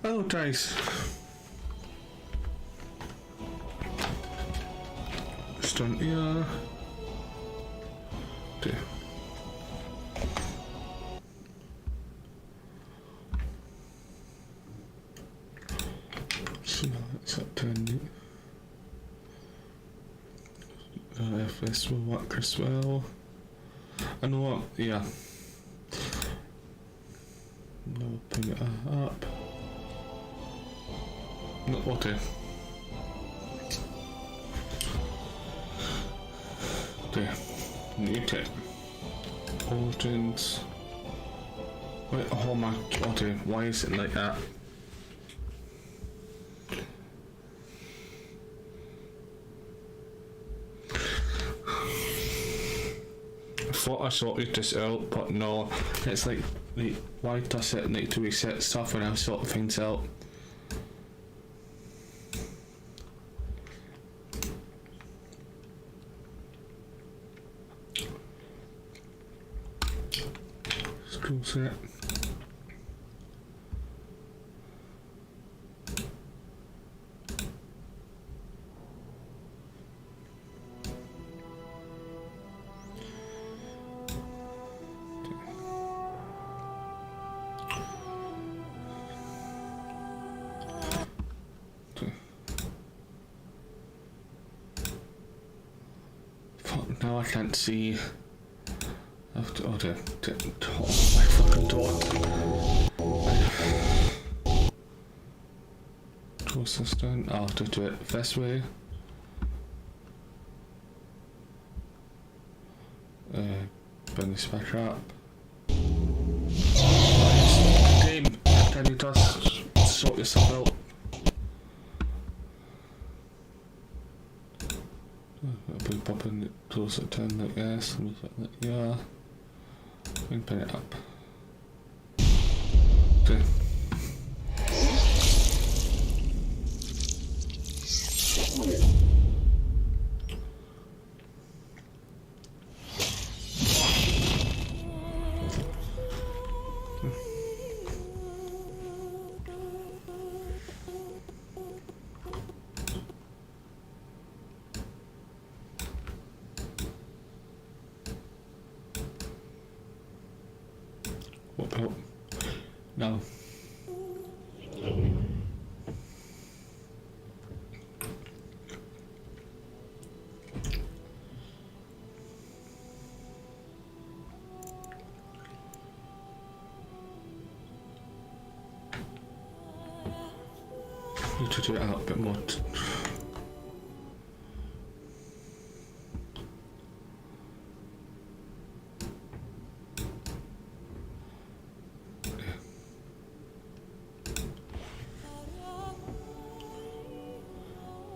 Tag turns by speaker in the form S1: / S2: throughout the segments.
S1: Oh, dice. Stun here. Okay. So that's up to if this will work as well. I know what, yeah. No, bring it up. No, okay. Okay, new tip. Origins. Wait, oh my, okay, why is it like that? I thought I sorted this out, but no, it's like why does it need to reset stuff when I sort things out? Skill set. Now I can't see. Oh, my fucking dot. Tool assistant. I'll have to do it this way. Bring this back up. Damn, can you just sort yourself out? I'll be popping it closer to 10 like this, and like that, yeah. And pin it up. Okay. What about now? Need to do it out a bit more.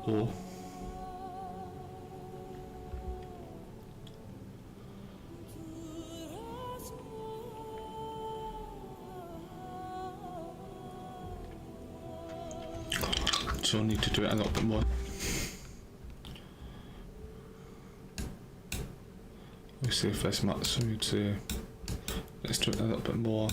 S1: Oh. So I need to do it a little bit more. Let's see if this much, so we'd say let's do it a little bit more.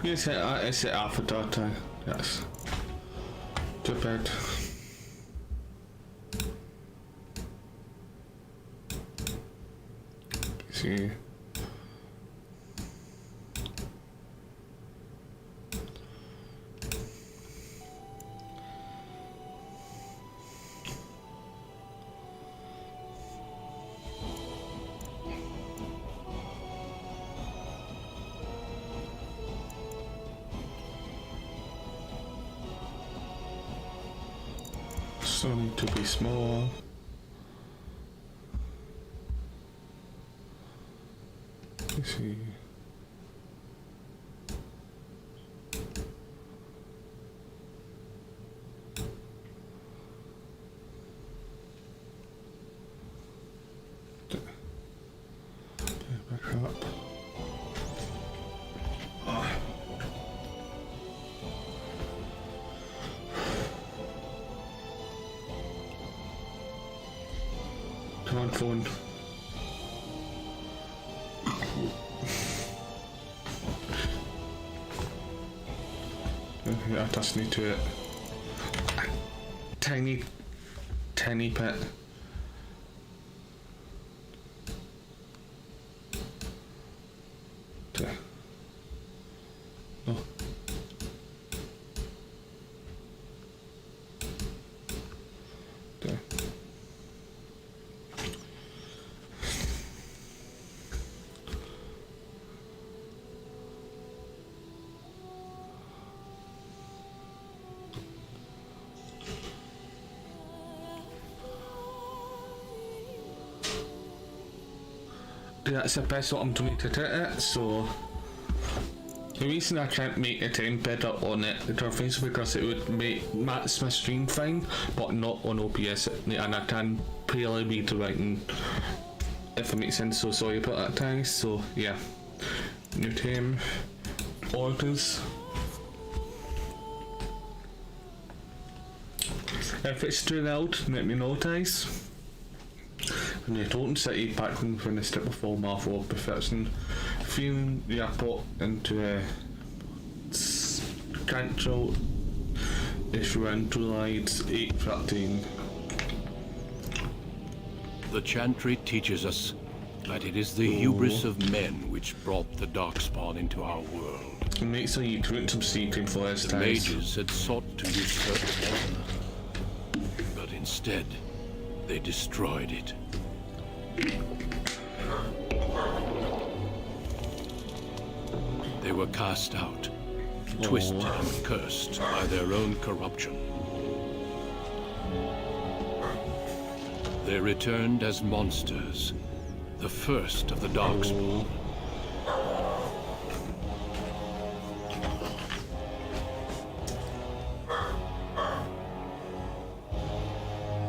S1: Yes, I said after that, yes. Too bad. See. Still need to be small. Let's see. Back up. phone. Yeah, I just need to tiny bit. Okay. Oh. Okay. That's the best what I'm doing to do it, so the reason I can't make a time better on it is because it would match my stream fine, but not on OBS, and I can barely read the writing, if it makes sense, so sorry about that guys. So yeah, new time, orders. If it's too loud, let me know guys. And you don't sit back when the step before Marvel perfection, feeling the airport into a cancel issue and July 8:13.
S2: The chantry teaches us that it is the hubris of men which brought the darkspawn into our world.
S1: Make sure you drink some secret for us,
S2: the mages had sought to usurp heaven, but instead they destroyed it. They were cast out, twisted and cursed by their own corruption. They returned as monsters, the first of the darkspawn.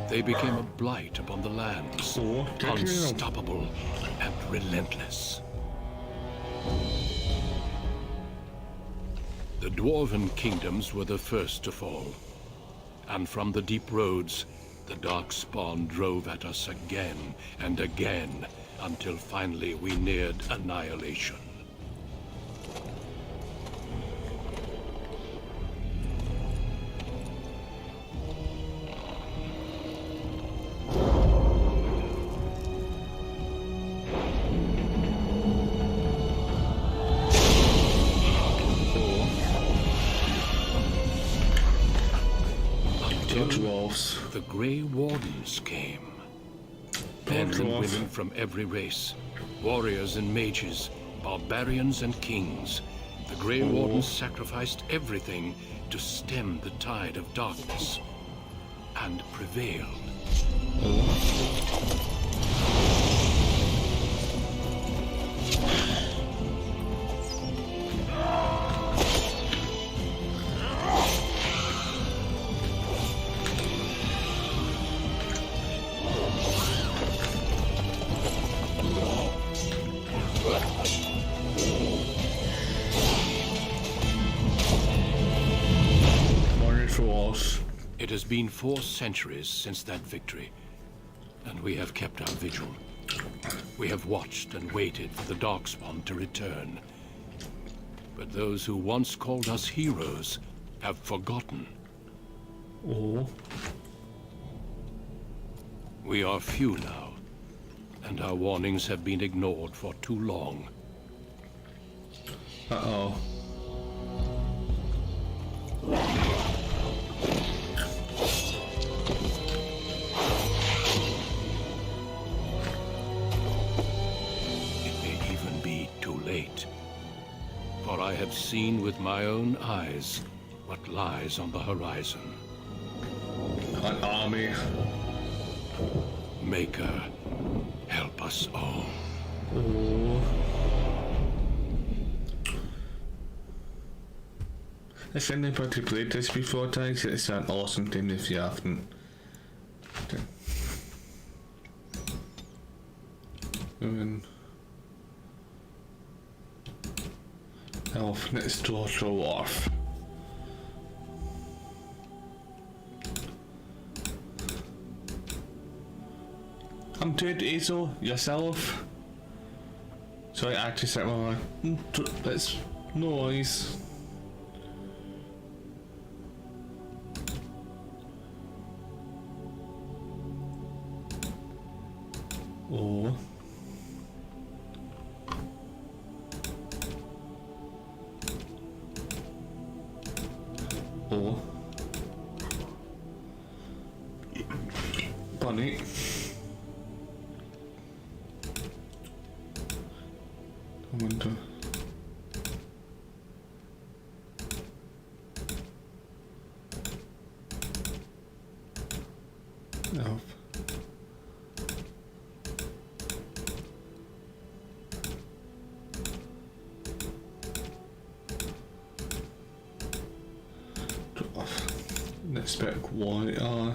S2: They became a blight upon the lands, unstoppable and relentless. The dwarven kingdoms were the first to fall, and from the deep roads, the darkspawn drove at us again and again, until finally we neared annihilation. The Grey Wardens came. Men and women from every race, warriors and mages, barbarians and kings. The Grey Wardens sacrificed everything to stem the tide of darkness, and prevailed. It has been 4 centuries since that victory, and we have kept our vigil. We have watched and waited for the darkspawn to return. But those who once called us heroes have forgotten. We are few now, and our warnings have been ignored for too long.
S1: Uh-oh.
S2: For I have seen with my own eyes what lies on the horizon.
S1: An army.
S2: Maker, help us all.
S1: If anybody played this before, guys, it's an awesome game if you haven't. Okay. Elf next door to Wharf. I'm doing Azo yourself. So I actually said, well, that's noise. Oh. Oh. Bunny. I wonder. No. Let's pick one. No.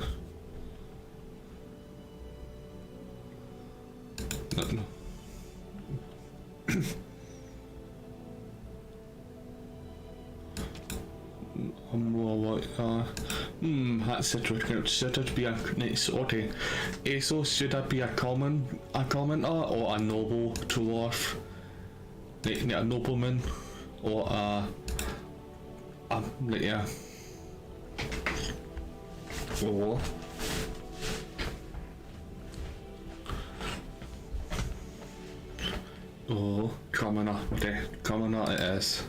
S1: That's it. Should it be a next? Okay. So should it be a commenter or a noble dwarf? Like a nobleman or yeah. Or commoner. Okay, commoner it is.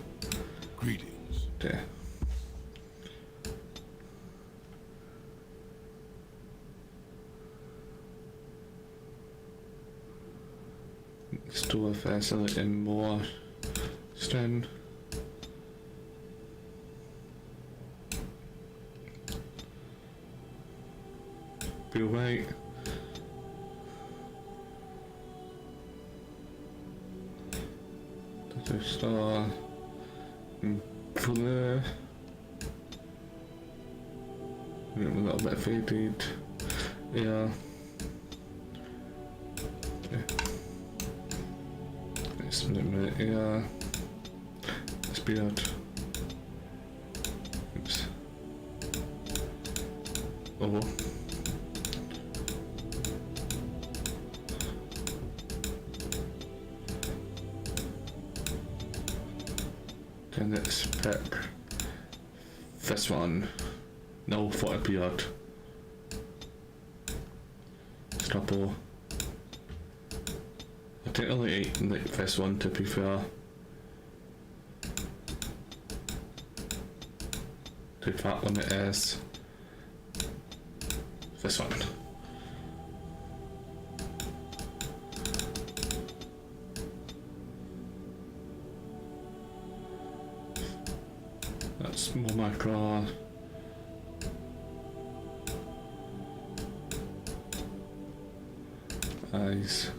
S3: Greetings.
S1: Okay. Store facility more stand. Be right. Just for there. A little bit faded. Yeah. Okay. It's a minute, yeah. It's beard. Oops. Oh. Then let's pick this one. No, for a beard. Stubble. I think I like this one to be fair. Take that one it is. This one. That's more my car. Eyes.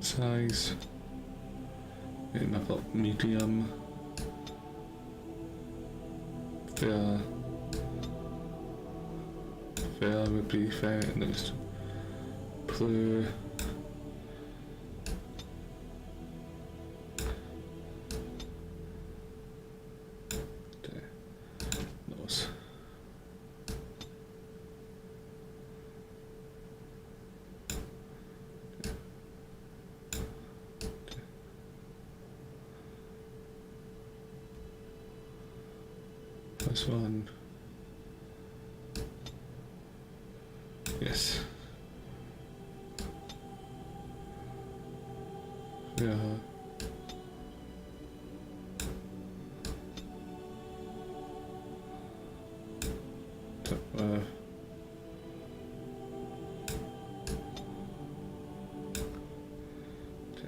S1: Size. And I've got medium. Fair. Fair would be fair. Next. Blue. Nose. This one. Yes. Yeah.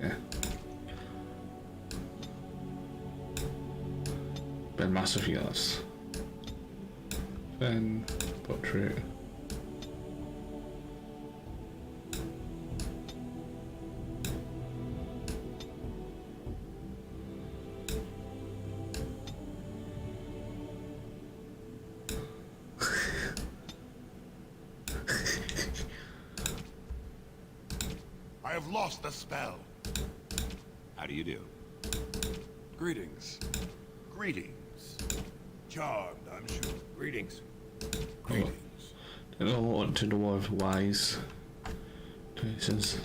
S1: Yeah. Ben massive yes. Then portrait.
S3: I have lost the spell.
S4: How do you do?
S3: Greetings. Greetings. Charmed, I'm sure.
S2: Greetings.
S3: Greetings.
S1: I don't want to know of wise choices.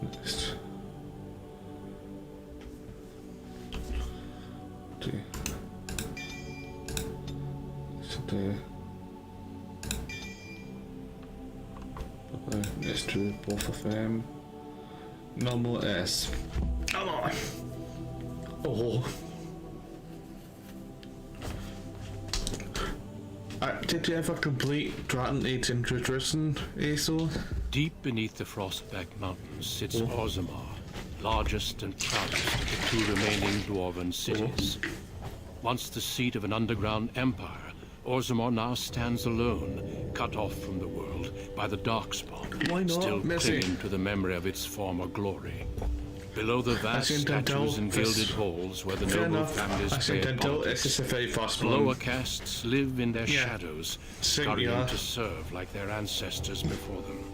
S1: Next. Let's do both of them. Normal S. Come on. Oh. Did you ever complete Dragon Age Introduction, ASO?
S2: Deep beneath the Frostback Mountains sits Orzammar, largest and proudest of the two remaining dwarven cities. Once the seat of an underground empire, Orzammar now stands alone, cut off from the world by the Darkspawn,
S1: Why not,
S2: still
S1: Missy?
S2: clinging to the memory of its former glory. Below the vast statues and gilded halls where the noble families play at politics,
S1: This is a very fast
S2: the lower
S1: one.
S2: castes live in their
S1: Yeah.
S2: shadows,
S1: Same,
S2: scurrying
S1: yeah.
S2: to serve like their ancestors before them.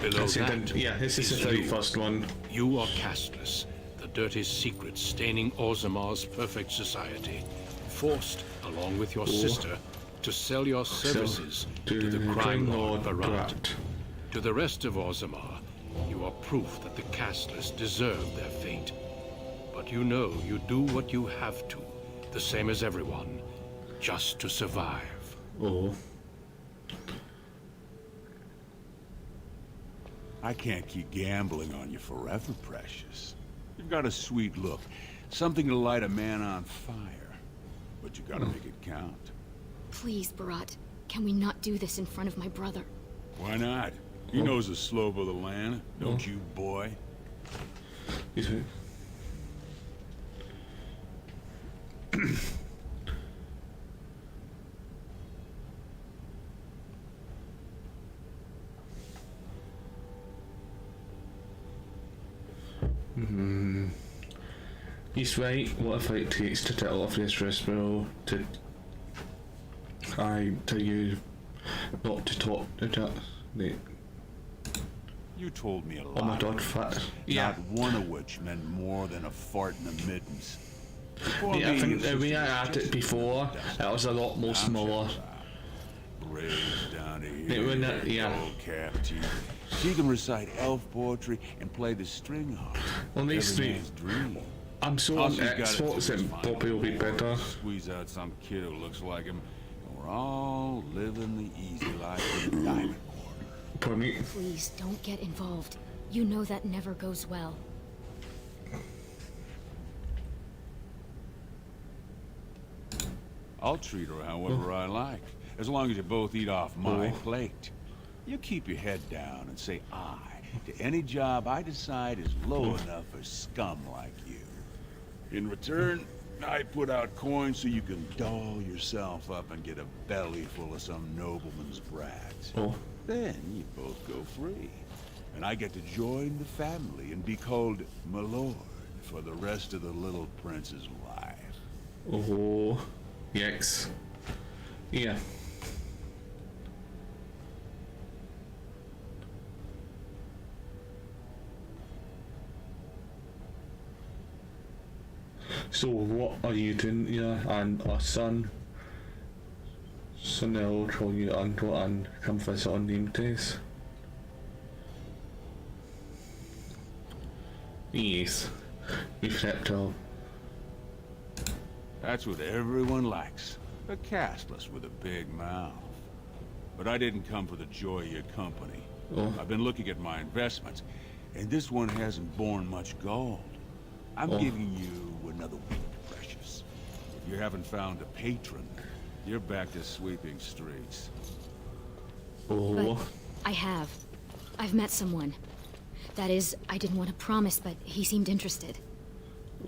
S2: Below
S1: This is a very
S2: you.
S1: fast one.
S2: You are casteless, the dirty secret staining Orzammar's perfect society, forced, along with your sister, to sell your services to the crime lord Barat. To the rest of Orzammar, you are proof that the casteless deserve their fate. But you know you do what you have to, the same as everyone, just to survive.
S1: Oh.
S3: I can't keep gambling on you forever, Precious. You've got a sweet look. Something to light a man on fire. But you gotta make it count.
S4: Please, Barat. Can we not do this in front of my brother?
S3: Why not? He knows the slope of the land, don't you, boy?
S1: Is it? He's right. What if it takes to tell off this Restore to tell you not to talk to that?
S3: You told me a lot.
S1: Oh my god, fat.
S3: Not one of which meant more than a fart in the middens. Before
S1: Yeah, I
S3: me,
S1: think
S3: your
S1: the way I
S3: sister
S1: had
S3: was
S1: it
S3: just
S1: before,
S3: dust.
S1: it was a lot more
S3: I'm
S1: smaller.
S3: sure Raised down to
S1: It
S3: here,
S1: wouldn't it? Yeah.
S3: old calf teeth. She can recite elf poetry and play the string harp.
S1: Well, these
S3: Every
S1: three-
S3: man's dream.
S1: I'm so
S3: All
S1: on
S3: she's gotta do
S1: Xbox
S3: is
S1: that
S3: find
S1: Bobby will be
S3: a
S1: better.
S3: whore, Squeeze out some kid who looks like him, and we're all living the easy life in the diamond quarter.
S1: Pardon me.
S4: Please, don't get involved. You know that never goes well.
S3: I'll treat her however I like, as long as you both eat off my plate. You keep your head down and say aye to any job I decide is low enough for scum like you. In return, I put out coins so you can doll yourself up and get a belly full of some nobleman's brats.
S1: Oh.
S3: Then you both go free. And I get to join the family and be called my lord for the rest of the little prince's life.
S1: Oh. Yikes. Yeah. So what are you doing here? And our son will call you uncle and come visit on name days. Yes. We've slept all.
S3: That's what everyone likes. A castless with a big mouth. But I didn't come for the joy of your company.
S1: Oh.
S3: I've been looking at my investments, and this one hasn't borne much gold. I'm giving you another week, Precious. If you haven't found a patron, you're back to sweeping streets.
S1: Oh.
S4: But I have. I've met someone. That is, I didn't want to promise, but he seemed interested.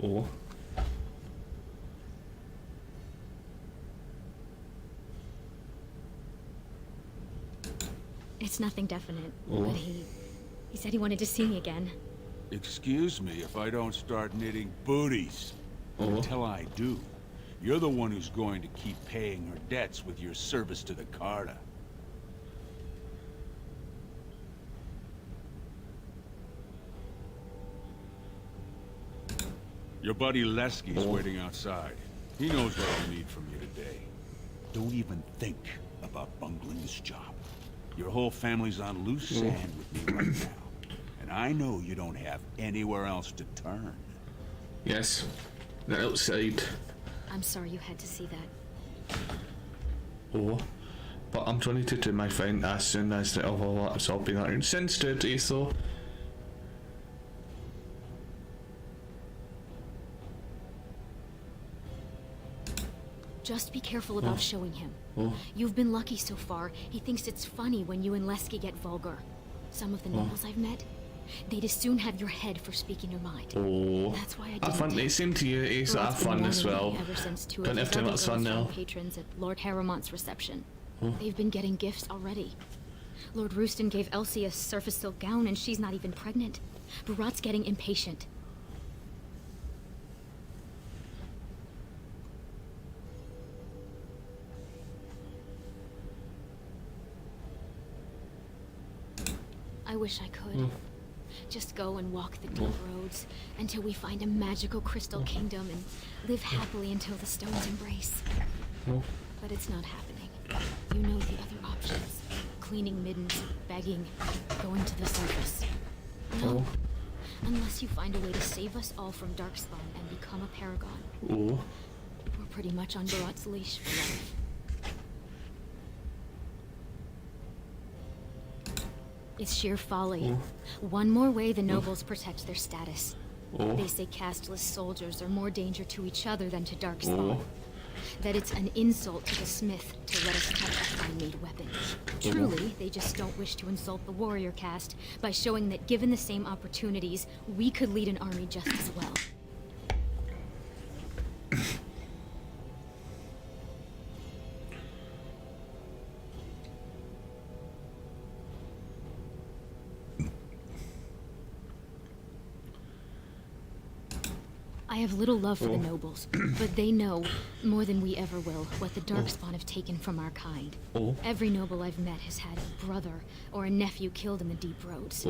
S1: Oh.
S4: It's nothing definite,
S1: Oh.
S4: but he said he wanted to see me again.
S3: Excuse me if I don't start knitting booties.
S1: Oh.
S3: Until I do, You're the one who's going to keep paying her debts with your service to the Carta. Your buddy Lesky's waiting outside. He knows what I'll need from you today. Don't even think about bungling this job. Your whole family's on loose sand with me right now. And I know you don't have anywhere else to turn.
S1: Yes. They're outside.
S4: I'm sorry you had to see that.
S1: Oh. But I'm trying to do my thing as soon as the overlap's all been out. Sensitivity, so.
S4: Just be careful about showing him.
S1: Oh.
S4: You've been lucky so far. He thinks it's funny when you and Lesky get vulgar. Some of the nobles I've met, they'd as soon have your head for speaking your mind.
S1: Oh.
S4: That's why I
S1: Have
S4: didn't.
S1: fun. They seem to you. It's have fun as well.
S4: Ever since two
S1: Don't
S4: of
S1: have
S4: his
S1: too
S4: other
S1: much fun now.
S4: patrons at Lord Harremont's reception. They've been getting gifts already. Lord Rooston gave Elsie a surface silk gown, and she's not even pregnant. Barat's getting impatient. I wish I could. Just go and walk the deep roads until we find a magical crystal kingdom and live happily until the stones embrace. But it's not happening. You know the other options. Cleaning middens, begging, going to the surface. No. Unless you find a way to save us all from Darkspawn and become a paragon.
S1: Oh.
S4: We're pretty much on Barat's leash for life. It's sheer folly. One more way the nobles protect their status. They say casteless soldiers are more danger to each other than to Darkspawn. That it's an insult to the smith to let us touch a fine-made weapon. Truly, they just don't wish to insult the warrior caste by showing that given the same opportunities, we could lead an army just as well. I have little love for the nobles, but they know, more than we ever will, what the Darkspawn have taken from our kind. Every noble I've met has had a brother or a nephew killed in the deep roads.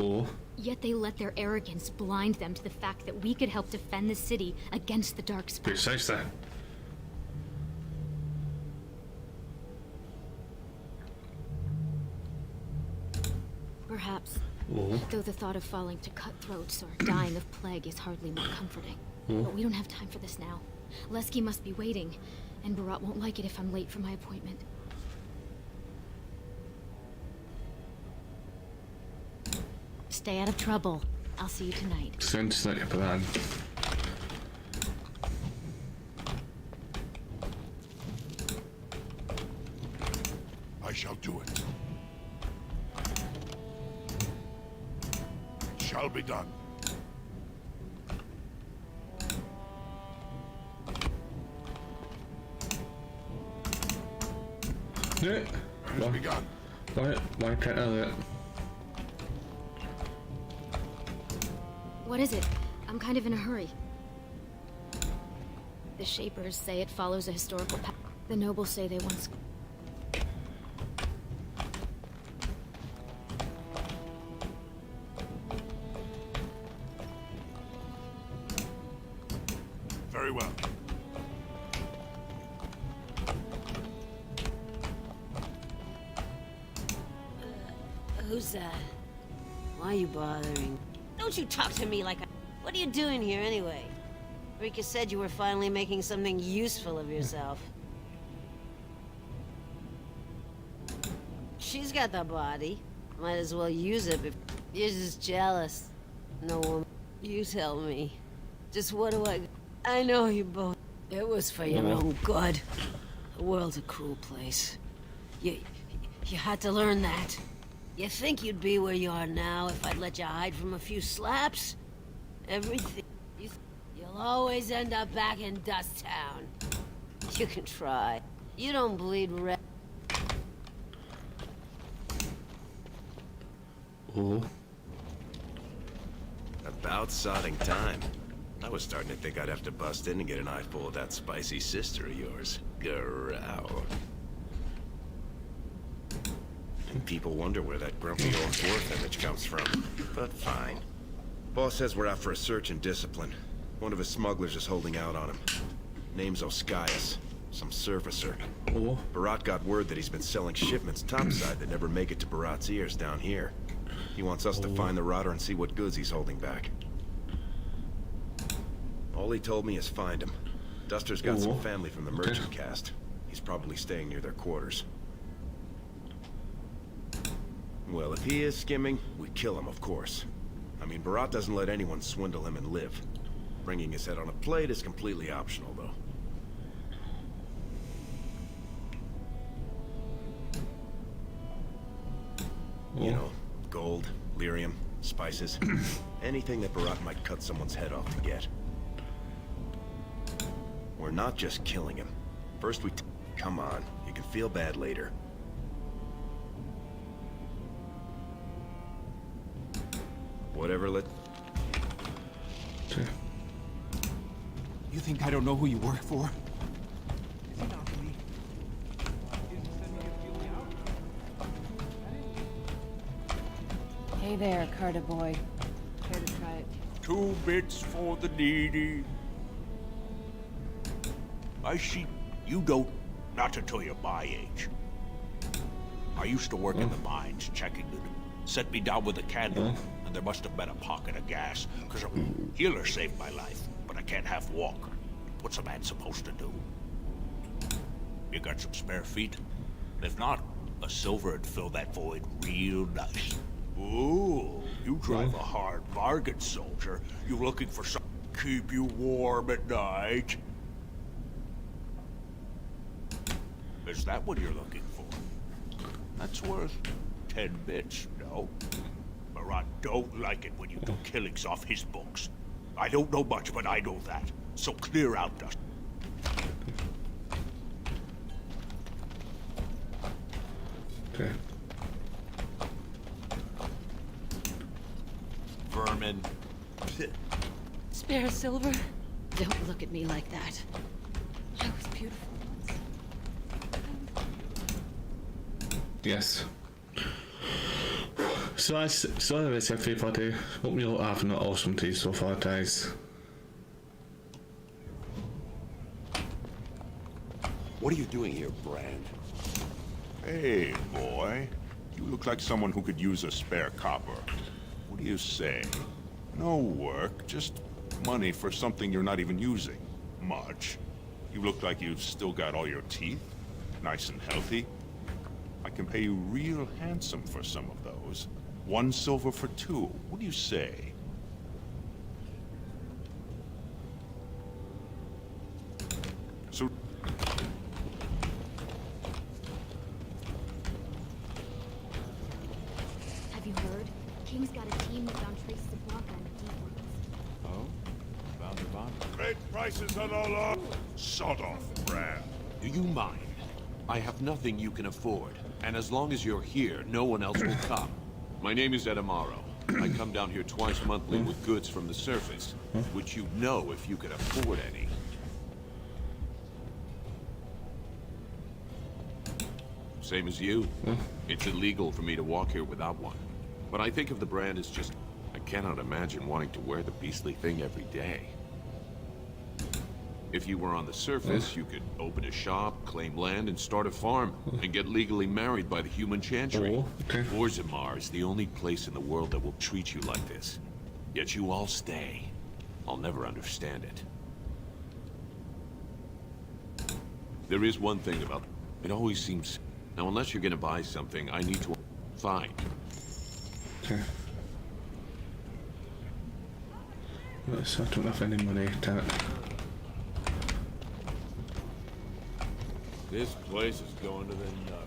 S4: Yet they let their arrogance blind them to the fact that we could help defend the city against the Darkspawn.
S1: Precisely.
S4: Perhaps, though the thought of falling to cutthroats or dying of plague is hardly more comforting. But we don't have time for this now. Lesky must be waiting, and Barat won't like it if I'm late for my appointment. Stay out of trouble. I'll see you tonight.
S1: Sounds like a plan.
S5: I shall do it. It shall be done.
S1: Yeah.
S5: It has begun.
S1: Why can't I do it?
S4: What is it? I'm kind of in a hurry. The Shapers say it follows a historical path. The nobles say they once...
S5: Very well.
S6: Who's that? Why are you bothering? Don't you talk to me like I... What are you doing here anyway? Rika said you were finally making something useful of yourself. She's got the body. Might as well use it if... You're just jealous. No woman. You tell me. Just what do I know you both... It was for your own good. The world's a cruel place. You had to learn that. You think you'd be where you are now if I'd let you hide from a few slaps? Everything... You'll always end up back in Dust Town. You can try. You don't bleed red.
S7: About sodding time. I was starting to think I'd have to bust in and get an eyeful of that spicy sister of yours. Growl. And people wonder where that grumpy old dwarf image comes from. But fine. Boss says we're out for a search and discipline. One of his smugglers is holding out on him. Name's Oskias. Some surfacer.
S1: Oh.
S7: Barat got word that he's been selling shipments topside that never make it to Barat's ears down here. He wants us to find the rotter and see what goods he's holding back. All he told me is find him. Duster's got some family from the merchant caste. He's probably staying near their quarters. Well, if he is skimming, we kill him, of course. I mean, Barat doesn't let anyone swindle him and live. Bringing his head on a plate is completely optional, though. You know, gold, lyrium, spices, anything that Barat might cut someone's head off to get. We're not just killing him. First come on, you can feel bad later. Whatever,
S8: You think I don't know who you work for?
S6: Hey there, Carter boy. Care to try it?
S3: 2 bits for the needy. I see you don't, not until you're my age. I used to work in the mines, checking the... Set me down with a candle, and there must have been a pocket of gas, because a healer saved my life, but I can't half walk. What's a man supposed to do? You got some spare feet? If not, a silver would fill that void real nice. Ooh, you drive a hard bargain, soldier. You looking for something to keep you warm at night? Is that what you're looking for? That's worth 10 bits, no? Barat don't like it when you do killings off his books. I don't know much, but I know that. So clear out, Dust.
S1: Okay.
S3: Vermin.
S6: Spare silver? Don't look at me like that. I was beautiful once.
S1: Yes. So that is everybody. Hope you're having an awesome day so far, guys.
S9: What are you doing here, Brand?
S5: Hey, boy. You look like someone who could use a spare copper. What do you say? No work, just money for something you're not even using. Much. You look like you've still got all your teeth. Nice and healthy. I can pay you real handsome for some of those. 1 silver for 2. What do you say? So...
S4: Have you heard? King's got a team that found traces of Blanca in the deep ones.
S3: Oh? Found the body.
S5: Great prices on all our... Sod off, Brand.
S9: Do you mind? I have nothing you can afford, and as long as you're here, no one else will come. My name is Edamaro. I come down here twice monthly with goods from the surface, which you'd know if you could afford any. Same as you. It's illegal for me to walk here without one. But I think of the brand as just... I cannot imagine wanting to wear the beastly thing every day. If you were on the surface, you could open a shop, claim land, and start a farm, and get legally married by the human chantry.
S1: Oh, okay.
S9: Orzammar is the only place in the world that will treat you like this. Yet you all stay. I'll never understand it. There is one thing about it. It always seems... Now, unless you're gonna buy something, I need to... Fine.
S1: Okay. So I don't have any money to...
S3: This place is going to the nuts.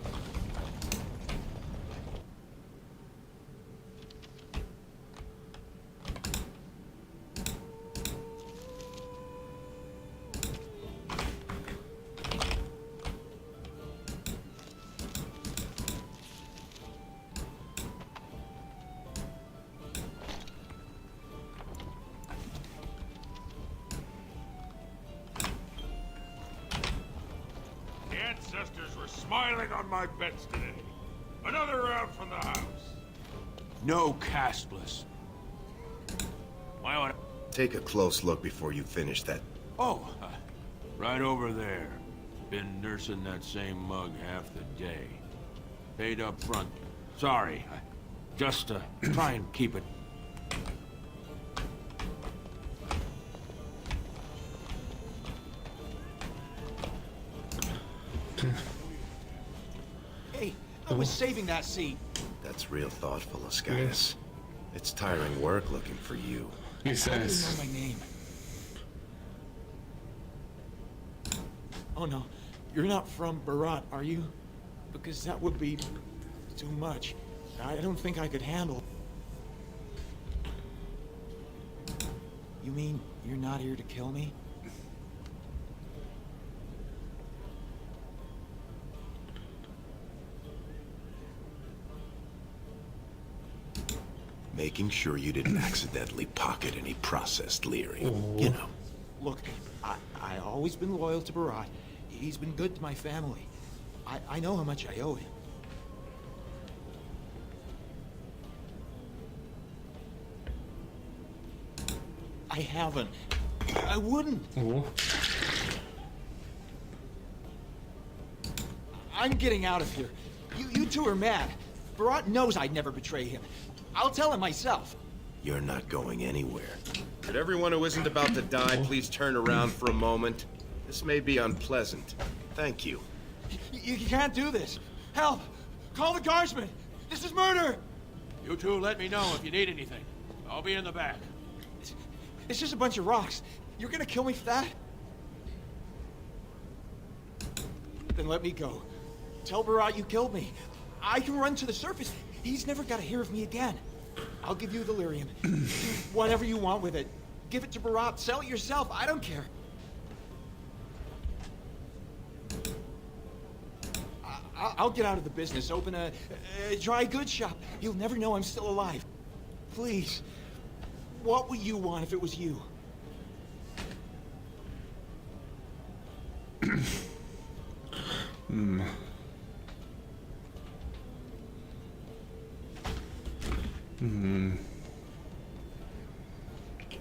S3: ancestors were smiling on my bets today. Another round from the house. No castless. Why ought
S7: Take a close look before you finish that.
S3: Oh, right over there. Been nursing that same mug half the day. Paid up front. Sorry, just try and keep it.
S8: Hey, I was saving that seat.
S7: That's real thoughtful, Ascarius. It's tiring work looking for you.
S1: He
S8: How do you know
S1: says.
S8: my name? Oh no, you're not from Barat, are you? Because that would be too much. I don't think I could handle. You mean you're not here to kill me?
S7: Making sure you didn't accidentally pocket any processed lyrium. You know.
S8: Look, I always been loyal to Barat. He's been good to my family. I know how much I owe him. I haven't. I wouldn't.
S1: Oh.
S8: I'm getting out of here. You two are mad. Barat knows I'd never betray him. I'll tell him myself.
S7: You're not going anywhere. Could everyone who isn't about to die please turn around for a moment? This may be unpleasant. Thank you.
S8: You can't do this. Help! Call the guardsmen! This is murder!
S3: You two let me know if you need anything. I'll be in the back.
S8: It's just a bunch of rocks. You're gonna kill me for that? Then let me go. Tell Barat you killed me. I can run to the surface. He's never gotta hear of me again. I'll give you the lyrium. Do whatever you want with it. Give it to Barat. Sell it yourself. I don't care. I'll get out of the business. Open a dry goods shop. You'll never know I'm still alive. Please. What would you want if it was you?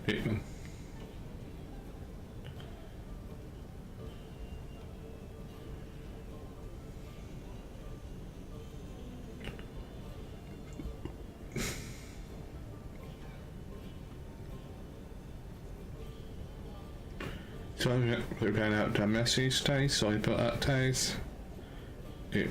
S1: Hitman. So we're going out to message day, so I put that days. It.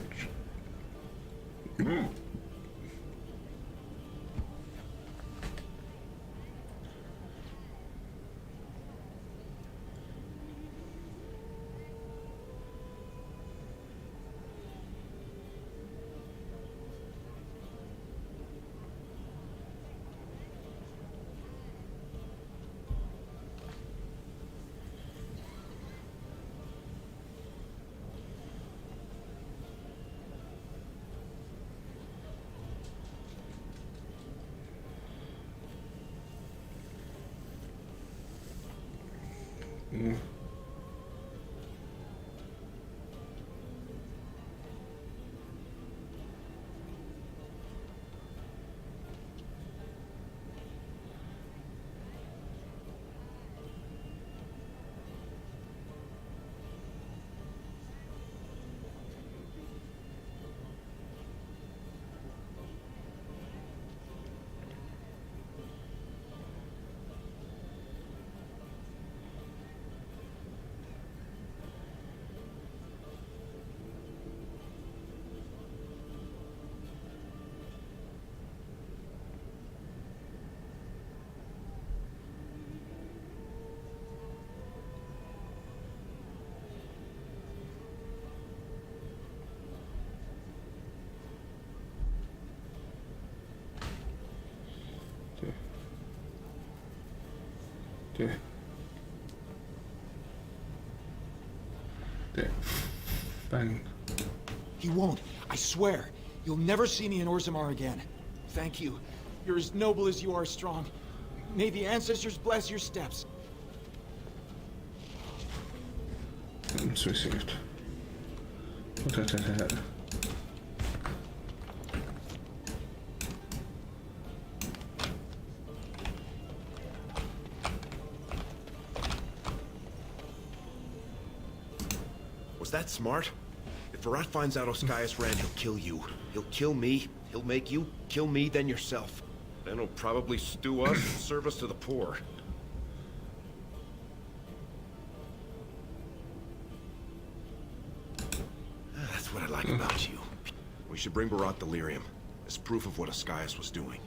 S1: Bang.
S8: He won't. I swear. You'll never see me in Orzammar again. Thank you. You're as noble as you are strong. May the ancestors bless your steps.
S1: It's received.
S7: Was that smart? If Virat finds out Oskias ran, he'll kill you. He'll kill me. He'll make you kill me, then yourself. Then he'll probably stew us and serve us to the poor. That's what I like about you. We should bring Virat delirium as proof of what Oskias was doing.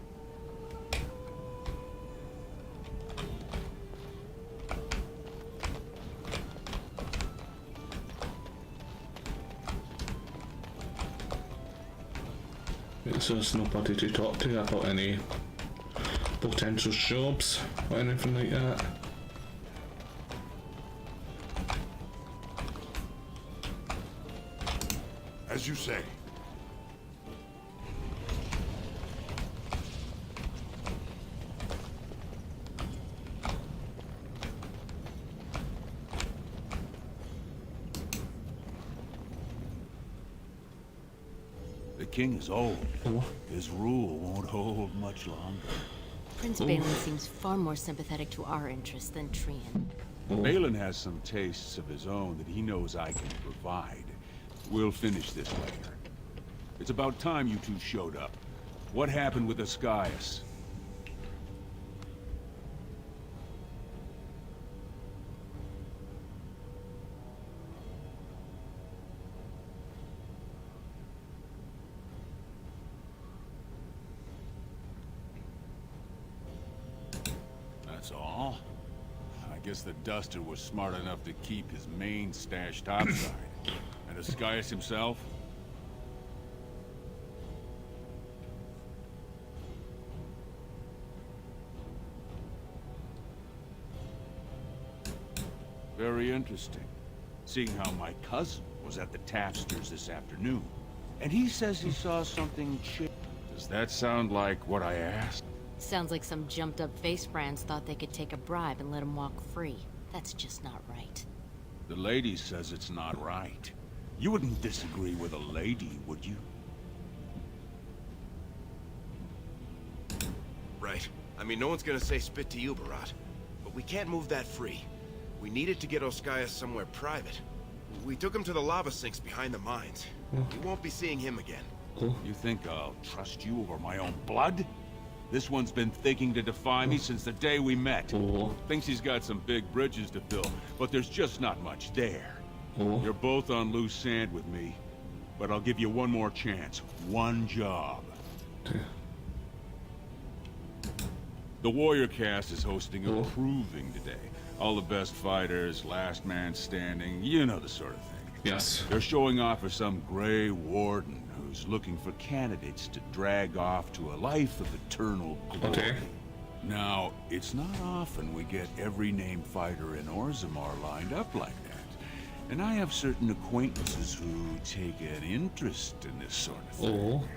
S1: So there's nobody to talk to about any potential jobs or anything like that.
S5: As you say.
S3: The king is old. His rule won't hold much longer.
S10: Prince Balin seems far more sympathetic to our interests than Trian.
S3: Balin has some tastes of his own that he knows I can provide. We'll finish this later. It's about time you two showed up. What happened with Oskias? That's all? I guess the Duster was smart enough to keep his main stash topside. And Oskias himself? Very interesting. Seeing how my cousin was at the Tapsters this afternoon. And he says he saw something Does that sound like what I asked?
S10: Sounds like some jumped-up face brands thought they could take a bribe and let him walk free. That's just not right.
S3: The lady says it's not right. You wouldn't disagree with a lady, would you?
S7: Right. I mean, no one's gonna say spit to you, Virat. But we can't move that free. We needed to get Oskias somewhere private. We took him to the lava sinks behind the mines. You won't be seeing him again.
S3: You think I'll trust you over my own blood? This one's been thinking to defy me since the day we met. Thinks he's got some big bridges to fill, but there's just not much there. You're both on loose sand with me, but I'll give you one more chance. One job. The Warrior Cast is hosting a proving today. All the best fighters, last man standing, you know the sort of thing.
S1: Yes.
S3: They're showing off for some Grey Warden who's looking for candidates to drag off to a life of eternal glory.
S1: Okay.
S3: Now, it's not often we get every named fighter in Orzammar lined up like that. And I have certain acquaintances who take an interest in this sort of thing.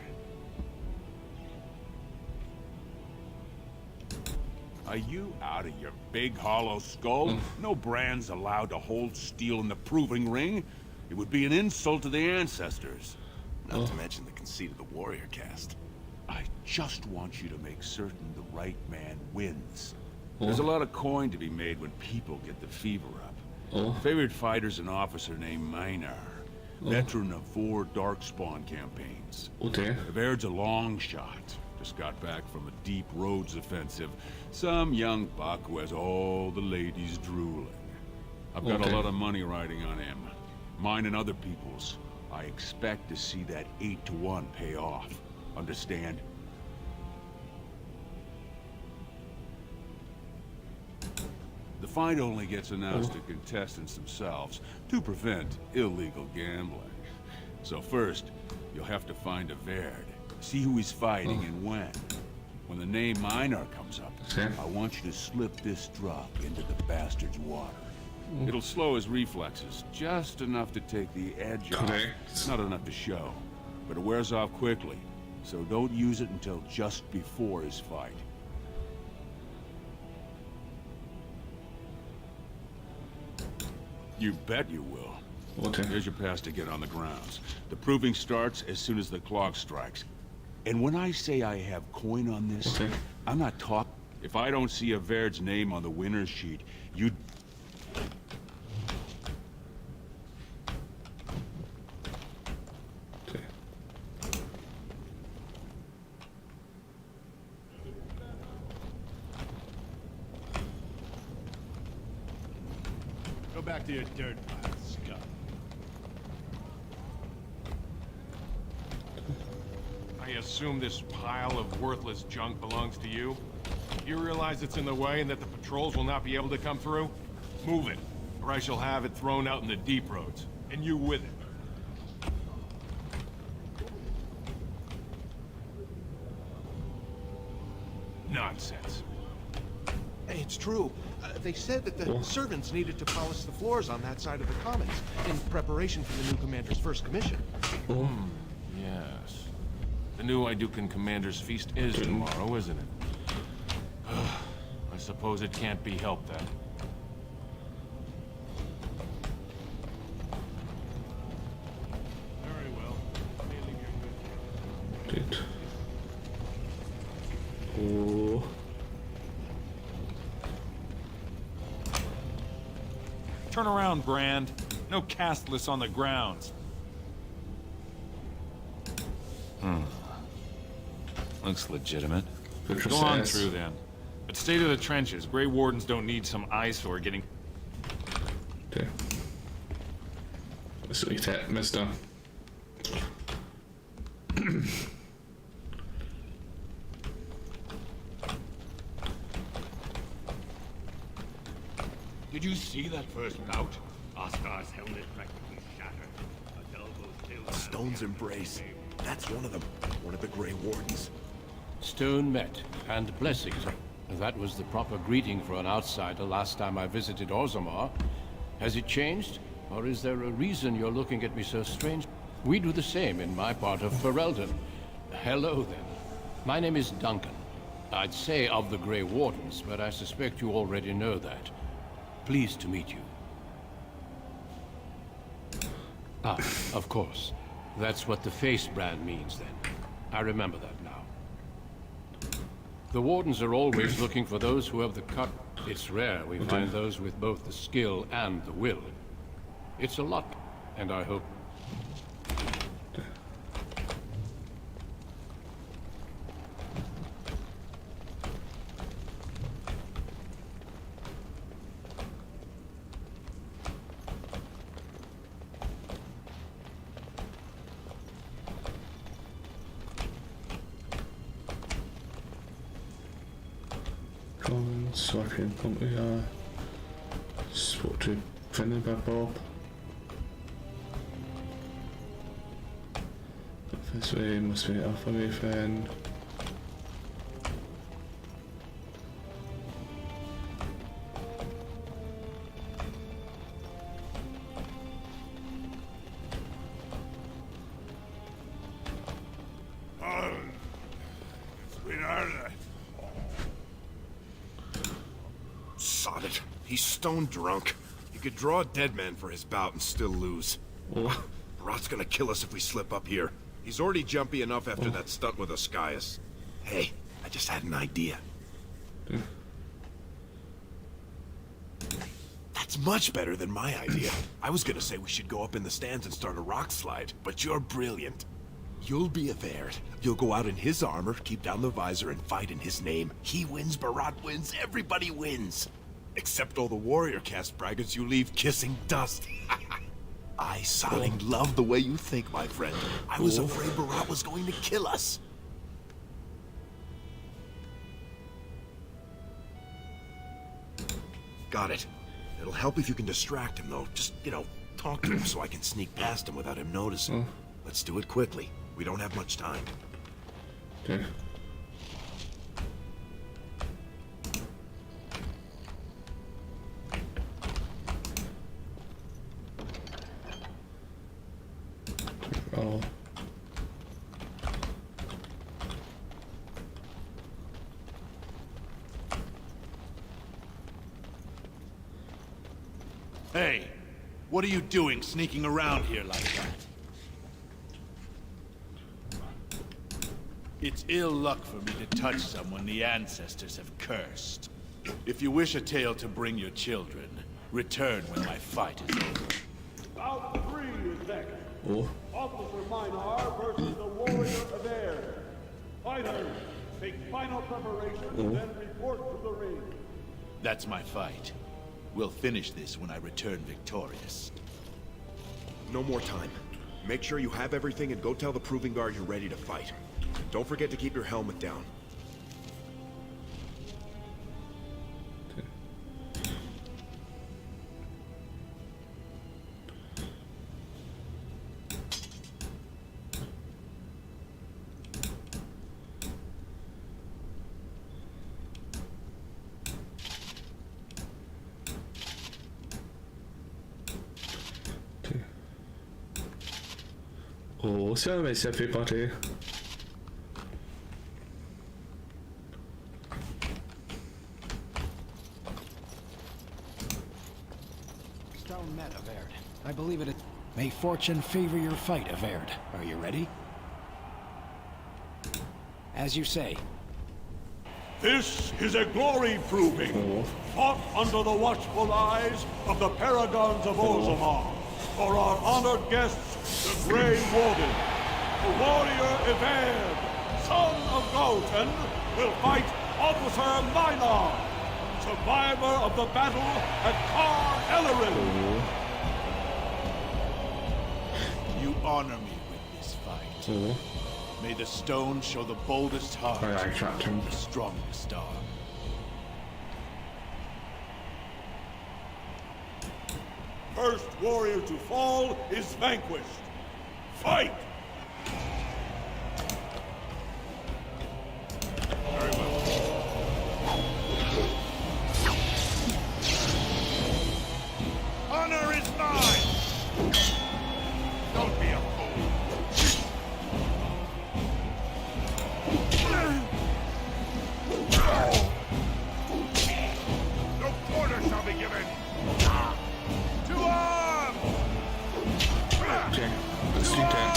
S3: Are you out of your big hollow skull? No brand's allowed to hold steel in the proving ring. It would be an insult to the ancestors.
S7: Not to mention the conceit of the Warrior Cast.
S3: I just want you to make certain the right man wins. There's a lot of coin to be made when people get the fever up. Favorite fighter's an officer named Minar. Veteran of 4 Darkspawn campaigns. The Baird's a long shot. Just got back from a deep roads offensive. Some young buck who has all the ladies drooling. I've got a lot of money riding on him. Mine and other people's. I expect to see that 8-to-1 pay off. Understand? The fight only gets announced to contestants themselves to prevent illegal gambling. So first, you'll have to find a Verd. See who he's fighting and when. When the name Minar comes up, I want you to slip this drug into the bastard's water. It'll slow his reflexes, just enough to take the edge off. Not enough to show, but it wears off quickly, so don't use it until just before his fight. You bet you will.
S1: Okay.
S3: Here's your pass to get on the grounds. The proving starts as soon as the clock strikes. And when I say I have coin on this,
S1: Okay.
S3: I'm not talking. If I don't see a Vaird's name on the winner's sheet, you...
S1: Okay.
S9: Go back to your dirt pile, scum.
S11: I assume this pile of worthless junk belongs to you? You realize it's in the way and that the patrols will not be able to come through? Move it, or I shall have it thrown out in the deep roads, and you with it. Nonsense.
S9: Hey, it's true. They said that the servants needed to polish the floors on that side of the commons in preparation for the new commander's first commission.
S11: Yes. The new Idukan Commander's Feast is tomorrow, isn't it? I suppose it can't be helped then. Very well.
S1: Dude. Oh.
S11: Turn around, Brand. No castless on the grounds. Looks legitimate. Go on through then. But stay to the trenches. Grey Wardens don't need some eyesore getting...
S1: Okay. Sweet hat, mister.
S9: Did you see that first bout? Oscar's helmet practically shattered. Adolfo still...
S7: Stone's Embrace. That's one of them. One of the Grey Wardens.
S2: Stone met, and blessings. That was the proper greeting for an outsider last time I visited Orzammar. Has it changed? Or is there a reason you're looking at me so strange? We do the same in my part of Ferelden. Hello, then. My name is Duncan. I'd say of the Grey Wardens, but I suspect you already know that. Pleased to meet you. Ah, of course. That's what the face brand means, then. I remember that now. The Wardens are always looking for those who have the cut. It's rare we find those with both the skill and the will. It's a lot, and I hope...
S1: So I can come to spoke to Finn about Bob. This way must be off away Finn.
S7: Sod it. He's stone drunk. You could draw a dead man for his bout and still lose. Rot's gonna kill us if we slip up here. He's already jumpy enough after that stunt with Oscius. Hey, I just had an idea. That's much better than my idea. I was gonna say we should go up in the stands and start a rock slide, but you're brilliant. You'll be a Vaird. You'll go out in his armor, keep down the visor, and fight in his name. He wins, Barat wins, everybody wins. Except all the warrior caste braggarts you leave kissing dust. I sodding love the way you think, my friend. I was afraid Barat was going to kill us. Got it. It'll help if you can distract him, though. Just, talk to him so I can sneak past him without him noticing. Let's do it quickly. We don't have much time.
S1: Okay. Oh.
S11: Hey,
S12: What are you doing sneaking around here like that? It's ill luck for me to touch someone the ancestors have cursed. If you wish a tale to bring your children, return when my fight is over.
S13: Bout 3 is next.
S1: Oh.
S13: Officer Minar versus the Warrior of Air. Fighters, take final preparations, then report to the ring.
S12: That's my fight. We'll finish this when I return victorious.
S7: No more time. Make sure you have everything and go tell the Proving Guard you're ready to fight. Don't forget to keep your helmet down.
S1: Oh, service everybody.
S14: Stone met Averd. I believe it. May fortune favor your fight, Averd. Are you ready? As you say.
S13: This is a glory proving, fought under the watchful eyes of the Paragons of Orzammar. For our honored guests, the Grey Warden, the warrior Everd, son of Galton, will fight Officer Minar, survivor of the battle at Car Ellerin.
S12: You honor me with this fight. May the stone show the boldest heart, the strongest arm.
S13: First warrior to fall is vanquished. Fight!
S12: Very well.
S13: Honor is mine! Don't be a fool. No quarter shall be given. To arms!
S1: Okay, let's do that.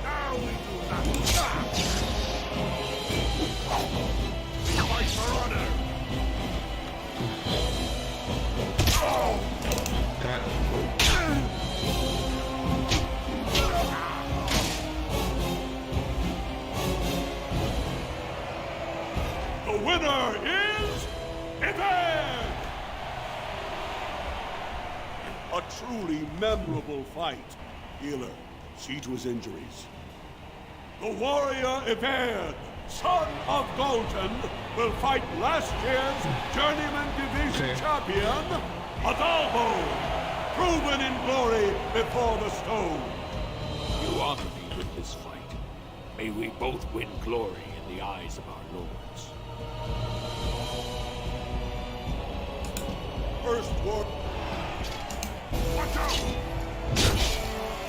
S13: Now we do not stop! We fight for honor!
S1: That.
S13: The winner is Everd! A truly memorable fight. Healer, see to his injuries. The warrior Everd, son of Galton, will fight last year's Journeyman Division champion, Adalbo, proven in glory before the stone.
S9: You honor me with this fight. May we both win glory in the eyes of our lords.
S13: First war. Watch out!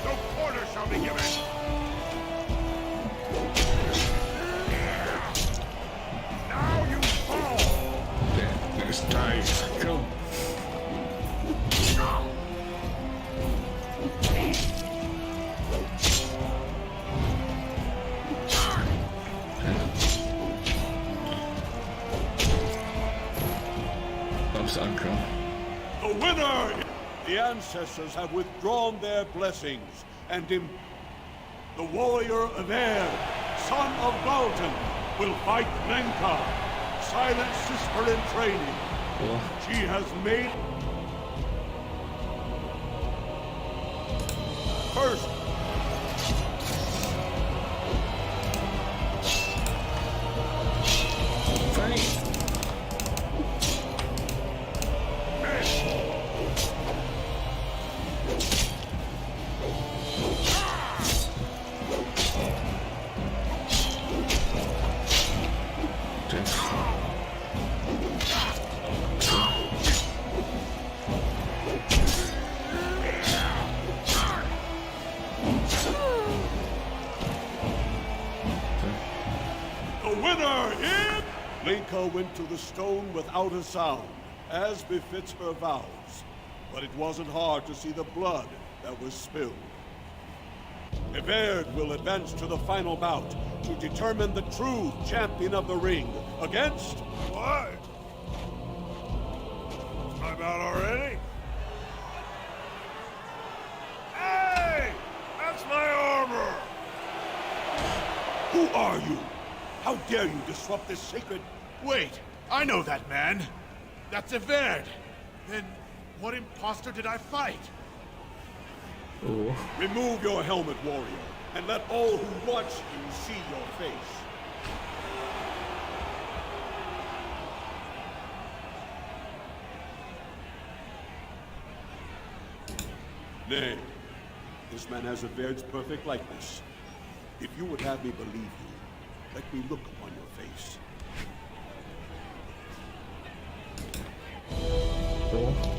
S13: No quarter shall be given! Now you fall!
S1: Let's die. Come. Uncle.
S13: The winner! The ancestors have withdrawn their blessings, and the warrior Everd, son of Galton, will fight Lenka, silent sister in training. She has made... First, the winner is... Lenka went to the stone without a sound. as befits her vows. But it wasn't hard to see the blood that was spilled. Everd will advance to the final bout to determine the true champion of the ring against...
S5: What? Time out already? Hey! That's my armor!
S13: Who are you? How dare you disrupt this sacred...
S12: Wait, I know that man. That's Everd. Then what imposter did I fight?
S1: Oh.
S13: Remove your helmet, warrior, and let all who watch you see your face. Nay, this man has Everd's perfect likeness. If you would have me believe you, let me look upon your face.
S1: Oh.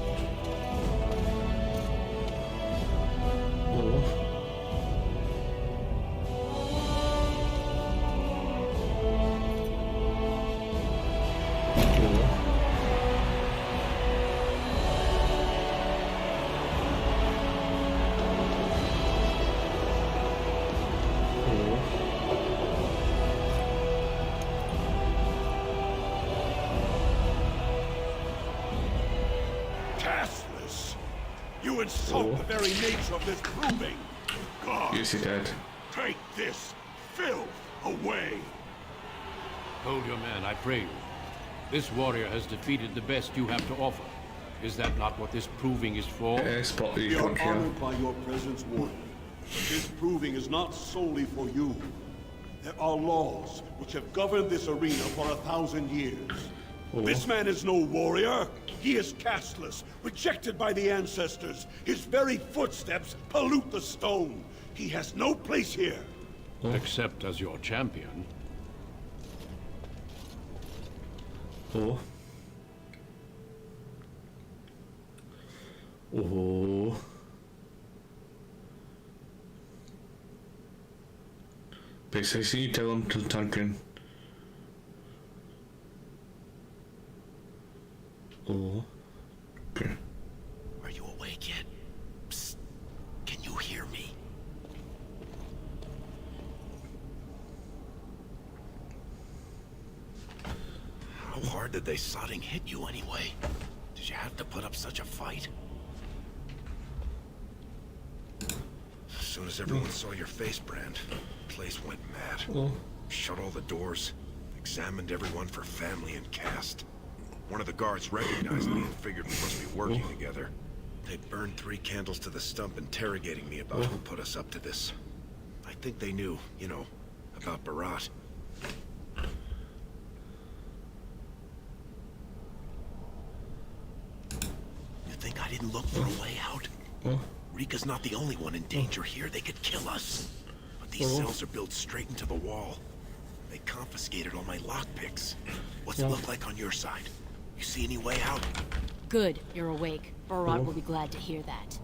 S13: You insult the very nature of this proving. God,
S1: Yes, he did.
S13: take this filth away.
S2: Hold your man, I pray you. This warrior has defeated the best you have to offer. Is that not what this proving is for?
S1: Yes, but
S13: We
S1: you
S13: are
S1: don't care.
S13: honored by your presence, warrior. But this proving is not solely for you. There are laws which have governed this arena for 1,000 years. This man is no warrior. He is casteless, rejected by the ancestors. His very footsteps pollute the stone. He has no place here.
S2: Except as your champion.
S1: Oh. Oh. Basically, you tell him to Duncan. Oh. Okay.
S7: Are you awake yet? Psst. Can you hear me? How hard did they sodding hit you anyway? Did you have to put up such a fight? As soon as everyone saw your face, Brand, the place went mad.
S1: Oh.
S7: Shut all the doors, examined everyone for family and caste. One of the guards recognized me and figured we must be working together. They burned 3 candles to the stump interrogating me about who put us up to this. I think they knew, you know, about Barat. You think I didn't look for a way out? Rika's not the only one in danger here. They could kill us. But these cells are built straight into the wall. They confiscated all my lockpicks. What's it look like on your side? You see any way out?
S10: Good, you're awake. Barat will be glad to hear that.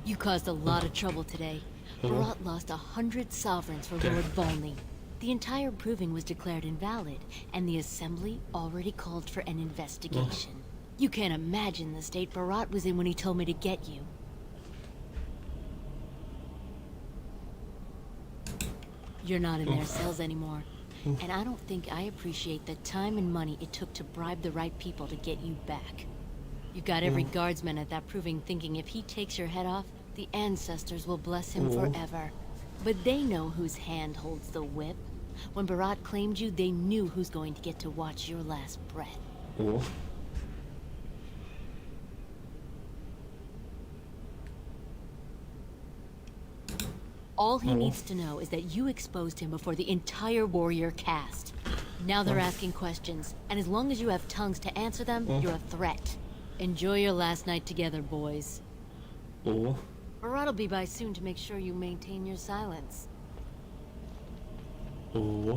S10: You caused a lot of trouble today. Barat lost 100 sovereigns for Lord Volney. The entire proving was declared invalid, and the Assembly already called for an investigation. You can't imagine the state Barat was in when he told me to get you. You're not in their cells anymore. And I don't think I appreciate the time and money it took to bribe the right people to get you back. You got every guardsman at that proving thinking if he takes your head off, the ancestors will bless him forever. But they know whose hand holds the whip. When Barat claimed you, they knew who's going to get to watch your last breath. All he needs to know is that you exposed him before the entire warrior caste. Now they're asking questions, and as long as you have tongues to answer them, you're a threat. Enjoy your last night together, boys. Barat'll be by soon to make sure you maintain your silence.
S1: Okay.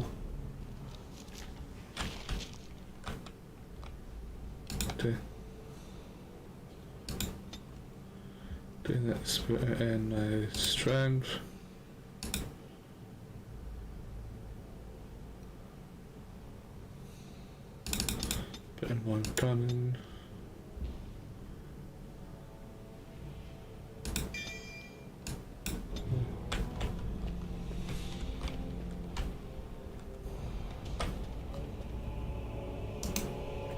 S1: Doing that spirit and strength. Bit of one coming.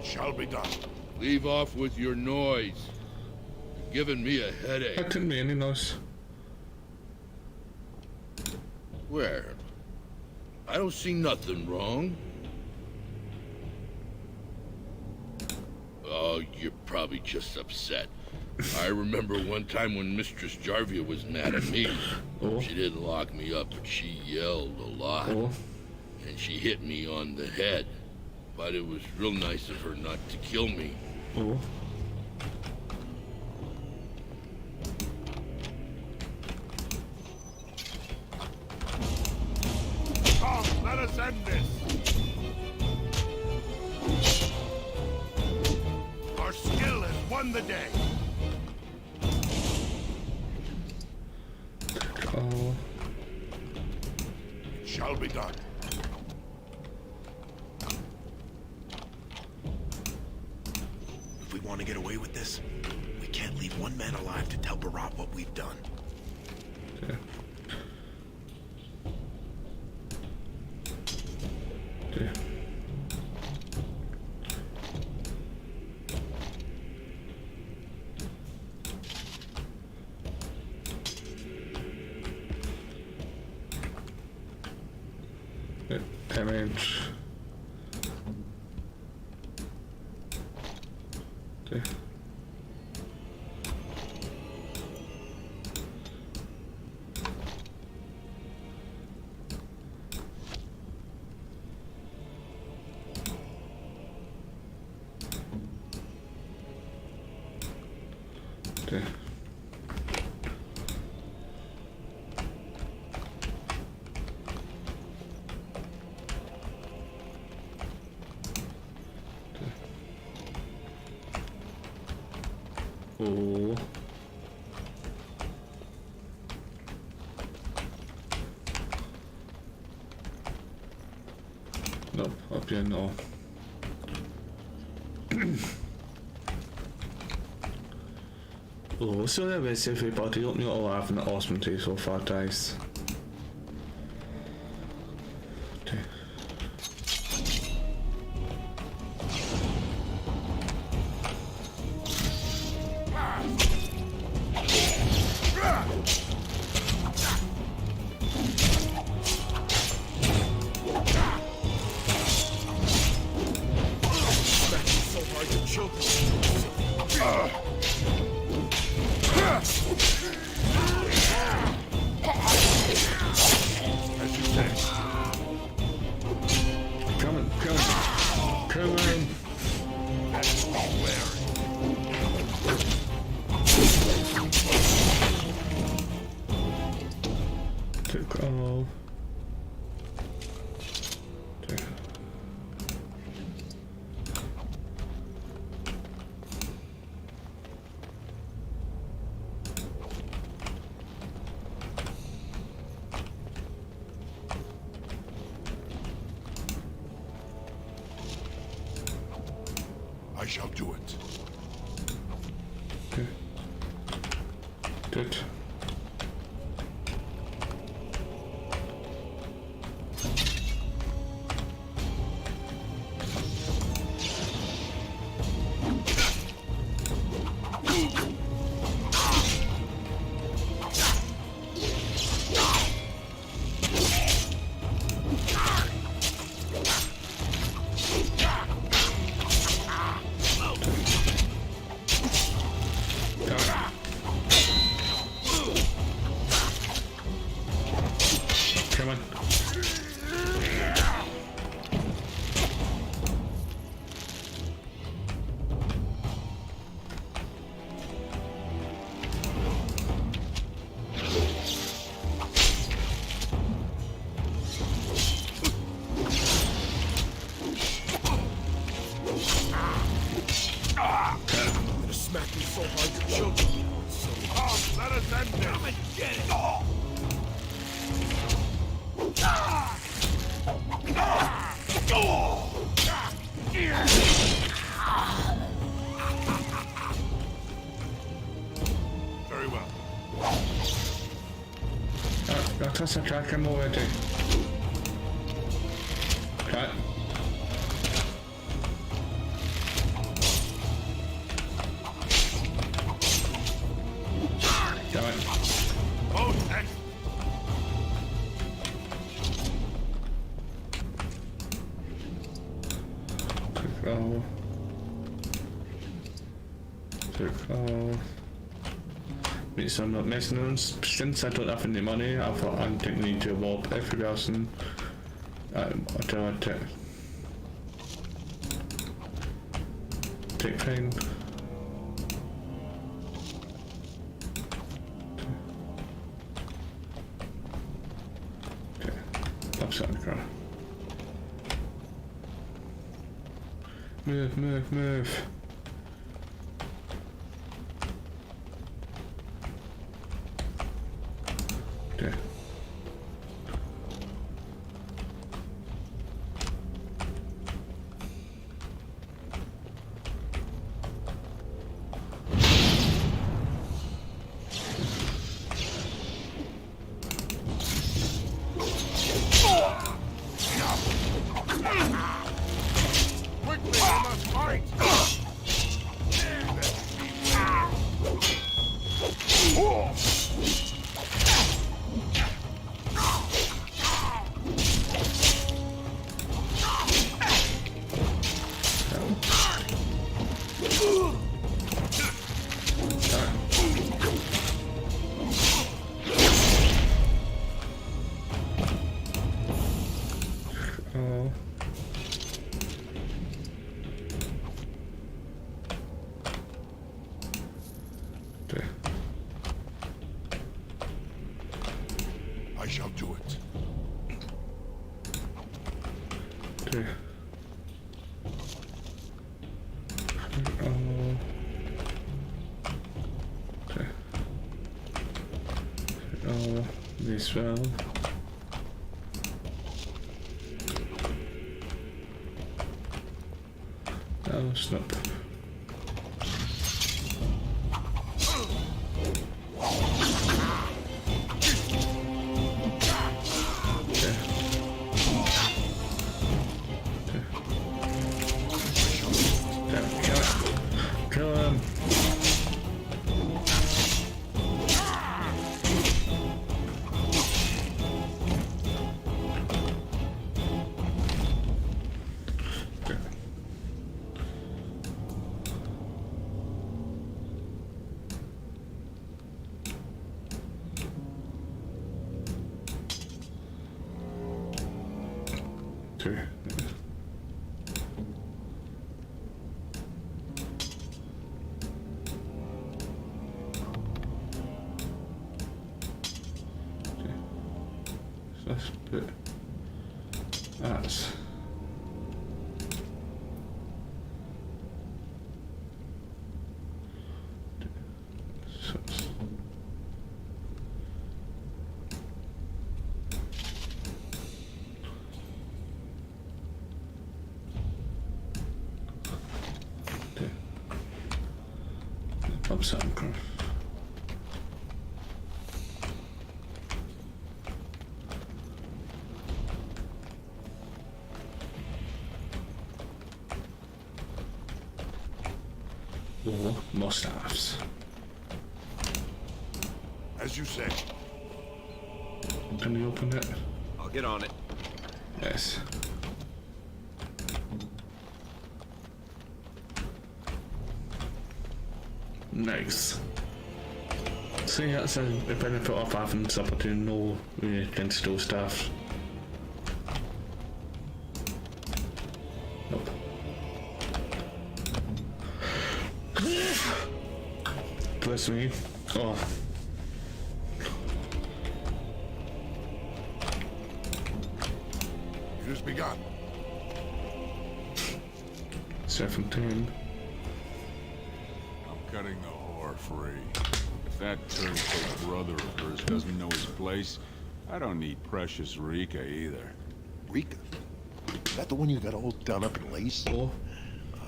S13: Shall be done.
S15: Leave off with your noise. You're giving me a headache.
S1: That didn't mean any noise.
S15: Where? I don't see nothing wrong. Oh, you're probably just upset. I remember one time when Mistress Jarvia was mad at me.
S1: Oh.
S15: She didn't lock me up, but she yelled a lot.
S1: Oh.
S15: And she hit me on the head. But it was real nice of her not to kill me.
S1: Oh.
S13: Come, let us end this. Our skill has won the day.
S1: Oh.
S13: It shall be done.
S7: If we want to get away with this, we can't leave one man alive to tell Barat what we've done.
S1: Okay. Okay. Damage. Okay. Okay. Oh. Nope, up here, no. Oh, so there is everybody. Hope you all having an awesome day so far, guys. Okay.
S13: I shall do it.
S1: Okay. Good. Come on.
S13: I'm gonna smack you so hard your children will so come, let us end this. Come and get it.
S1: Toss a track him already. Right.
S13: Oh, thanks.
S1: Go. So I'm not messing around. Since I don't have any money, I thought I didn't need to rob every person. I don't want to take pain. Okay, upside the car. Move, move, move. Okay.
S13: Quickly, I must fight.
S1: Oh. Okay.
S13: I shall do it.
S1: Okay. Okay. This well. Oh, snap. Kill him. Okay. Let's put that. Upside down. More staffs.
S13: As you say.
S1: Can you open it?
S7: I'll get on it.
S1: Yes. Nice. See, that's a benefit of having something to know when you can store stuff. Nope. Bless me. Oh.
S13: It has begun.
S1: 17.
S3: I'm cutting the whore free. If that turncoat brother of hers doesn't know his place, I don't need precious Rika either.
S16: Rika? Is that the one you got all done up in lace?
S1: Oh.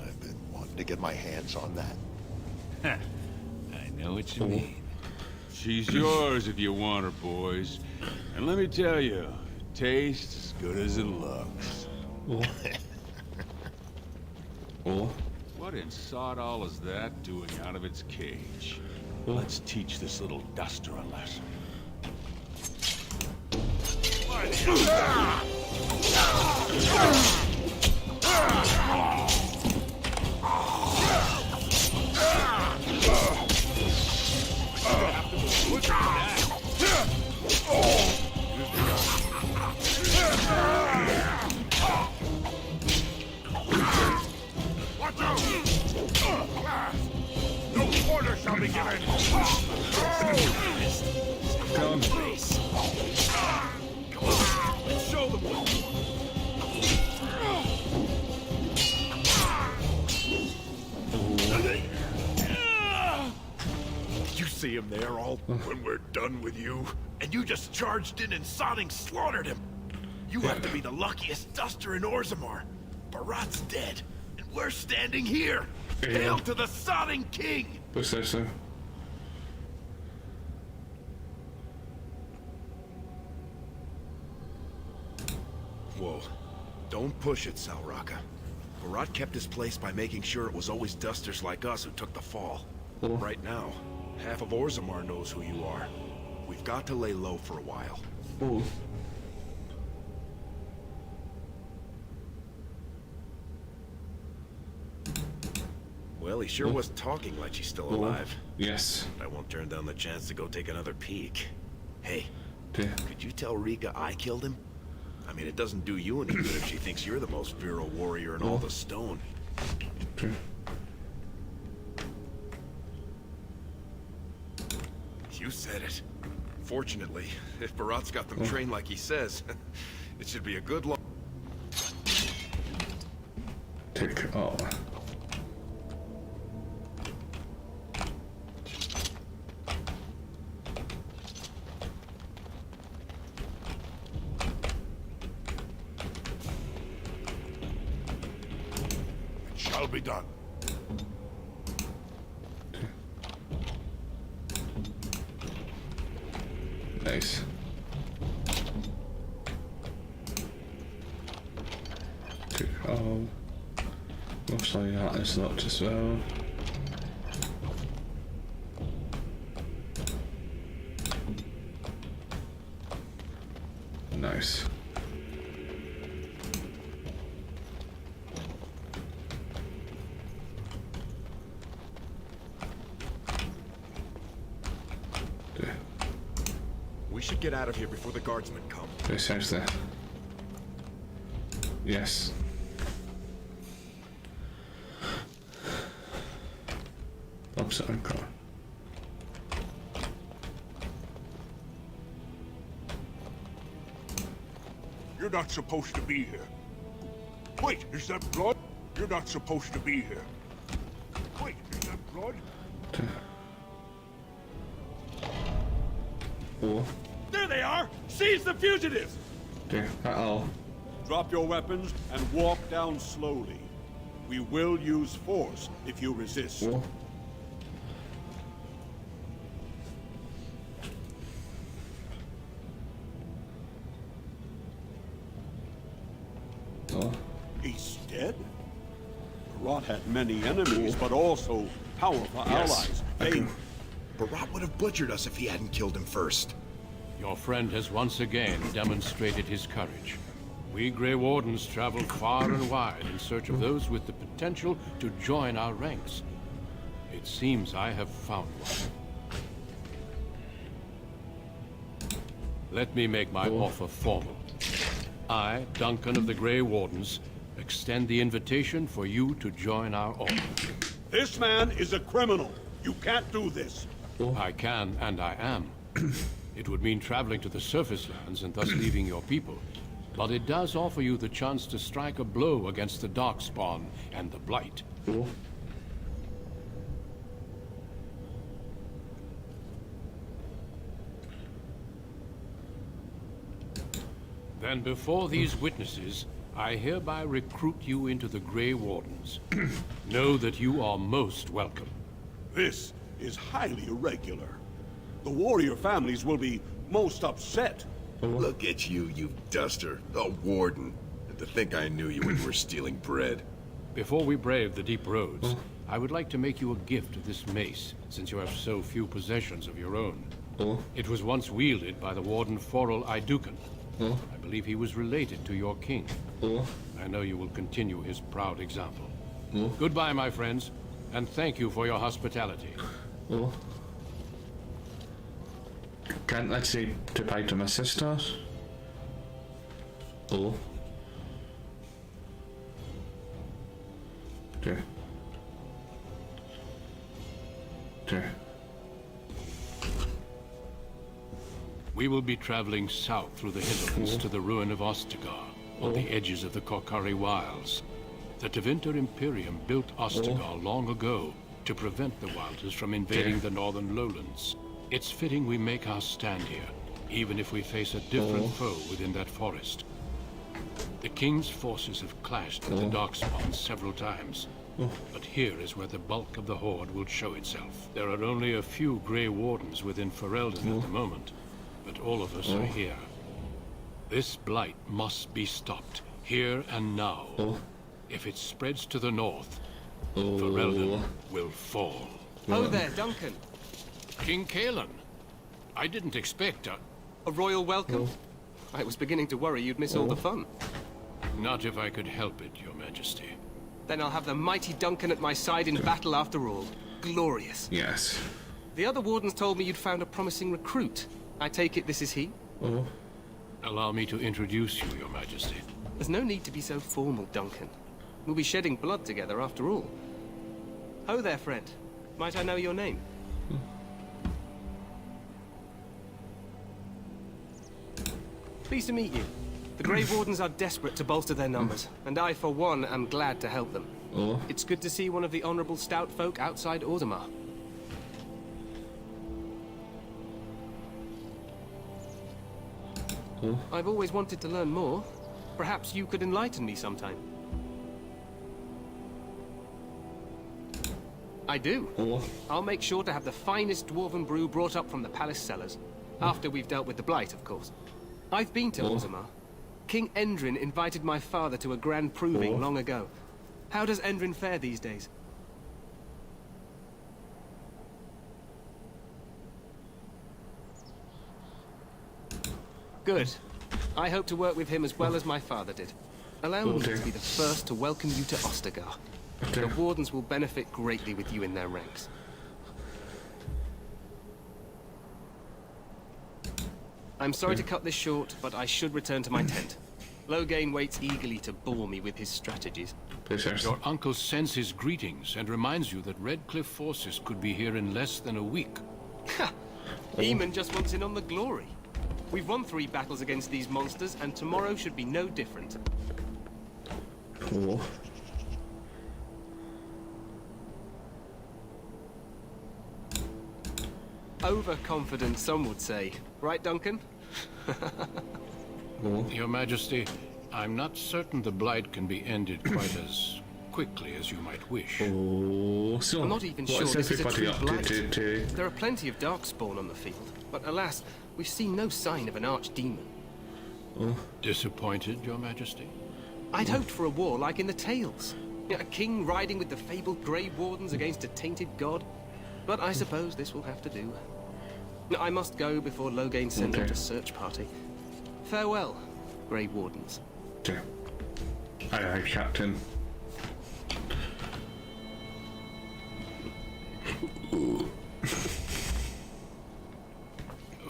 S16: I've been wanting to get my hands on that.
S3: I know what you mean. She's yours if you want her, boys. And let me tell you, tastes as good as it looks. What in sod all is that doing out of its cage? Let's teach this little duster a lesson.
S13: Watch out! No quarter shall be given!
S1: Come.
S13: Come on, let's show them what.
S7: You see him there all when we're done with you? And you just charged in and sodding slaughtered him. You have to be the luckiest duster in Orzammar. Barat's dead, and we're standing here. Hail to the sodding king!
S1: Precisely.
S7: Whoa. Don't push it, Salraka. Barat kept his place by making sure it was always dusters like us who took the fall. Right now, half of Orzammar knows who you are. We've got to lay low for a while. Well, he sure was talking like she's still alive.
S1: Yes.
S7: I won't turn down the chance to go take another peek. Hey, could you tell Rika I killed him? I mean, it doesn't do you any good if she thinks you're the most virile warrior in all the stone. You said it. Fortunately, if Barat's got them trained like he says, it should be a good long...
S1: Take all.
S13: Shall be done.
S1: Nice. Oh, sorry, that is not as well. Nice.
S7: We should get out of here before the guardsmen come.
S1: Precisely. Yes. Upset and car.
S13: You're not supposed to be here. Wait, is that blood? You're not supposed to be here. Wait, is that blood?
S12: There they are! Seize the fugitives!
S1: Uh-oh.
S13: Drop your weapons and walk down slowly. We will use force if you resist. He's dead? Barat had many enemies, but also powerful allies.
S7: Barat would have butchered us if he hadn't killed him first.
S2: Your friend has once again demonstrated his courage. We Grey Wardens travel far and wide in search of those with the potential to join our ranks. It seems I have found one. Let me make my offer formal. I, Duncan of the Grey Wardens, extend the invitation for you to join our order.
S13: This man is a criminal. You can't do this.
S2: I can, and I am. It would mean traveling to the surface lands and thus leaving your people. But it does offer you the chance to strike a blow against the Darkspawn and the Blight. Then before these witnesses, I hereby recruit you into the Grey Wardens. Know that you are most welcome.
S13: This is highly irregular. The warrior families will be most upset.
S7: Look at you, you duster. A warden. And to think I knew you when you were stealing bread.
S2: Before we brave the deep roads, I would like to make you a gift of this mace, since you have so few possessions of your own. It was once wielded by the warden Forel Idukan. I believe he was related to your king. I know you will continue his proud example. Goodbye, my friends, and thank you for your hospitality.
S1: Can't I say goodbye to my sisters? Okay. Okay.
S2: We will be traveling south through the hinterlands to the ruin of Ostagar, on the edges of the Korkari Wilds. The Tevinter Imperium built Ostagar long ago to prevent the Wilders from invading the northern lowlands. It's fitting we make our stand here, even if we face a different foe within that forest. The King's forces have clashed with the Darkspawn several times, but here is where the bulk of the Horde will show itself. There are only a few Grey Wardens within Ferelden at the moment, but all of us are here. This blight must be stopped, here and now. If it spreads to the north, Ferelden will fall.
S17: Oh there, Duncan.
S2: King Kalen. I didn't expect
S17: a royal welcome? I was beginning to worry you'd miss all the fun.
S2: Not if I could help it, Your Majesty.
S17: Then I'll have the mighty Duncan at my side in battle after all. Glorious.
S1: Yes.
S17: The other wardens told me you'd found a promising recruit. I take it this is he?
S2: Allow me to introduce you, Your Majesty.
S17: There's no need to be so formal, Duncan. We'll be shedding blood together after all. Ho there, friend. Might I know your name? Pleased to meet you. The Grey Wardens are desperate to bolster their numbers, and I, for one, am glad to help them. It's good to see one of the honorable stout folk outside Ordomar. I've always wanted to learn more. Perhaps you could enlighten me sometime. I do. I'll make sure to have the finest dwarven brew brought up from the palace cellars. After we've dealt with the blight, of course. I've been to Ordomar. King Endrin invited my father to a grand proving long ago. How does Endrin fare these days? Good. I hope to work with him as well as my father did. Allow me to be the first to welcome you to Ostagar. The Wardens will benefit greatly with you in their ranks. I'm sorry to cut this short, but I should return to my tent. Loghain waits eagerly to bore me with his strategies.
S2: Your uncle sends his greetings and reminds you that Redcliffe forces could be here in less than a week.
S17: Ha! Eamon just wants in on the glory. We've won 3 battles against these monsters, and tomorrow should be no different. Overconfident, some would say. Right, Duncan?
S2: Your Majesty, I'm not certain the blight can be ended quite as quickly as you might wish.
S1: So
S17: I'm not even sure this is a true blight. There are plenty of darkspawn on the field, but alas, we've seen no sign of an archdemon.
S2: Disappointed, Your Majesty?
S17: I'd hoped for a war like in the tales. A king riding with the fabled Grey Wardens against a tainted god. But I suppose this will have to do. I must go before Loghain sends out a search party. Farewell, Grey Wardens.
S1: Aye, Captain.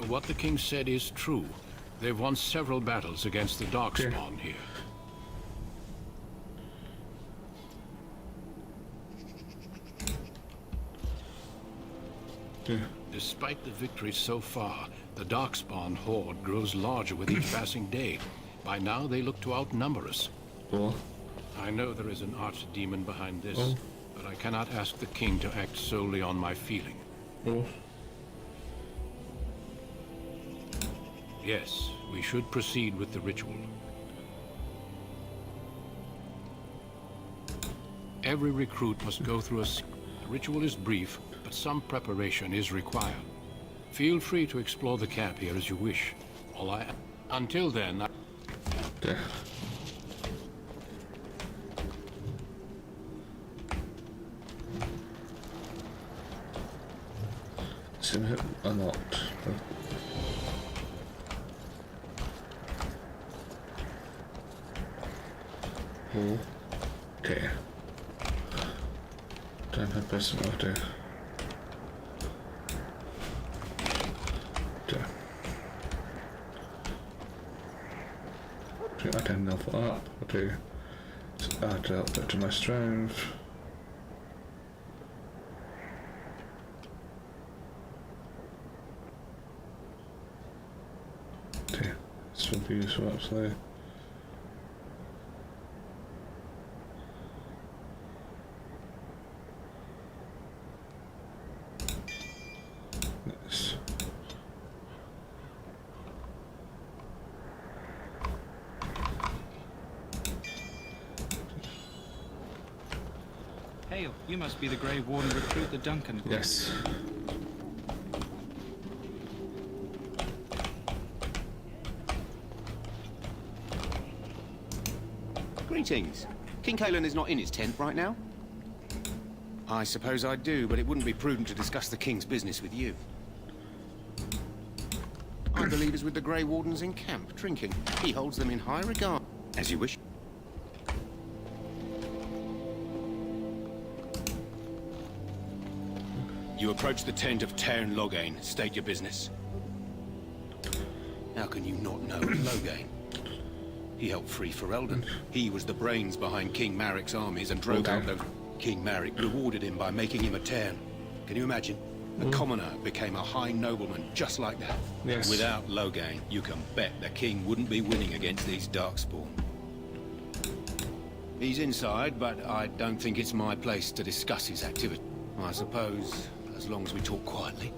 S2: What the king said is true. They've won several battles against the Darkspawn here. Despite the victories so far, the Darkspawn horde grows larger with each passing day. By now, they look to outnumber us. I know there is an archdemon behind this, but I cannot ask the king to act solely on my feeling. Yes, we should proceed with the ritual. Every recruit must go through a... The ritual is brief, but some preparation is required. Feel free to explore the camp here as you wish. Until then,
S1: There. Sim hit unlocked. Oh. Okay. Don't have best of there. There. I don't know what up. Okay. Just add that to my strength. Okay. This will be useful actually. Nice.
S18: Hail, you must be the Grey Warden recruit the Duncan.
S1: Yes.
S17: Greetings. King Kalen is not in his tent right now? I suppose I do, but it wouldn't be prudent to discuss the King's business with you. I believe he's with the Grey Wardens in camp, drinking. He holds them in high regard. As you wish. You approach the tent of Tairn Loghain. State your business. How can you not know Loghain? He helped free Ferelden. He was the brains behind King Marik's armies and drove out those... King Marik rewarded him by making him a Tairn. Can you imagine? A commoner became a high nobleman just like that.
S1: Yes.
S17: Without Loghain, you can bet the king wouldn't be winning against these Darkspawn. He's inside, but I don't think it's my place to discuss his activity. I suppose, as long as we talk quietly.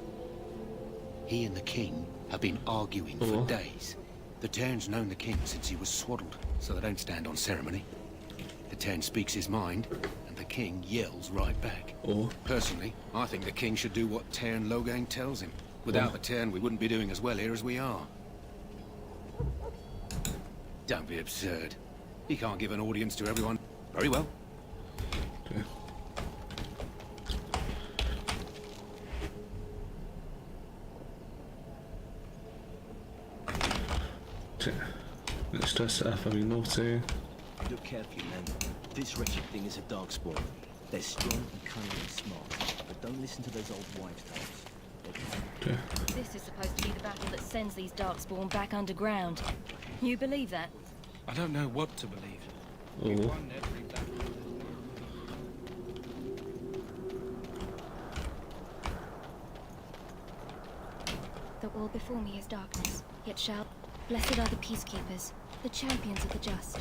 S17: He and the king have been arguing for days. The Tairn's known the king since he was swaddled, so they don't stand on ceremony. The Tairn speaks his mind, and the king yells right back. Personally, I think the king should do what Tairn Loghain tells him. Without the Tairn, we wouldn't be doing as well here as we are. Don't be absurd. He can't give an audience to everyone. Very well.
S1: Okay. Let's test it up, I mean, naughty.
S19: Look carefully, man. This wretched thing is a darkspawn. They're strong and cunning and smart, but don't listen to those old wives' tales.
S10: This is supposed to be the battle that sends these Darkspawn back underground. You believe that?
S18: I don't know what to believe. We won every battle.
S4: The all before me is darkness, yet shall... Blessed are the peacekeepers, the champions of the just.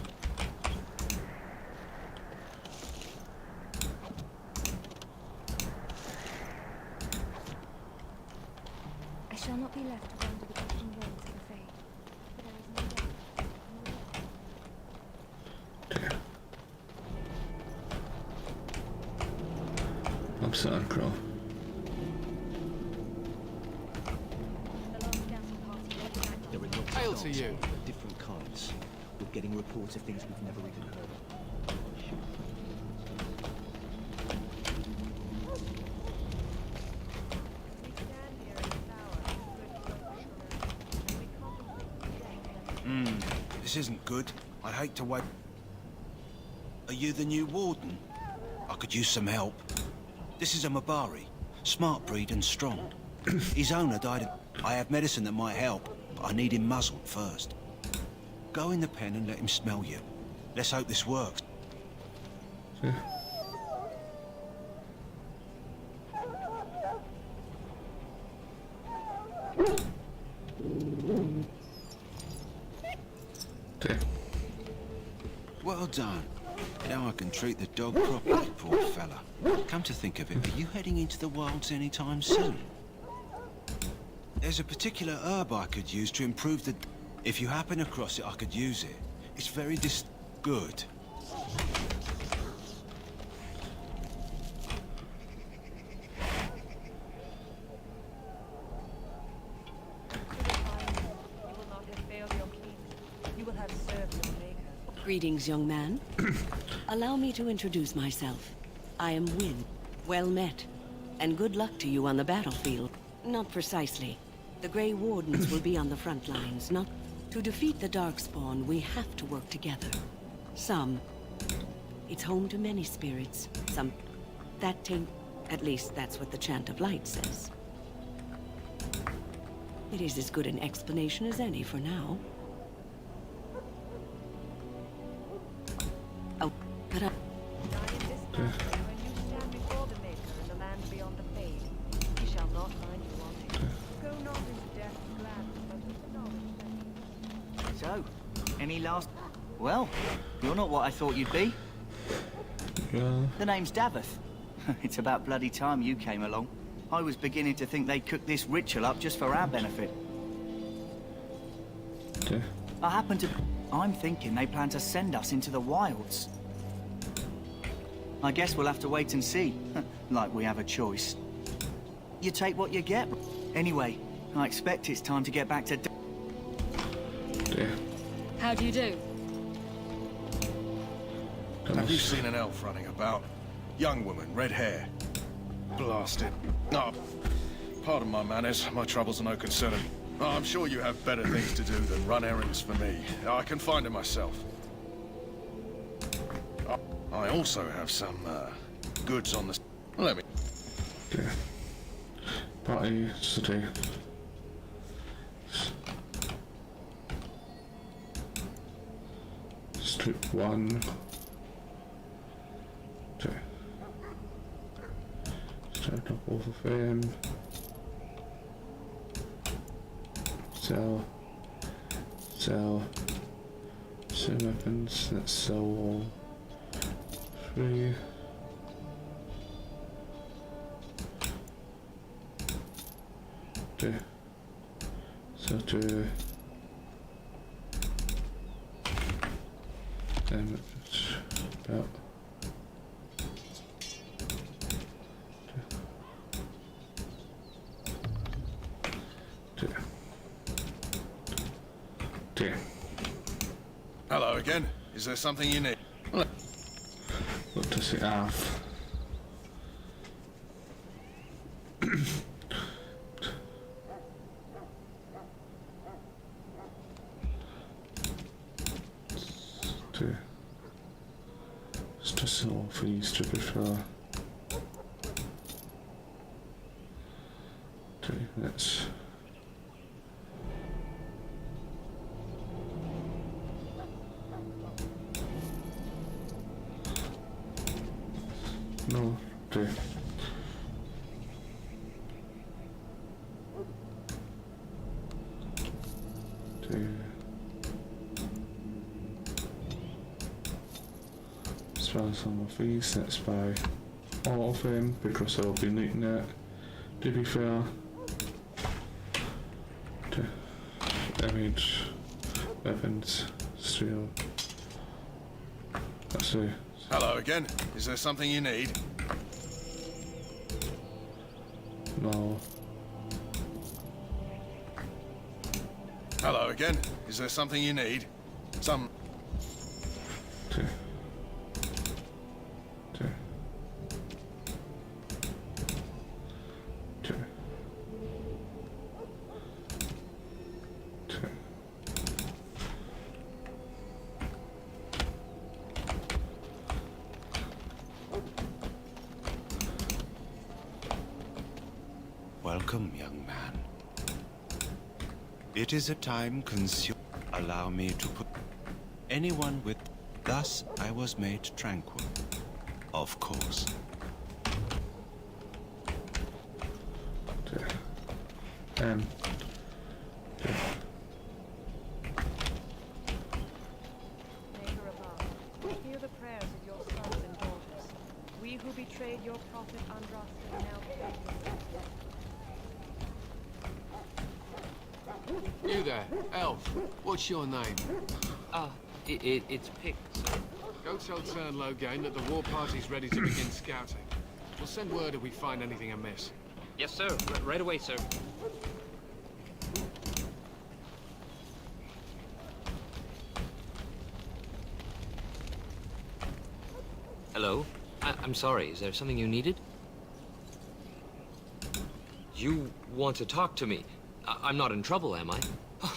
S4: I shall not be left to wander the drifting roads of the fade. But there is no
S1: I'm certain, Crow.
S19: Hail to you. Different kinds. We're getting reports of things we've never even heard
S20: of. This isn't good. I'd hate to wait. Are you the new warden? I could use some help. This is a Mabari. Smart breed and strong. His owner died. I have medicine that might help. I need him muzzled first. Go in the pen and let him smell you. Let's hope this works.
S1: Yeah. Okay.
S20: Well done. Now I can treat the dog properly, poor fella. Come to think of it, are you heading into the wilds anytime soon? There's a particular herb I could use to improve the... If you happen across it, I could use it. It's very good.
S21: Greetings, young man. Allow me to introduce myself. I am Wynne. Well met. And good luck to you on the battlefield. Not precisely. The Grey Wardens will be on the front lines, not... To defeat the Darkspawn, we have to work together. Some. It's home to many spirits. Some... That taint... At least that's what the Chant of Light says. It is as good an explanation as any for now. Oh, but I...
S22: So, any last... Well, you're not what I thought you'd be.
S1: Yeah.
S22: The name's Daveth. It's about bloody time you came along. I was beginning to think they'd cooked this ritual up just for our benefit.
S1: Okay.
S22: I happen to... I'm thinking they plan to send us into the wilds. I guess we'll have to wait and see. Like we have a choice. You take what you get. Anyway, I expect it's time to get back to...
S10: How do you do?
S16: Have you seen an elf running about? Young woman, red hair. Blasted. No, pardon my manners. My troubles are no concern. I'm sure you have better things to do than run errands for me. I can find it myself. I also have some, goods on the... Let me...
S1: Okay. Party city. Strip 1. Okay. Start up both of them. Sell. Sell. Sell weapons. Let's sell all 3. Okay. So to then it's about
S16: Hello again. Is there something you need?
S1: What does it have? It's just all for these to prefer. Okay, let's no, okay. Okay. Spend some of these, let's buy all of them because I'll be needing it, to be fair. Okay. Damage, weapons, steel. Let's see.
S16: Hello again. Is there something you need?
S1: No.
S16: Hello again. Is there something you need? Some...
S1: Okay. Okay. Okay. Okay.
S23: Welcome, young man. It is a time consumed. Allow me to put anyone with... Thus I was made tranquil. Of course.
S1: Okay. Okay.
S24: Maker above, hear the prayers of your sons and daughters. We who betrayed your prophet Andraste now pray
S25: You there, elf. What's your name?
S17: It's Pick.
S25: Go tell Turn Loghain that the war party's ready to begin scouting. We'll send word if we find anything amiss.
S17: Yes, sir. Right away, sir.
S6: Hello? I'm sorry, is there something you needed? You want to talk to me? I'm not in trouble, am I? Oh,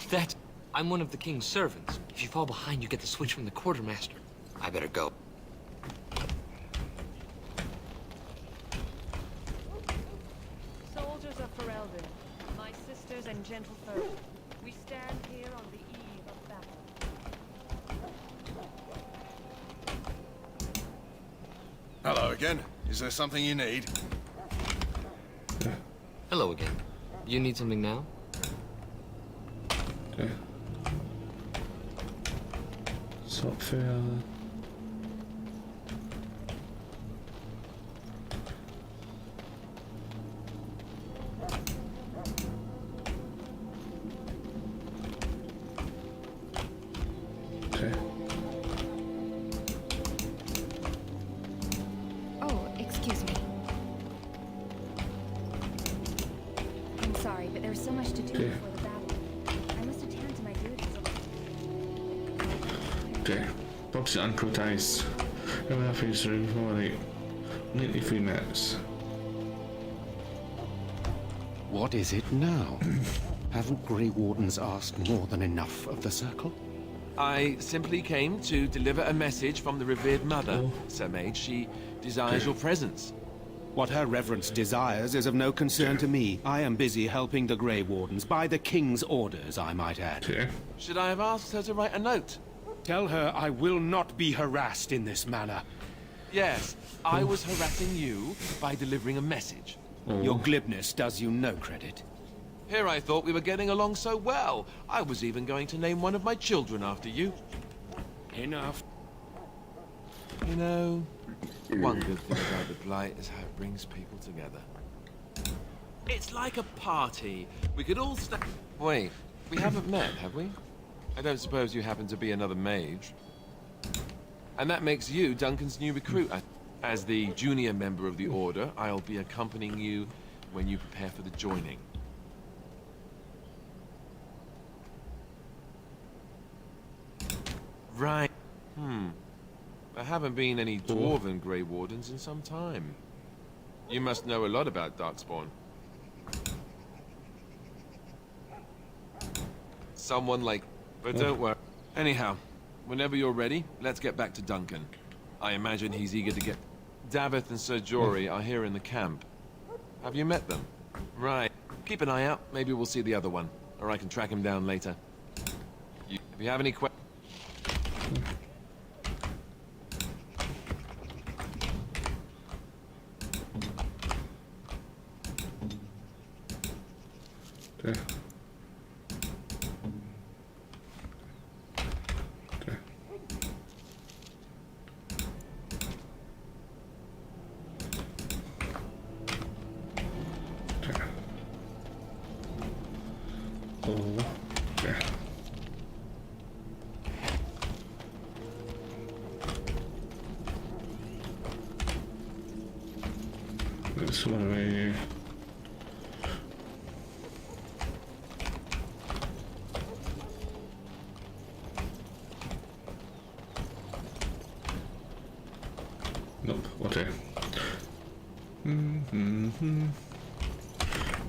S6: I'm one of the king's servants. If you fall behind, you get the switch from the quartermaster. I better go.
S24: Soldiers of Ferelden, my sisters and gentlefolk, we stand here on the eve of battle.
S16: Hello again. Is there something you need?
S6: Hello again. You need something now?
S1: Okay. Restore Ferelden. Okay.
S4: Oh, excuse me. I'm sorry, but there's so much to do
S1: Okay.
S4: before the battle. I must attend to my duties.
S1: Okay. Bob's unprotized. Every half is room for like 93 minutes.
S8: What is it now? Haven't Grey Wardens asked more than enough of the Circle?
S9: I simply came to deliver a message from the revered mother, Sir Mage. She desires your presence.
S8: What her reverence desires is of no concern to me. I am busy helping the Grey Wardens, by the King's orders, I might add.
S9: Should I have asked her to write a note?
S8: Tell her I will not be harassed in this manner.
S9: Yes, I was harassing you by delivering a message.
S8: Your glibness does you no credit.
S9: Here I thought we were getting along so well. I was even going to name one of my children after you.
S8: Enough.
S9: You know, one good thing about the Blight is how it brings people together. It's like a party. We could all Wait, we haven't met, have we? I don't suppose you happen to be another mage. And that makes you Duncan's new recruit. As the junior member of the Order, I'll be accompanying you when you prepare for the joining. Right. There haven't been any Dwarven Grey Wardens in some time. You must know a lot about Darkspawn. Someone like... But don't worry. Anyhow, whenever you're ready, let's get back to Duncan. I imagine he's eager to get... Davith and Sir Jory are here in the camp. Have you met them? Right. Keep an eye out. Maybe we'll see the other one. Or I can track him down later. If you have any questions...
S1: Okay. This one right here. Nope, okay.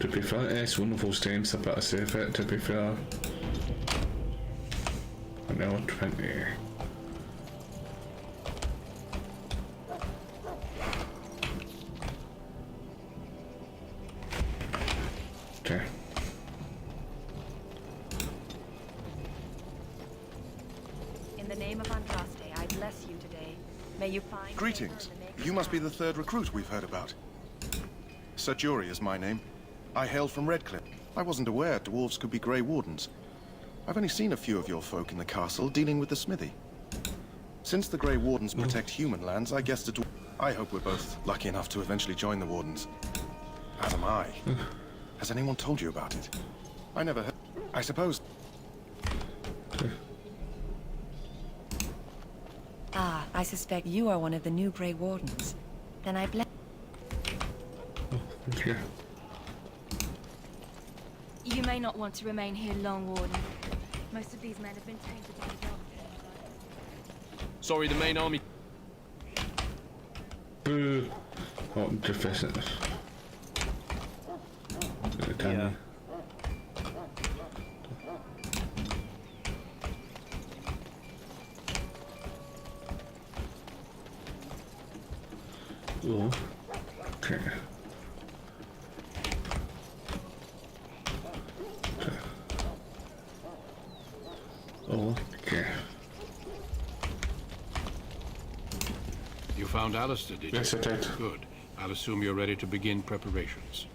S1: To be fair, it's one of those times I better save it, to be fair. An hour 20. Okay.
S24: In the name of Andraste, I bless you today. May you find...
S16: Greetings. You must be the third recruit we've heard about. Sir Jory is my name. I hail from Redcliffe. I wasn't aware dwarves could be Grey Wardens. I've only seen a few of your folk in the castle dealing with the smithy. Since the Grey Wardens protect human lands, I guess I hope we're both lucky enough to eventually join the Wardens. As am I. Has anyone told you about it? I never heard. I suppose...
S11: Ah, I suspect you are one of the new Grey Wardens. Then I bless...
S1: Okay.
S14: You may not want to remain here long, Warden. Most of these men have been tainted by the dark.
S25: Sorry, the main army...
S1: Boo! Oh, deficient.
S19: Yeah.
S1: Oh, okay. Okay.
S2: You found Alistair, did you?
S1: Yes, I did.
S2: Good. I'll assume you're ready to begin preparations.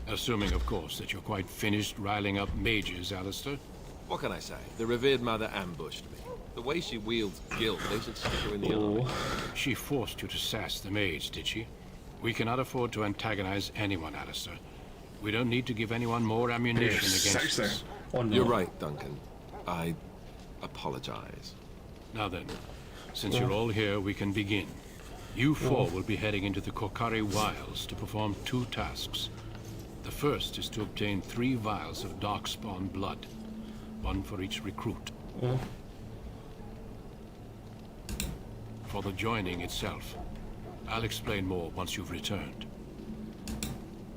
S2: Assuming, of course, that you're quite finished riling up mages, Alistair.
S9: What can I say? The revered mother ambushed me. The way she wields guilt, they should stick her in the army.
S2: She forced you to sass the mage, did she? We cannot afford to antagonize anyone, Alistair. We don't need to give anyone more ammunition against us.
S9: You're right, Duncan. I apologize.
S2: Now then, since you're all here, we can begin. You four will be heading into the Korcari Wilds to perform 2 tasks. The first is to obtain 3 vials of Darkspawn blood, 1 for each recruit. For the joining itself, I'll explain more once you've returned.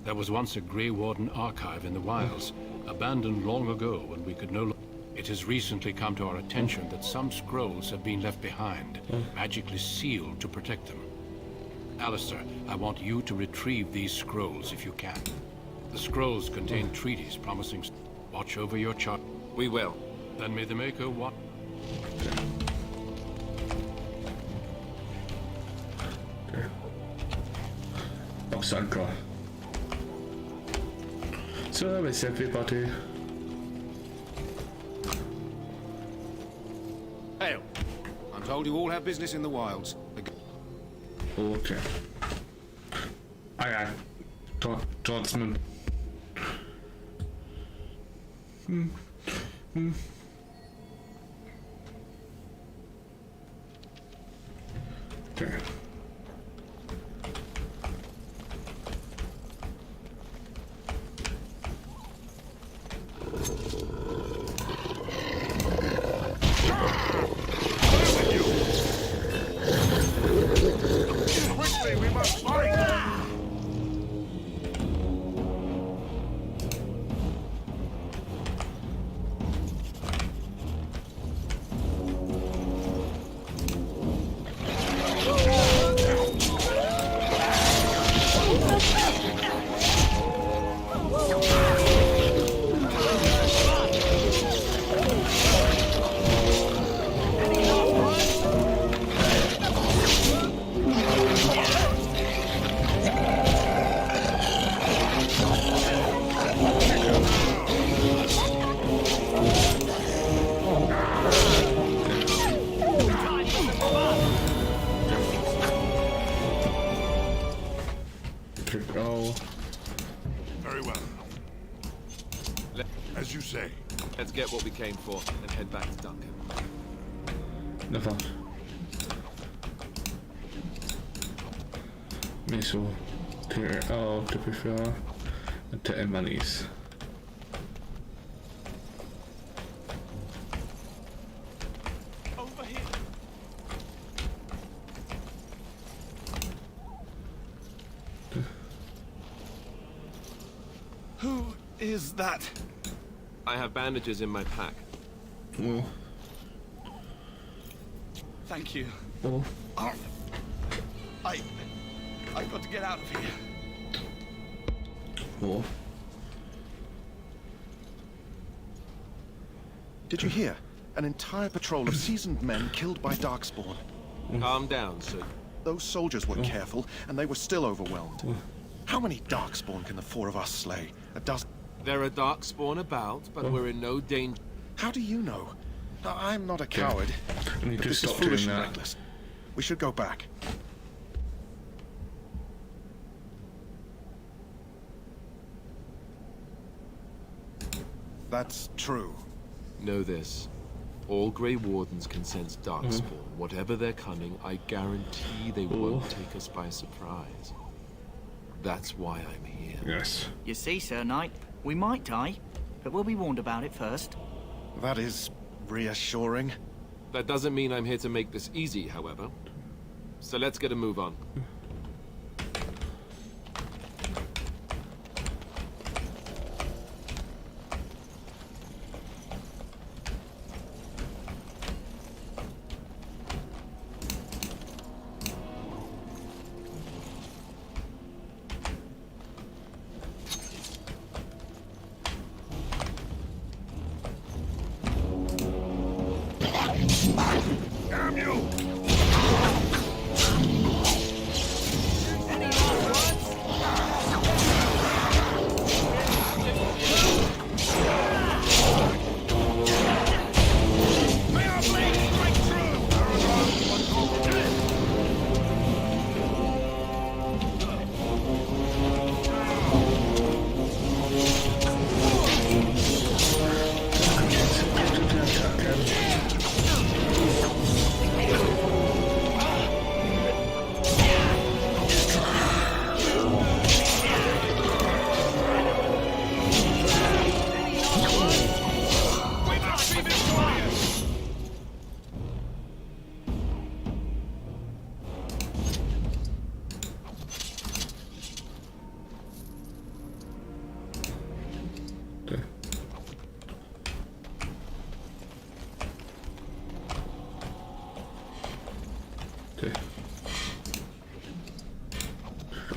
S2: There was once a Grey Warden archive in the wilds, abandoned long ago when we could no longer... It has recently come to our attention that some scrolls have been left behind, magically sealed to protect them. Alistair, I want you to retrieve these scrolls if you can. The scrolls contain treaties promising... Watch over your chart.
S9: We will.
S2: Then may the Maker watch...
S1: Sanka. So that is everybody.
S8: Hail. I'm told you all have business in the wilds.
S1: Okay. Aye, aye. Johnson. Okay.
S16: Quickly, we must fight! Very well. As you say.
S9: Let's get what we came for and head back to Duncan.
S1: Never. Miso. To be fair. And to Emily's.
S16: Over here. Who is that?
S9: I have bandages in my pack.
S1: Oh.
S16: Thank you.
S1: Oh.
S16: I've got to get out of here.
S1: Oh.
S16: Did you hear? An entire patrol of seasoned men killed by Darkspawn.
S9: Calm down, sir.
S16: Those soldiers were careful, and they were still overwhelmed. How many Darkspawn can the 4 of us slay? A dozen?
S9: There are Darkspawn about, but we're in no danger.
S16: How do you know? I'm not a coward.
S1: I need
S16: But
S1: to
S16: this is
S1: stop
S16: foolish
S1: doing
S16: and
S1: that.
S16: reckless. We should go back. That's true.
S9: Know this. All Grey Wardens can sense Darkspawn. Whatever they're coming, I guarantee they won't take us by surprise. That's why I'm here.
S1: Yes.
S22: You see, Sir Knight, we might die, but we'll be warned about it first.
S16: That is reassuring.
S9: That doesn't mean I'm here to make this easy, however. So let's get a move on.
S16: Damn you!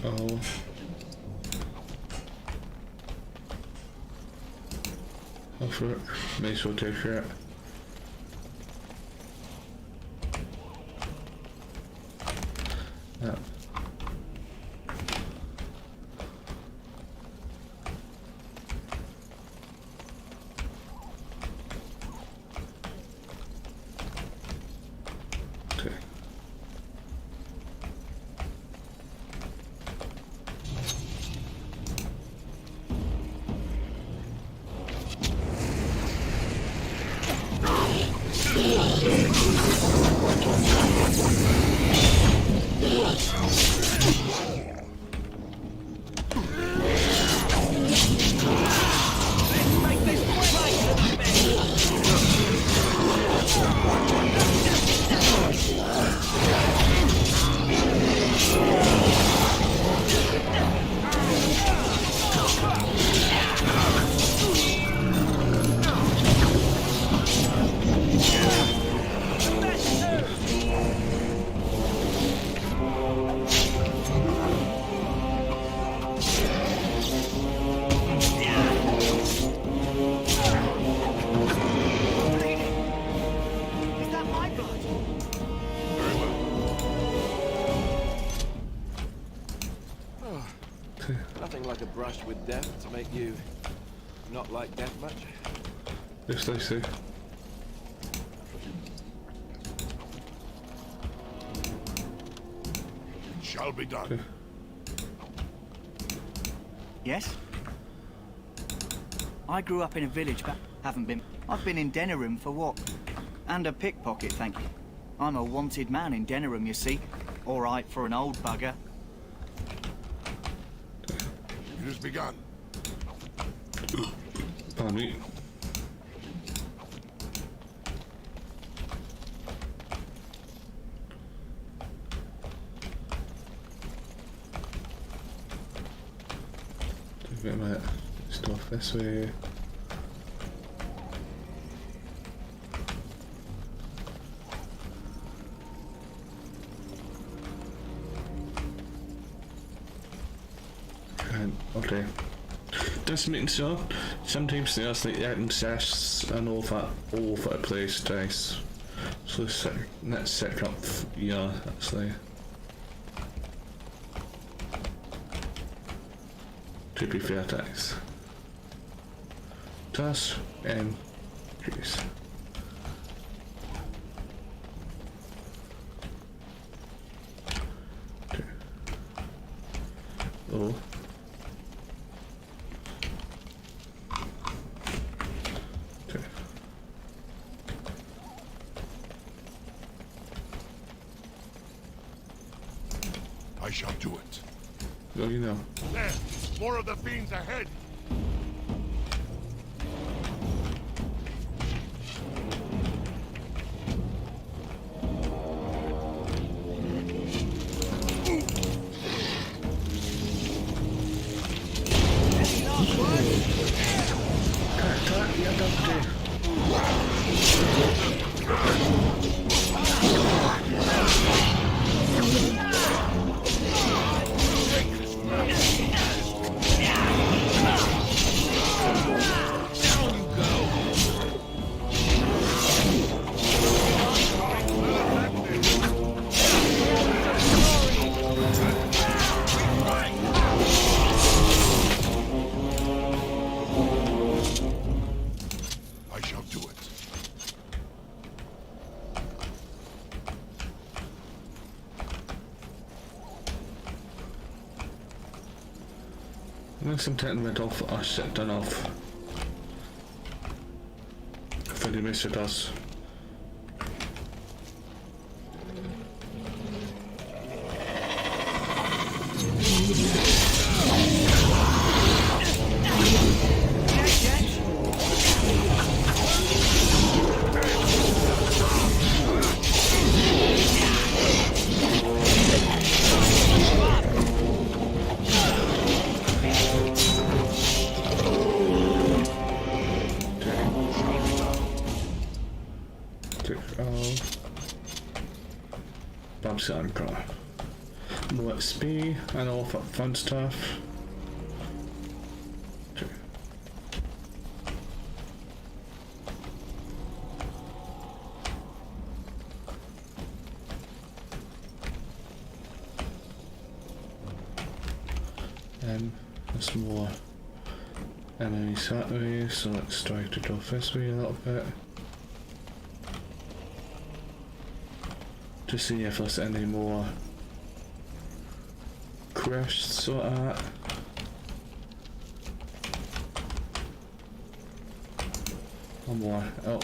S1: Oh. Go for it. May as well take it. Yeah. Okay.
S9: Nothing like a brush with death to make you not like death much.
S1: Yes, they see.
S16: Shall be done.
S1: Okay.
S22: Yes? I grew up in a village, but haven't been. I've been in Denerim for what? And a pickpocket, thank you. I'm a wanted man in Denerim, you see. All right for an old bugger.
S16: It has begun.
S1: Pardon me. Get my stuff this way. Okay. Doesn't mean so. Sometimes there's like incests and all that all over the place, guys. So let's set up. Yeah, actually. To be fair, guys. Just jeez. Okay. Oh.
S16: I shall do it.
S1: Oh, you know.
S16: There! More of the fiends ahead!
S1: Unless I'm taking rid of or shit done off. For the Mr. does. Bob's Anchor. More XP and all that fun stuff. There's more enemies that way, so let's try to go this way a little bit. To see if there's any more quests or that. One more. Oh.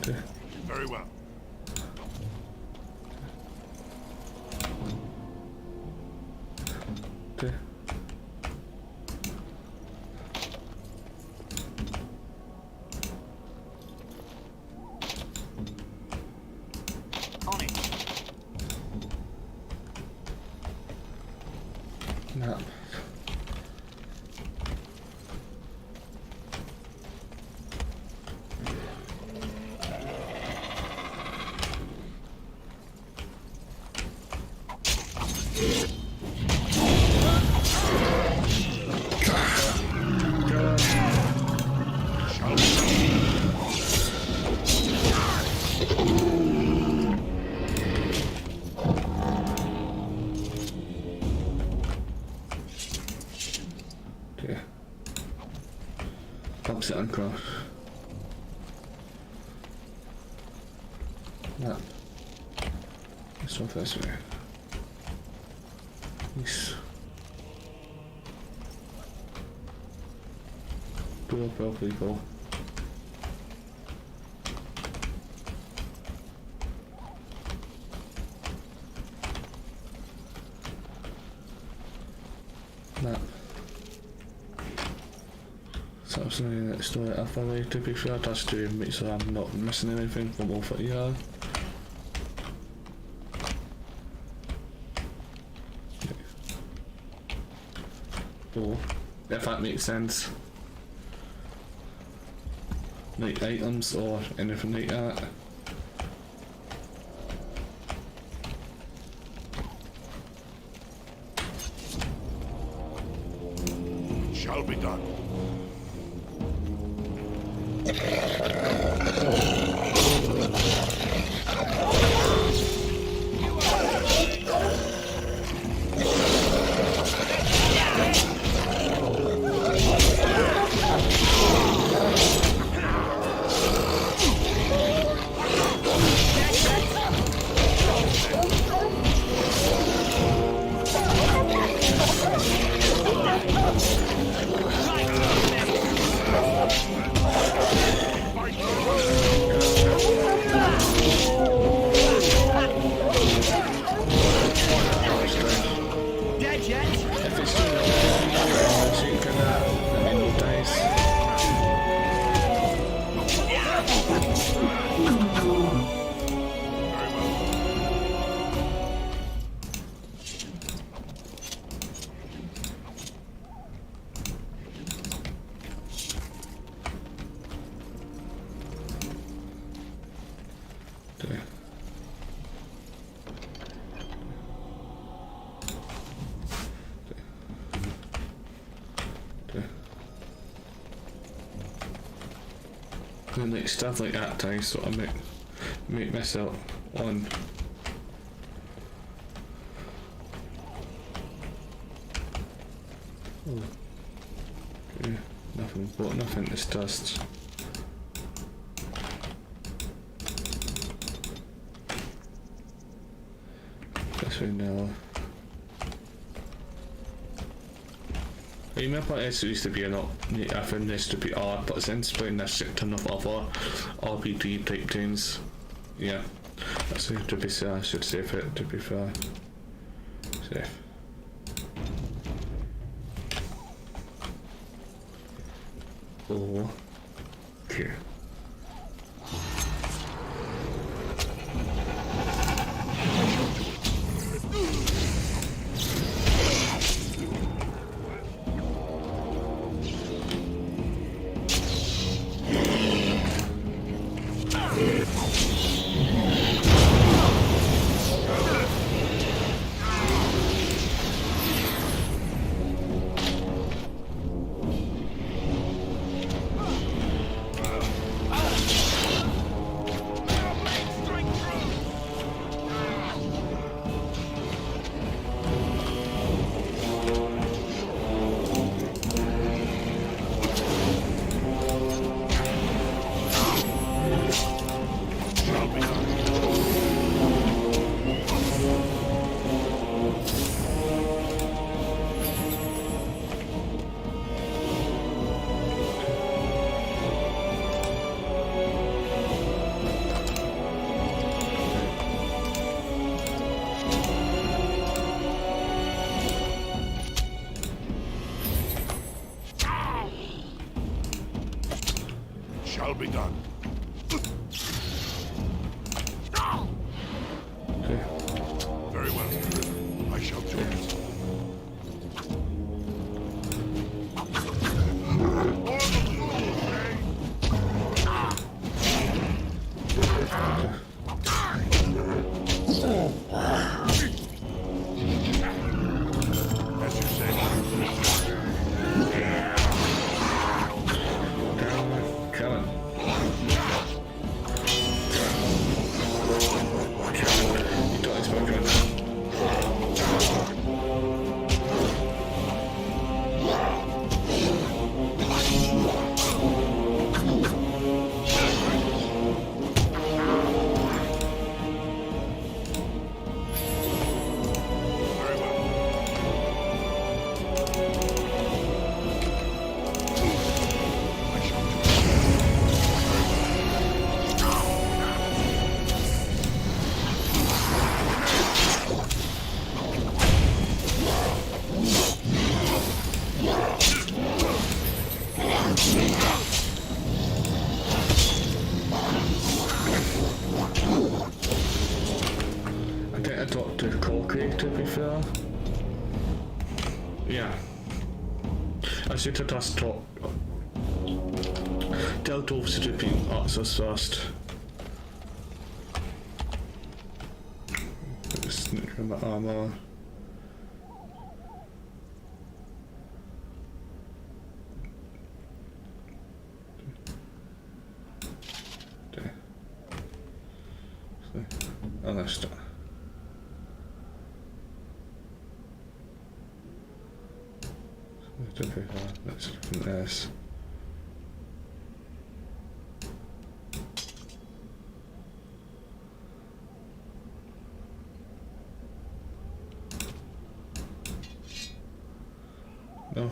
S1: Okay.
S16: Very well.
S1: Okay.
S22: On it.
S1: No. Sit and cross. No. Let's go this way. Nice. Do a properly go. That. So I'm saying that story after me to be fair, that's to make sure I'm not missing anything from over here. Or if that makes sense. Like items or anything like that.
S3: Shall be done. And like stuff like that time, so I make myself on. Oh. Okay, nothing, but nothing is dust. This way now. I remember it used to be a lot, I found this to be odd, but since playing this shit ton of other RPG type things, yeah, that's it, to be fair, I should save it, to be fair. Save. Oh, okay. Shall be done.
S1: Okay.
S3: Very well. I shall do it. As you say.
S1: Coming. You don't expect to be fair. Yeah. I should have just dealt over to the people access first. Sneak from the armor. Okay. Oh, that's that. Let's from this. No.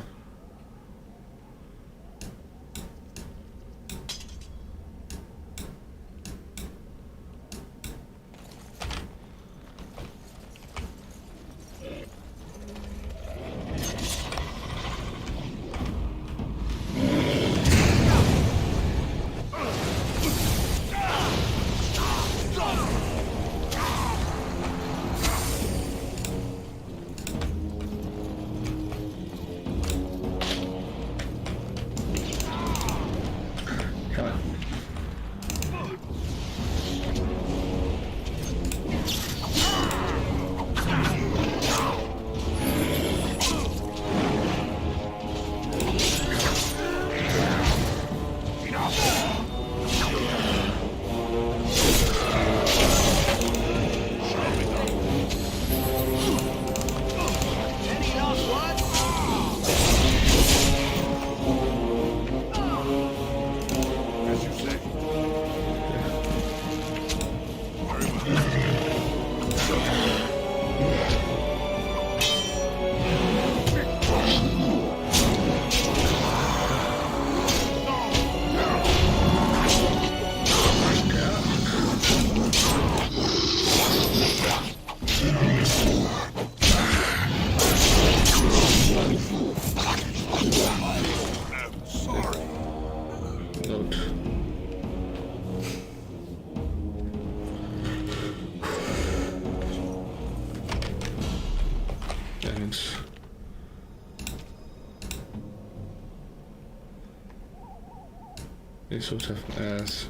S1: This sort of as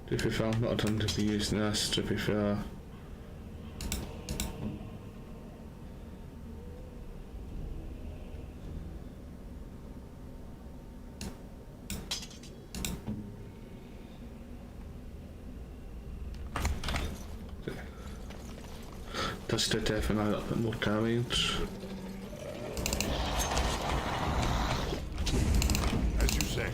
S1: to be fair, I'm not done to be using this to be fair. Just to definitely a little bit more damage.
S16: As you say.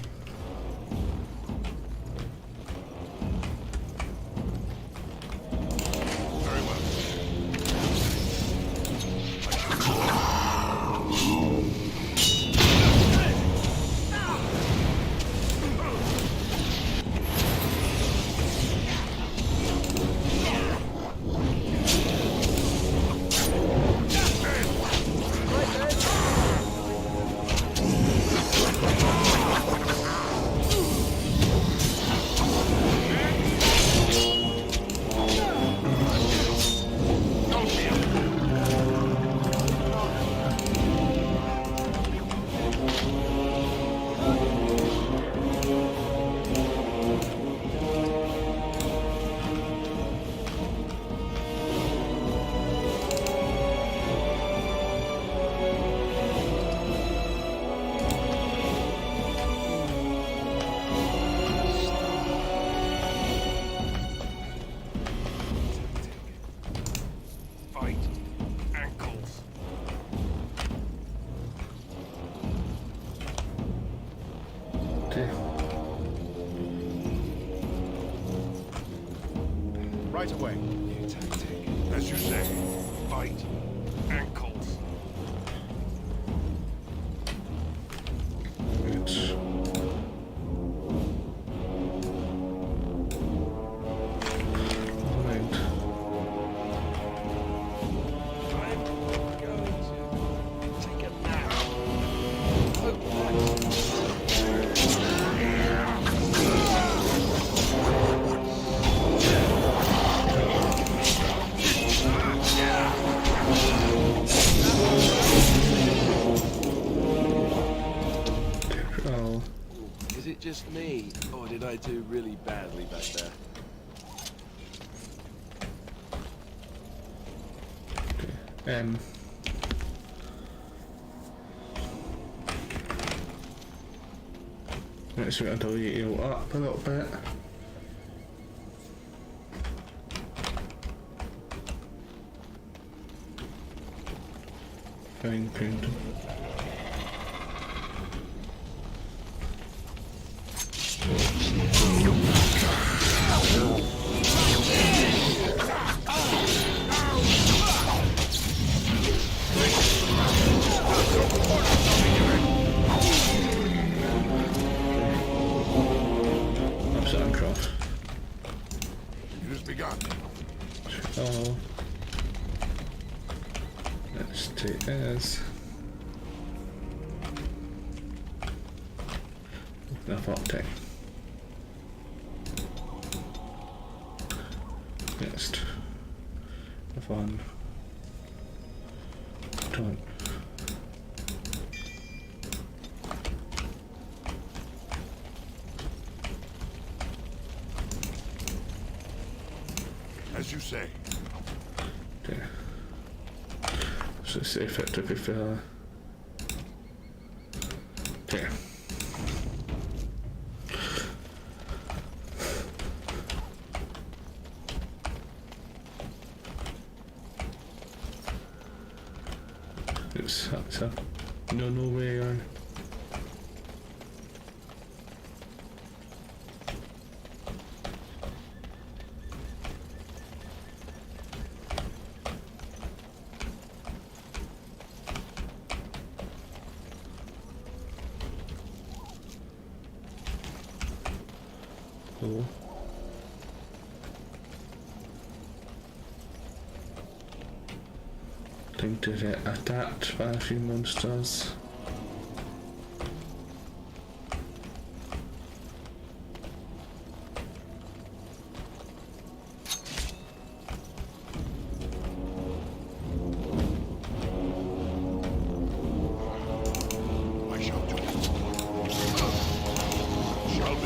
S16: Right away. New tactic. As you say. Fight. Ankles.
S1: It's
S16: Yeah.
S9: I do really badly back there?
S3: Let's wait until you heal up a little bit. Fine, print.
S16: It has begun.
S3: Oh. Let's take this. Enough optic. Next. Have on. Don't.
S16: As you say.
S3: Okay. So it's effective if okay. It's up. No way on. Cool. Think to get attacked by a few monsters.
S16: I shall do it. Shall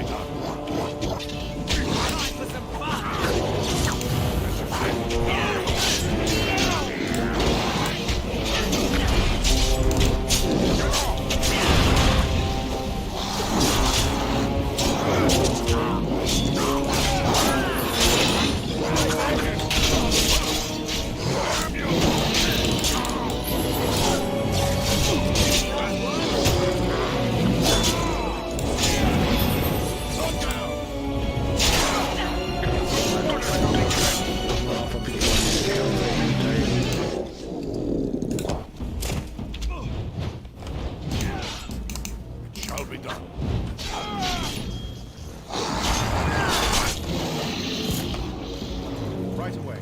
S16: be done. Right away.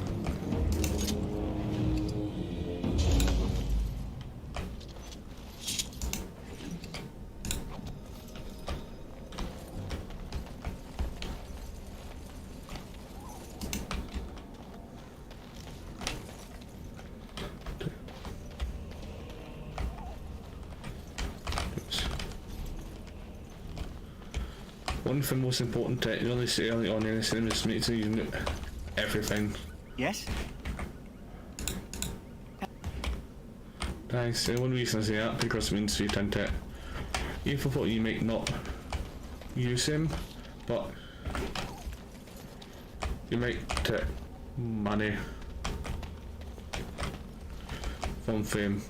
S3: One of the most important tech you only see early on in the cinema is make sure you know everything.
S22: Yes?
S3: Nice. The one reason I say that because it means you tend to, even for what you might not use him, but you might take money from fame.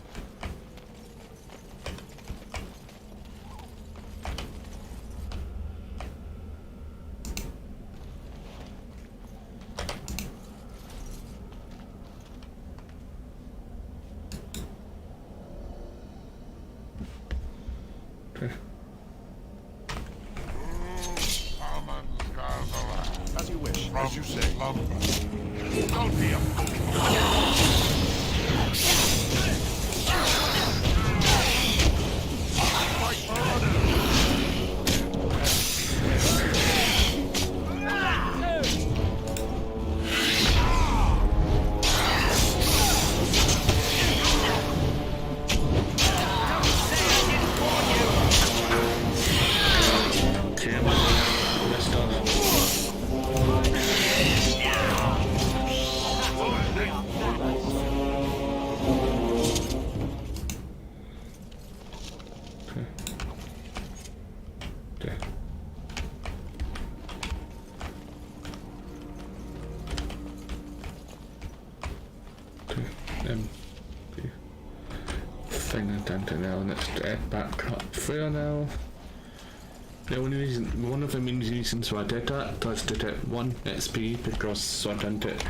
S16: As you wish. As you say. I'll be a fight for honor.
S3: Let's start paying attention now, and let's get back up through now. The only reason, one of the main reasons why I did that was to get 1 XP because so I didn't it,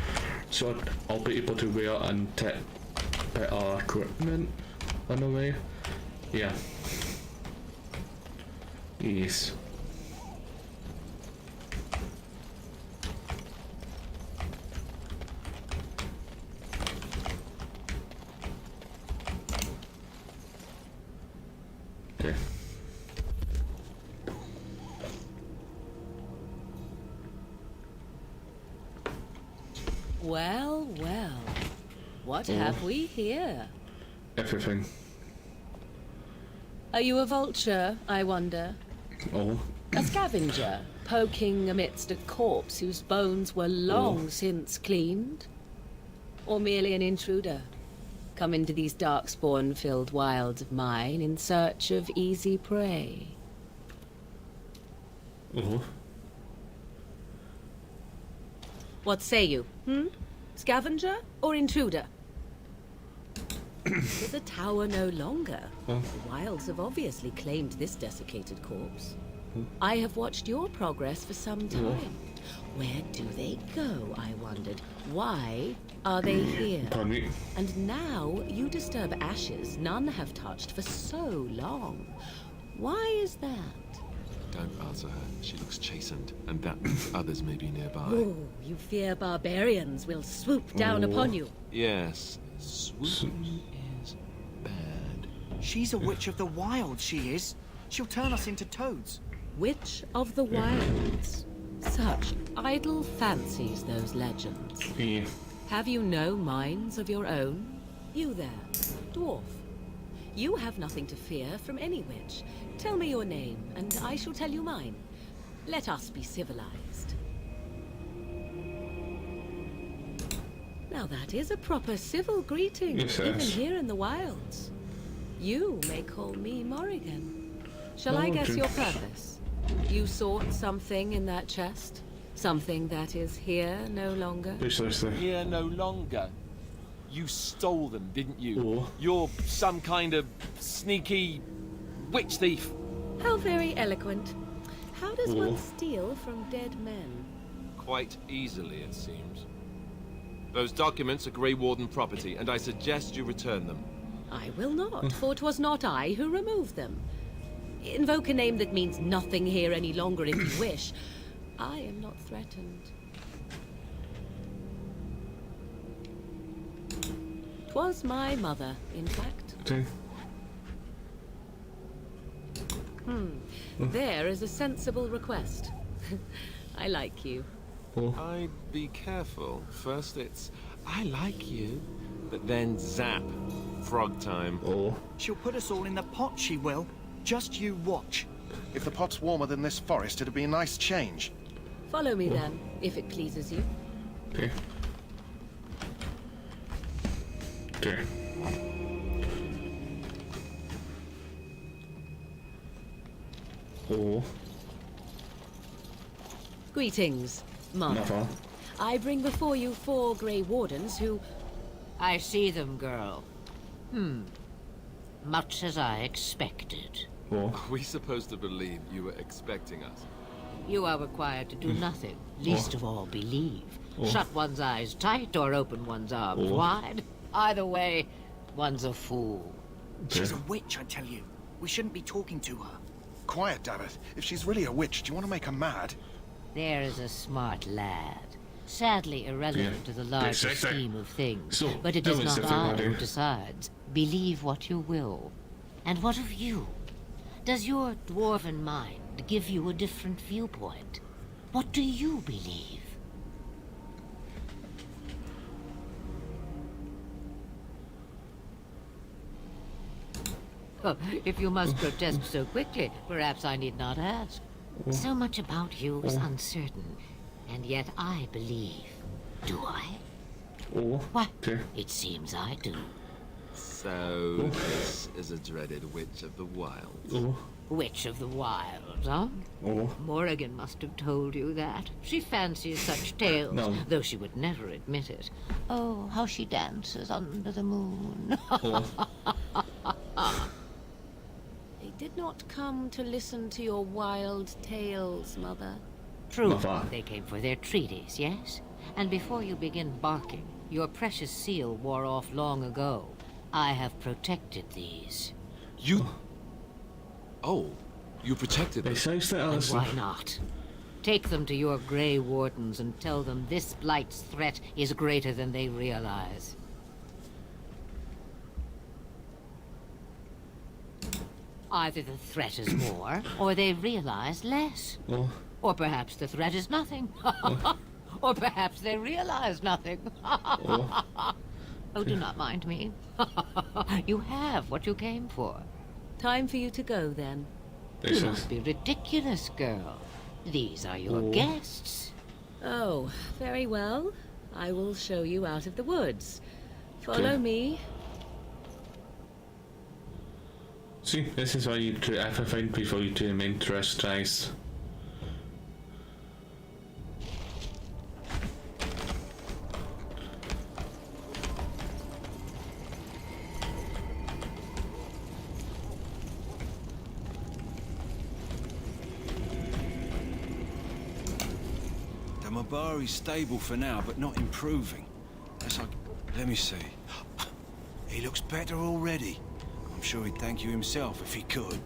S3: so I'll be able to wear and take better equipment on the way. Yeah. Yes. Okay.
S21: Well, well. What have we here?
S3: Everything.
S21: Are you a vulture, I wonder?
S3: Oh.
S21: A scavenger, poking amidst a corpse whose bones were long since cleaned? Or merely an intruder, come into these darkspawn-filled wilds of mine in search of easy prey? What say you, Scavenger or intruder? There's a tower no longer. The wilds have obviously claimed this desiccated corpse. I have watched your progress for some time. Where do they go, I wondered? Why are they here? And now you disturb ashes none have touched for so long. Why is that?
S9: Don't answer her. She looks chastened, and that means others may be nearby.
S21: Oh, you fear barbarians will swoop down upon you.
S9: Yes, swooping is bad.
S22: She's a witch of the wild, she is. She'll turn us into toads.
S21: Witch of the wilds. Such idle fancies, those legends. Have you no minds of your own? You there, dwarf. You have nothing to fear from any witch. Tell me your name, and I shall tell you mine. Let us be civilized. Now that is a proper civil greeting, even here in the wilds. You may call me Morrigan. Shall I guess your purpose? You sought something in that chest? Something that is here no longer?
S9: Here no longer. You stole them, didn't you? You're some kind of sneaky witch thief.
S21: How very eloquent. How does one steal from dead men?
S9: Quite easily, it seems. Those documents are Grey Warden property, and I suggest you return them.
S21: I will not, for 'twas not I who removed them. Invoke a name that means nothing here any longer if you wish. I am not threatened. 'Twas my mother, in fact. There is a sensible request. I like you.
S9: I'd be careful. First it's, I like you, but then zap. Frog time.
S22: She'll put us all in the pot, she will. Just you watch.
S16: If the pot's warmer than this forest, it'd be a nice change.
S21: Follow me then, if it pleases you.
S3: Okay. Okay.
S21: Greetings, Mother. I bring before you 4 Grey Wardens who...
S5: I see them, girl. Much as I expected.
S9: Are we supposed to believe you were expecting us?
S5: You are required to do nothing, least of all believe. Shut one's eyes tight or open one's arms wide. Either way, one's a fool.
S22: She's a witch, I tell you. We shouldn't be talking to her.
S16: Quiet, Davith. If she's really a witch, do you want to make her mad?
S5: There is a smart lad. Sadly irrelevant to the larger scheme of things. But it is not I who decides. Believe what you will. And what of you? Does your dwarven mind give you a different viewpoint? What do you believe? Oh, if you must protest so quickly, perhaps I need not ask. So much about you is uncertain, and yet I believe. Do I? What? It seems I do.
S9: So, this is a dreaded witch of the wilds.
S5: Witch of the wilds, huh? Morrigan must have told you that. She fancies such tales, though she would never admit it. Oh, how she dances under the moon. They did not come to listen to your wild tales, Mother.
S3: True.
S5: Mother. They came for their treaties, yes? And before you begin barking, your precious seal wore off long ago. I have protected these.
S6: You... Oh, you protected them.
S5: And why not? Take them to your Grey Wardens and tell them this Blight's threat is greater than they realize. Either the threat is more, or they realize less. Or perhaps the threat is nothing. Or perhaps they realize nothing. Oh, do not mind me. You have what you came for. Time for you to go, then. Do not be ridiculous, girl. These are your guests. Oh, very well. I will show you out of the woods. Follow me.
S3: See, this is why you do everything before you do them interest dice.
S20: Mabari's stable for now, but not improving. That's like... Let me see. He looks better already. I'm sure he'd thank you himself if he could.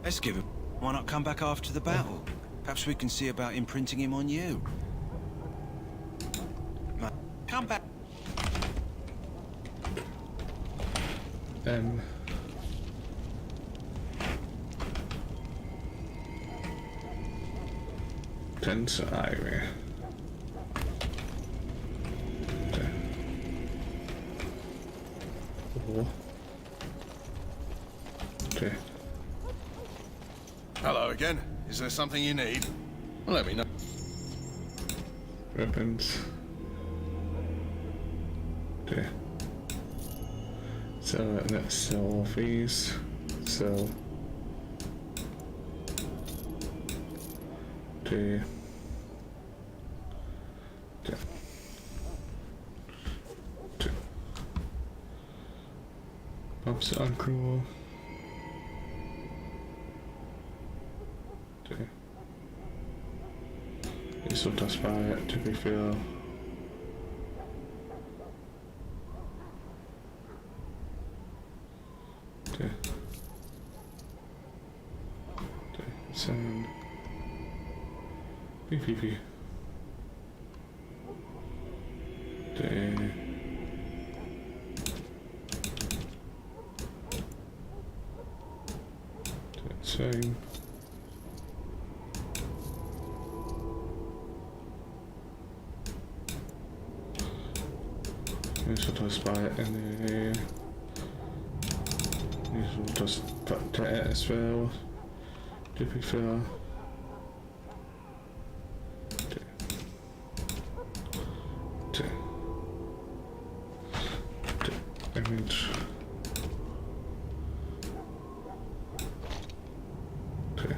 S20: Let's give him... Why not come back after the battle? Perhaps we can see about imprinting him on you. Come back.
S3: Tense Ivy. Okay.
S16: Hello again. Is there something you need? Well, let me know.
S3: Weapons. Okay. So let's sell all these. So. Okay. Pumps are cool. Okay. This will just buy it to be fair. Okay. Okay. Send. PvP. Okay. Same. This will just buy it in there. This will just put it as well. To be fair. Image. Okay.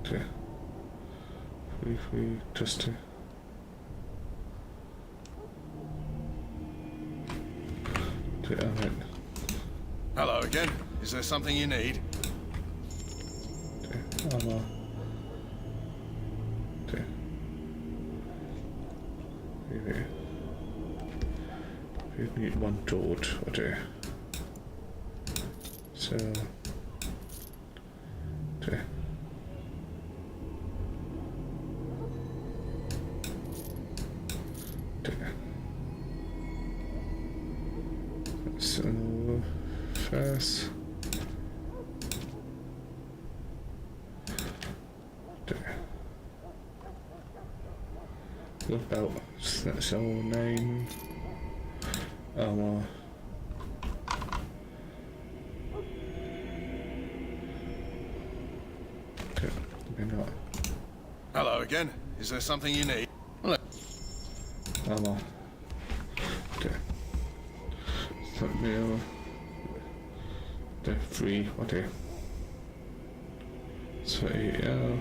S3: Okay. We just to
S16: Hello again. Is there something you need?
S3: Okay. Armor. Okay. Maybe. We need one torch, okay. So okay. Okay. So fast. Okay. What about that's our name? Okay, maybe not.
S16: Hello again. Is there something you need?
S3: Okay. Let me the free. Okay. So yeah.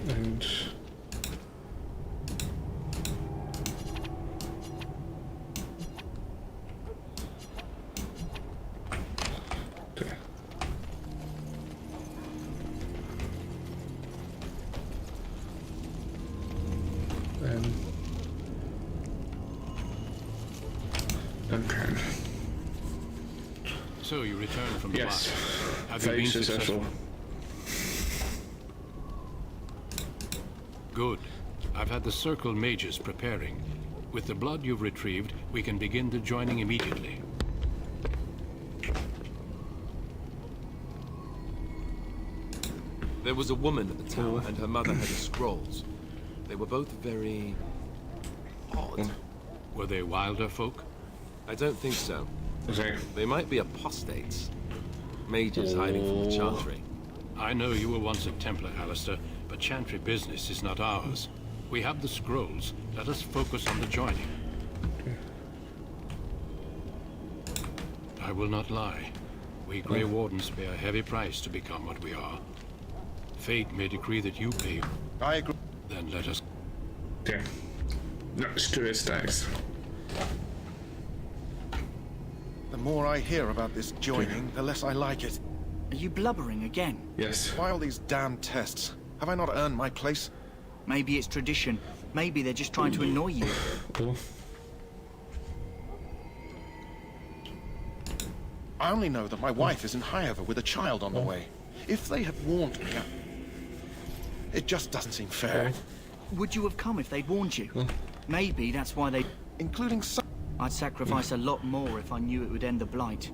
S3: And okay. Okay.
S2: So you returned from the
S3: Yes.
S2: bar. Have you
S3: Very
S2: been
S3: successful.
S2: Good. I've had the Circle mages preparing. With the blood you've retrieved, we can begin the joining immediately.
S9: There was a woman at the tower, and her mother had the scrolls. They were both very odd.
S2: Were they wilder folk?
S9: I don't think so.
S3: Okay.
S9: They might be apostates. Mages hiding from the Chantry.
S2: I know you were once a Templar, Alistair, but Chantry business is not ours. We have the scrolls. Let us focus on the joining. I will not lie. We Grey Wardens pay a heavy price to become what we are. Fate may decree that you pay.
S16: I agree.
S2: Then let us...
S3: Okay. Let's do it, guys.
S16: The more I hear about this joining, the less I like it.
S22: Are you blubbering again?
S3: Yes.
S16: Why all these damn tests? Have I not earned my place?
S22: Maybe it's tradition. Maybe they're just trying to annoy you.
S16: I only know that my wife is in Highover with a child on the way. If they had warned me, it just doesn't seem fair.
S22: Would you have come if they'd warned you? Maybe that's why they...
S16: Including some...
S22: I'd sacrifice a lot more if I knew it would end the Blight.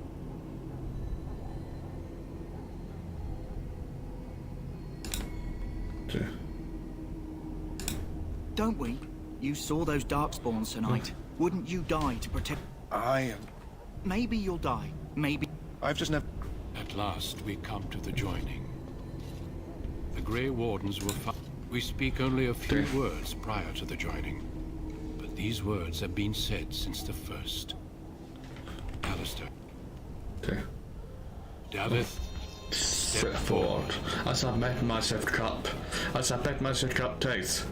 S22: Don't we? You saw those Darkspawns tonight. Wouldn't you die to protect...
S16: I am...
S22: Maybe you'll die. Maybe...
S16: I've just never...
S2: At last, we come to the joining. The Grey Wardens were we speak only a few words prior to the joining. But these words have been said since the first. Alistair.
S3: Okay.
S2: Davith.
S3: Step forward. As I met myself cup. As I bet myself cup taste.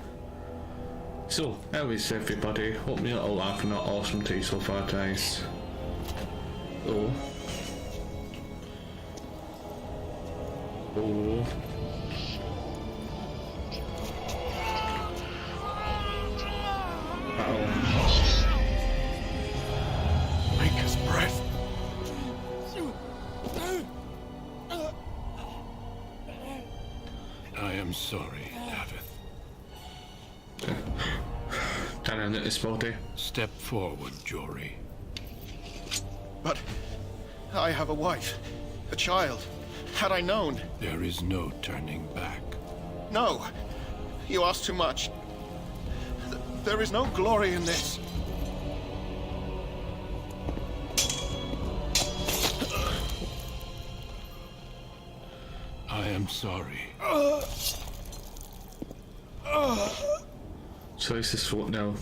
S3: So, how is everybody? Hope you're all having an awesome day so far, guys. Oh. Oh.
S16: Maker's breath.
S2: I am sorry, Davith.
S3: Can I notice body?
S2: Step forward, Jory.
S16: But I have a wife, a child. Had I known...
S2: There is no turning back.
S16: No! You ask too much. There is no glory in this.
S2: I am sorry.
S3: So is this what now?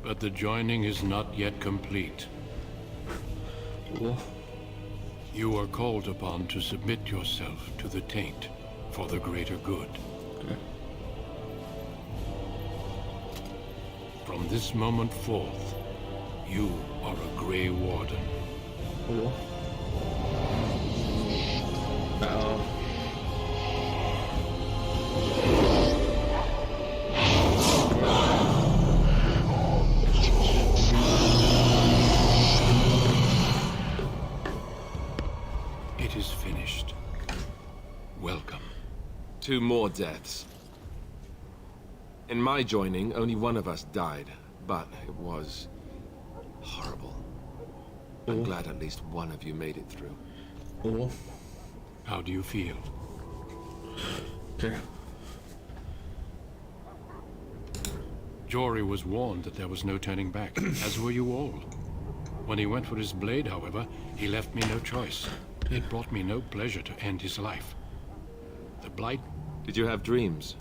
S2: But the joining is not yet complete.
S3: What?
S2: You are called upon to submit yourself to the taint for the greater good.
S3: Okay.
S2: From this moment forth, you are a Grey Warden.
S3: Oh. Uh-oh.
S2: It is finished. Welcome.
S9: 2 more deaths. In my joining, only one of us died, but it was horrible. I'm glad at least one of you made it through.
S3: Oh.
S2: How do you feel?
S3: Okay.
S2: Jory was warned that there was no turning back, as were you all. When he went for his blade, however, he left me no choice. It brought me no pleasure to end his life. The Blight...
S9: Did you have dreams?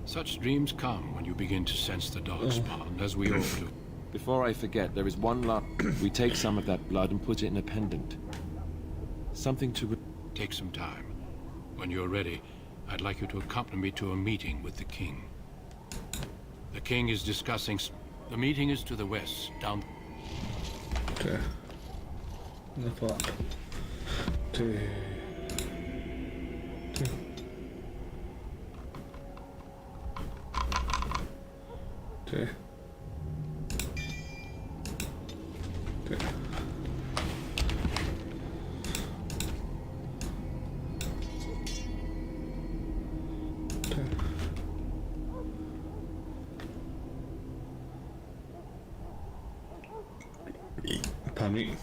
S2: Such dreams come when you begin to sense the Darkspawn, as we all do.
S9: Before I forget, there is one last... We take some of that blood and put it in a pendant. Something to...
S2: Take some time. When you're ready, I'd like you to accompany me to a meeting with the king. The king is discussing... The meeting is to the west, down...
S3: Okay. No part. Okay. Okay. Pardon me.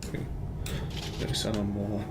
S3: Okay. There's some more.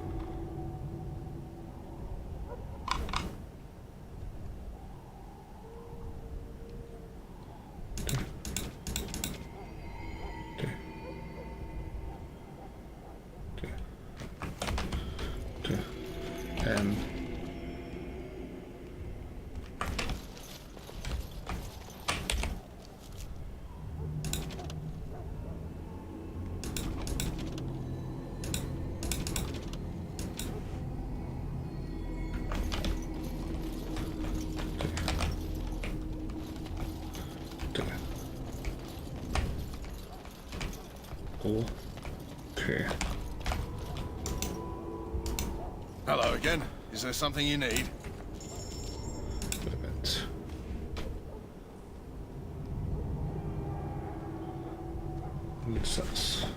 S3: Okay.
S16: Hello again. Is there something you need?
S3: What's that?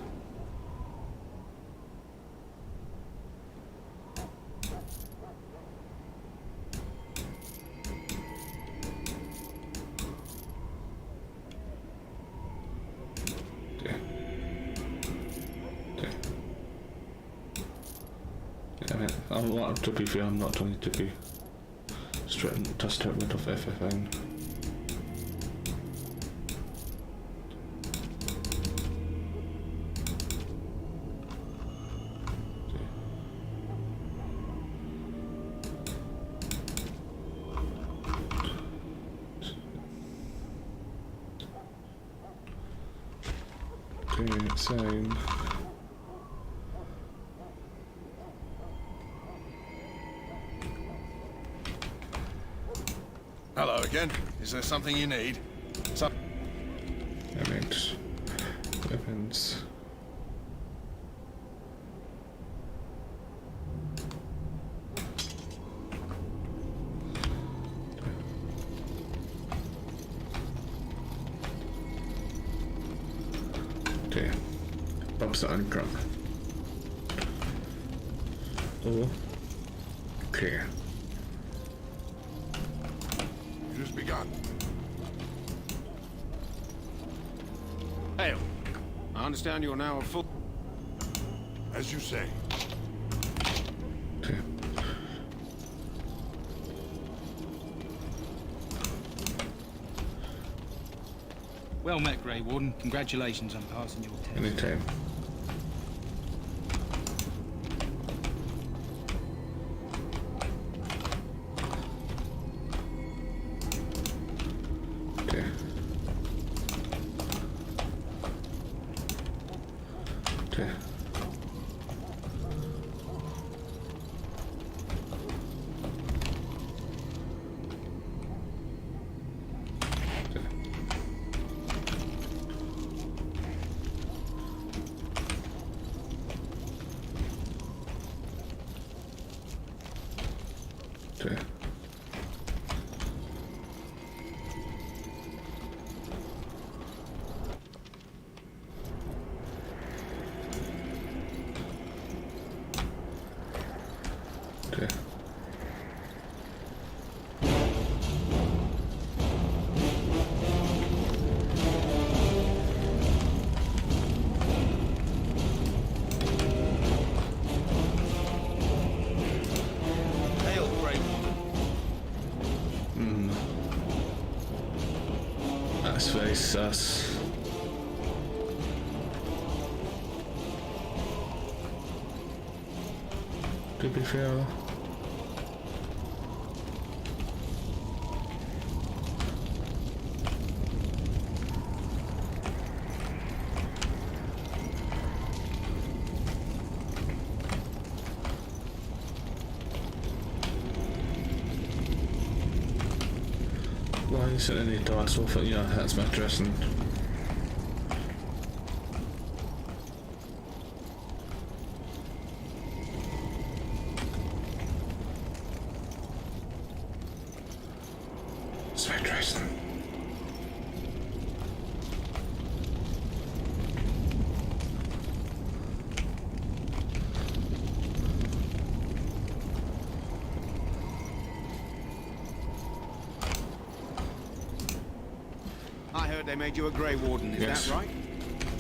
S3: To be fair, I'm not trying to be straight to start rid of everything. Okay, same.
S16: Hello again. Is there something you need?
S3: Damage. Weapons. Okay. Bumps the uncrunk. Oh. Okay.
S16: Begun.
S8: Hail. I understand you're now a full...
S16: As you say.
S3: Okay.
S7: Well met, Grey Warden. Congratulations on passing your test.
S3: Anytime. Okay. Okay. That's very sus. To be fair. Isn't any dark so yeah, that's my dressing. It's my dressing.
S8: I heard they made you a Grey Warden, is
S3: Yes.
S8: that right?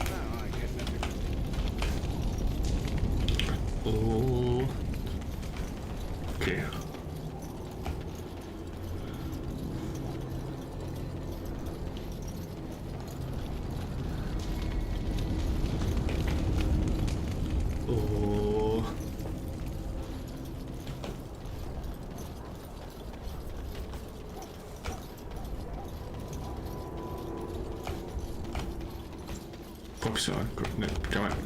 S8: Oh, I guess that's a...
S3: Oh. Okay. Oh. Focus on, no, damn it.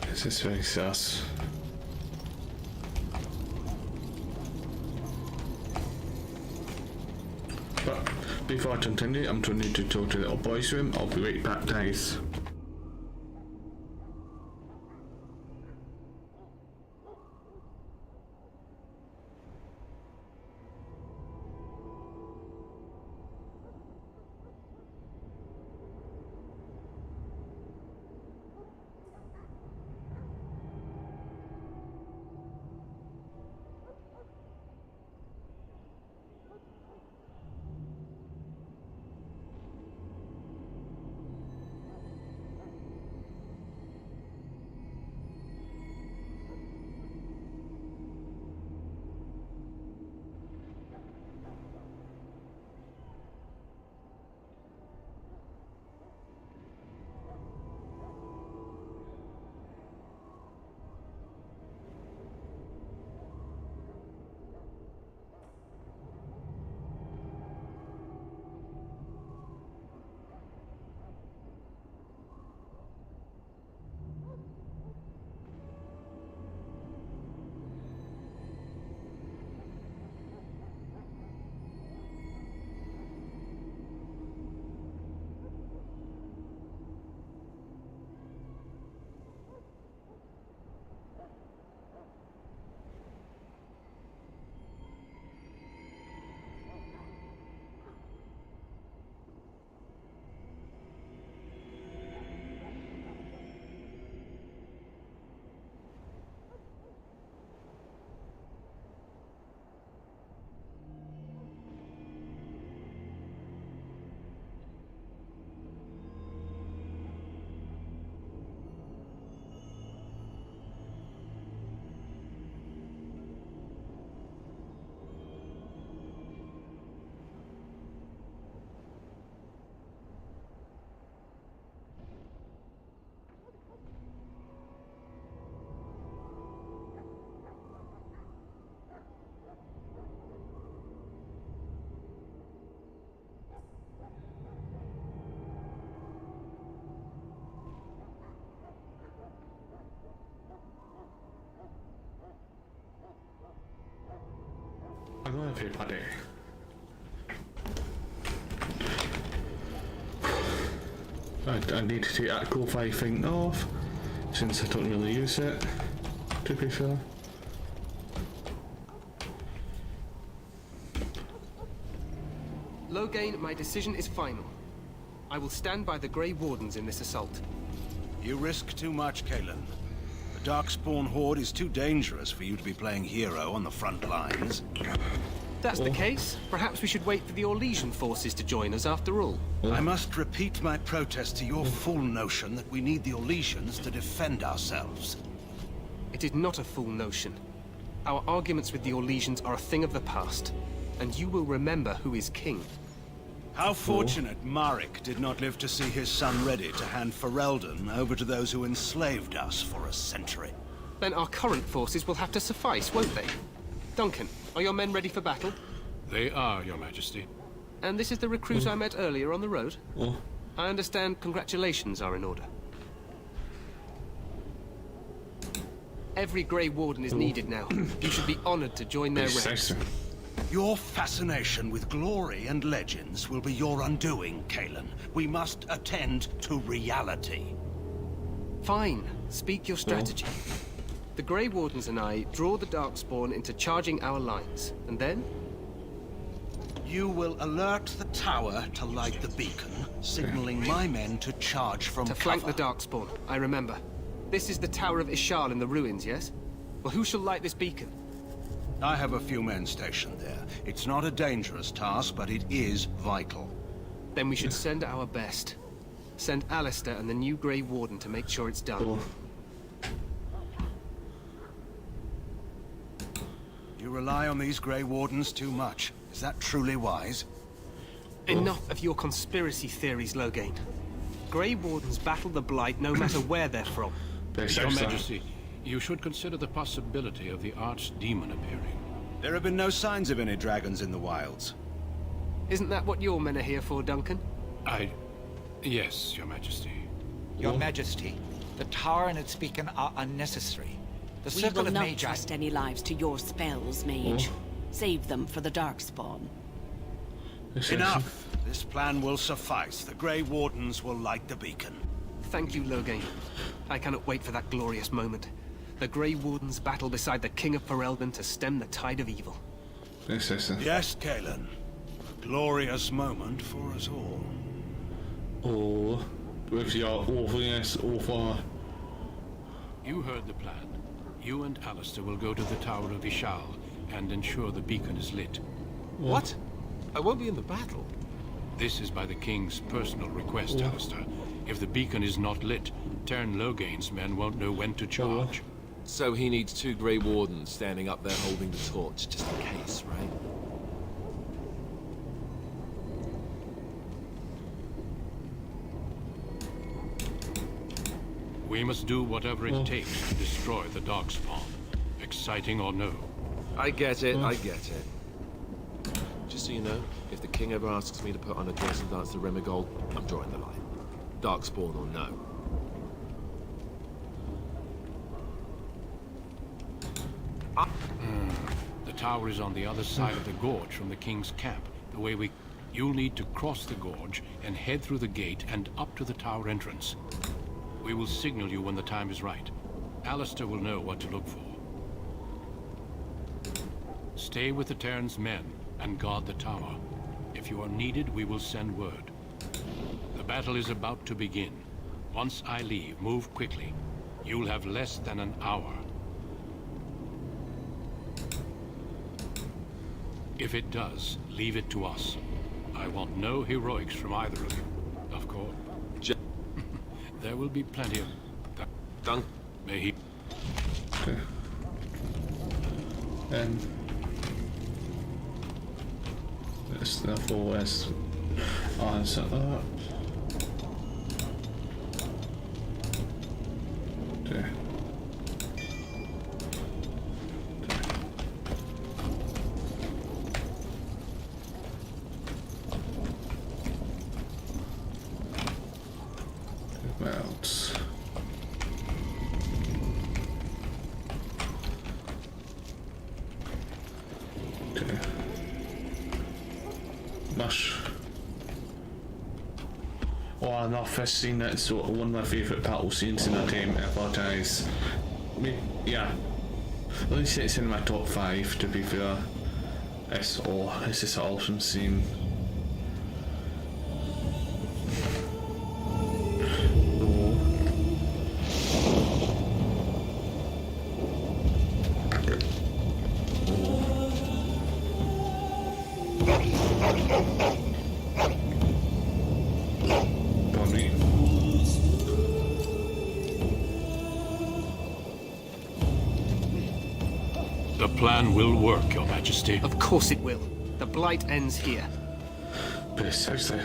S3: This is very sus. But before I continue, I'm going to talk to the little boys' room. I'll be right back, guys. Hello everybody. I need to take that Go-Fi thing off, since I don't really use it, to be fair.
S17: Loghain, my decision is final. I will stand by the Grey Wardens in this assault.
S20: You risk too much, Kalen. The Darkspawn Horde is too dangerous for you to be playing hero on the front lines.
S17: If that's the case, perhaps we should wait for the Orlesian forces to join us after all.
S20: I must repeat my protest to your fool notion that we need the Orlesians to defend ourselves.
S17: It is not a fool notion. Our arguments with the Orlesians are a thing of the past, and you will remember who is king.
S20: How fortunate Marek did not live to see his son ready to hand Ferelden over to those who enslaved us for a century.
S17: Then our current forces will have to suffice, won't they? Duncan, are your men ready for battle?
S2: They are, Your Majesty.
S17: And this is the recruit I met earlier on the road?
S3: Oh.
S17: I understand congratulations are in order. Every Grey Warden is needed now. You should be honored to join their ranks.
S20: Your fascination with glory and legends will be your undoing, Kalen. We must attend to reality.
S17: Fine. Speak your strategy. The Grey Wardens and I draw the Darkspawn into charging our lines, and then?
S20: You will alert the tower to light the beacon, signaling my men to charge from
S17: cover. To flank the Darkspawn, I remember. This is the Tower of Ishal in the ruins, yes? Well, who shall light this beacon?
S20: I have a few men stationed there. It's not a dangerous task, but it is vital.
S17: Then we should send our best. Send Alistair and the new Grey Warden to make sure it's done.
S20: You rely on these Grey Wardens too much. Is that truly wise?
S17: Enough of your conspiracy theories, Loghain. Grey Wardens battle the Blight no matter where they're from.
S2: Your Majesty, you should consider the possibility of the Archdemon appearing.
S20: There have been no signs of any dragons in the wilds.
S17: Isn't that what your men are here for, Duncan?
S2: Yes, Your Majesty.
S10: Your Majesty, the tower and its beacon are unnecessary. The
S21: We
S10: circle
S21: will
S10: of
S21: not
S10: Magi...
S21: trust any lives to your spells, Mage. Save them for the Darkspawn.
S20: Enough! This plan will suffice. The Grey Wardens will light the beacon.
S17: Thank you, Loghain. I cannot wait for that glorious moment. The Grey Wardens battle beside the King of Ferelden to stem the tide of evil.
S20: Yes, Kalen. A glorious moment for us all.
S3: Oh, with your over.
S2: You heard the plan. You and Alistair will go to the Tower of Ishal and ensure the beacon is lit.
S9: What? I won't be in the battle.
S2: This is by the King's personal request, Alistair. If the beacon is not lit, Tern Loghain's men won't know when to charge.
S9: So he needs 2 Grey Wardens standing up there holding the torch, just in case, right?
S2: We must do whatever it takes to destroy the Darkspawn. Exciting or no.
S9: I get it, I get it. Just so you know, if the King ever asks me to put on a dress and dance to Remigold, I'm drawing the line. Darkspawn or no.
S2: The tower is on the other side of the gorge from the King's camp. The way we... You'll need to cross the gorge and head through the gate and up to the tower entrance. We will signal you when the time is right. Alistair will know what to look for. Stay with the Terran's men and guard the tower. If you are needed, we will send word. The battle is about to begin. Once I leave, move quickly. You'll have less than an hour. If it does, leave it to us. I want no heroics from either of you, of course. There will be plenty of...
S9: Dunk.
S2: May he...
S3: Okay. And... Let's therefore let's answer that. Okay. Mounts. Okay. Mush. Oh, no, first scene that's sort of one of my favourite battle scenes in a game ever, guys. I mean, yeah. At least it's in my top 5, to be fair. It's just an awesome scene.
S2: The plan will work, Your Majesty.
S17: Of course it will. The Blight ends here.
S3: Precisely.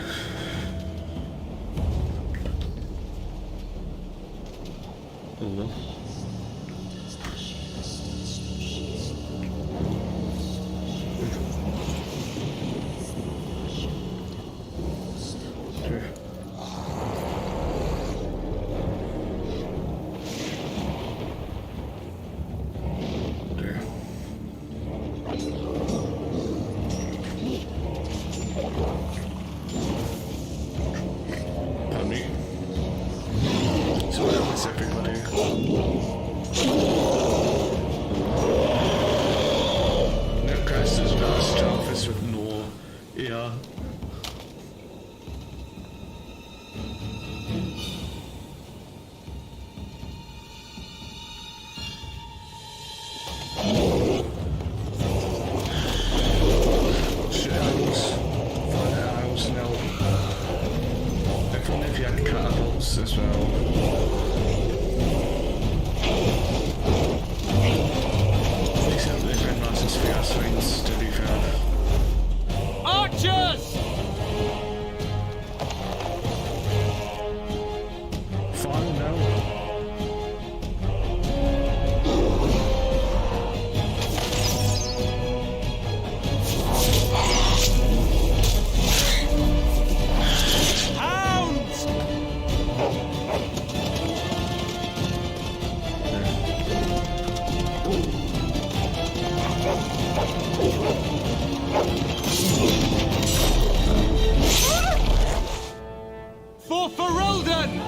S25: For Ferelden!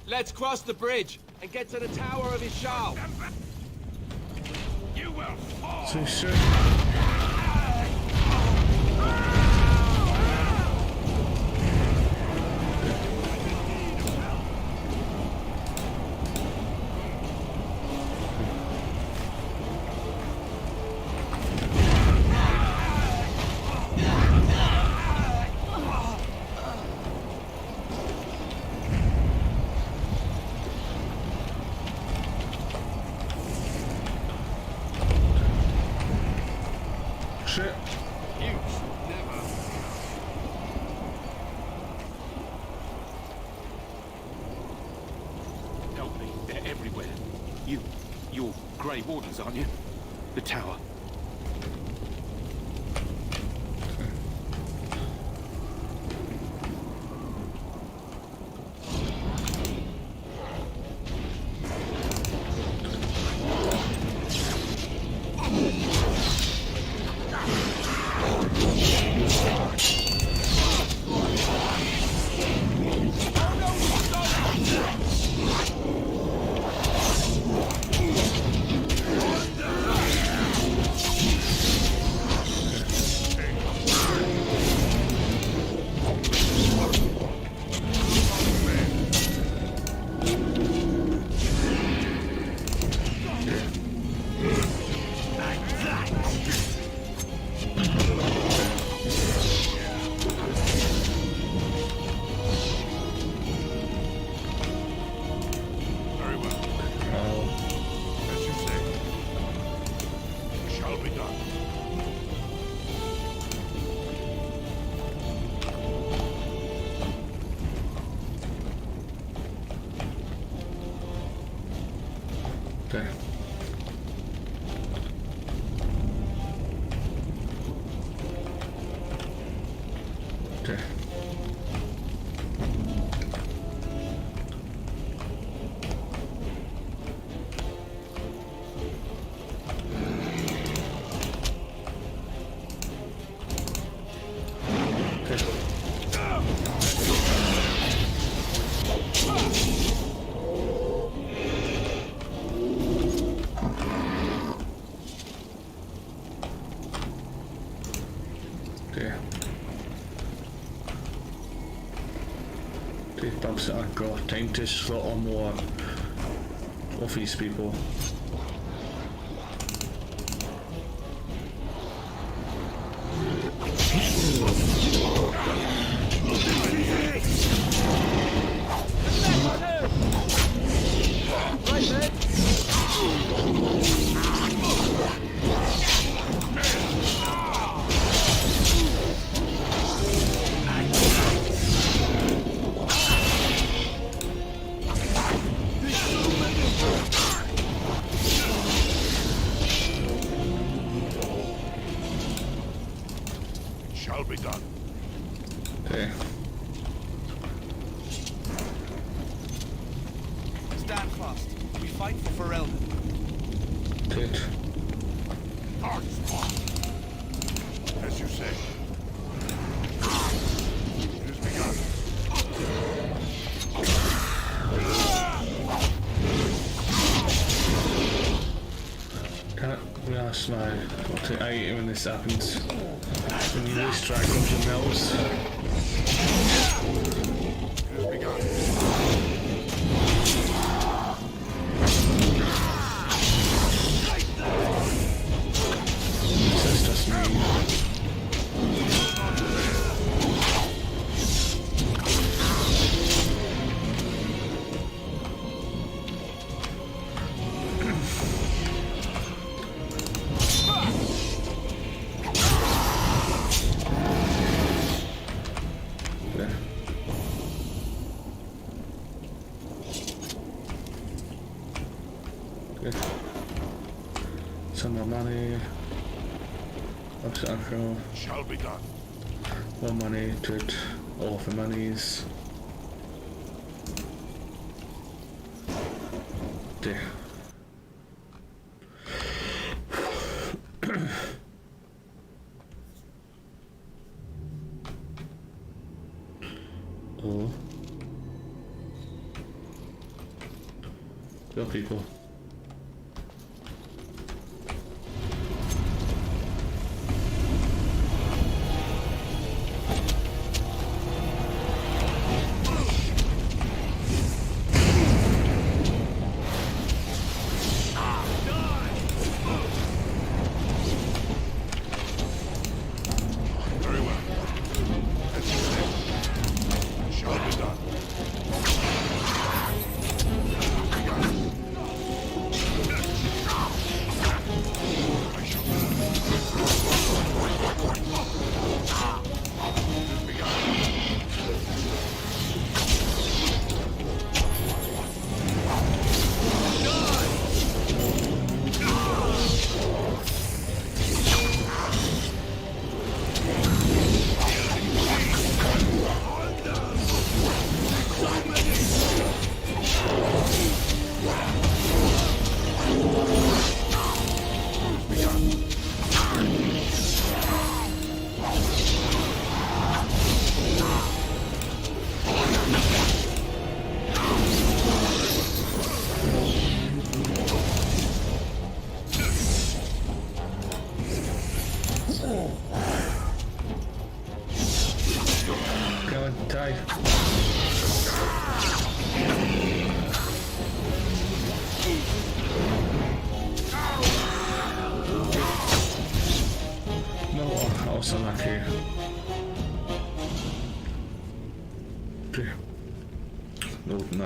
S25: Let's cross the bridge and get to the Tower of Ishal. You will fall.
S3: So sure. Shit.
S25: You should never.
S8: Help me, they're everywhere. You're Grey Wardens, aren't you? The tower. Okay. Okay. Perhaps I've got time to slaughter more of these people.
S16: Shall be done.
S3: Okay.
S20: Stand fast. We fight for Ferelden.
S3: Good.
S16: As you say. It has begun.
S3: That's my I hate when this happens. When you lose track of your mills.
S16: It has begun.
S3: This is just me.
S1: some more money. What's it actual?
S16: Shall be done.
S1: More money to it. All the monies. There. Oh. There are people.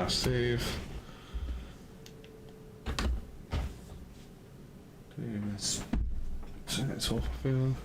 S1: Save. It's all feeling.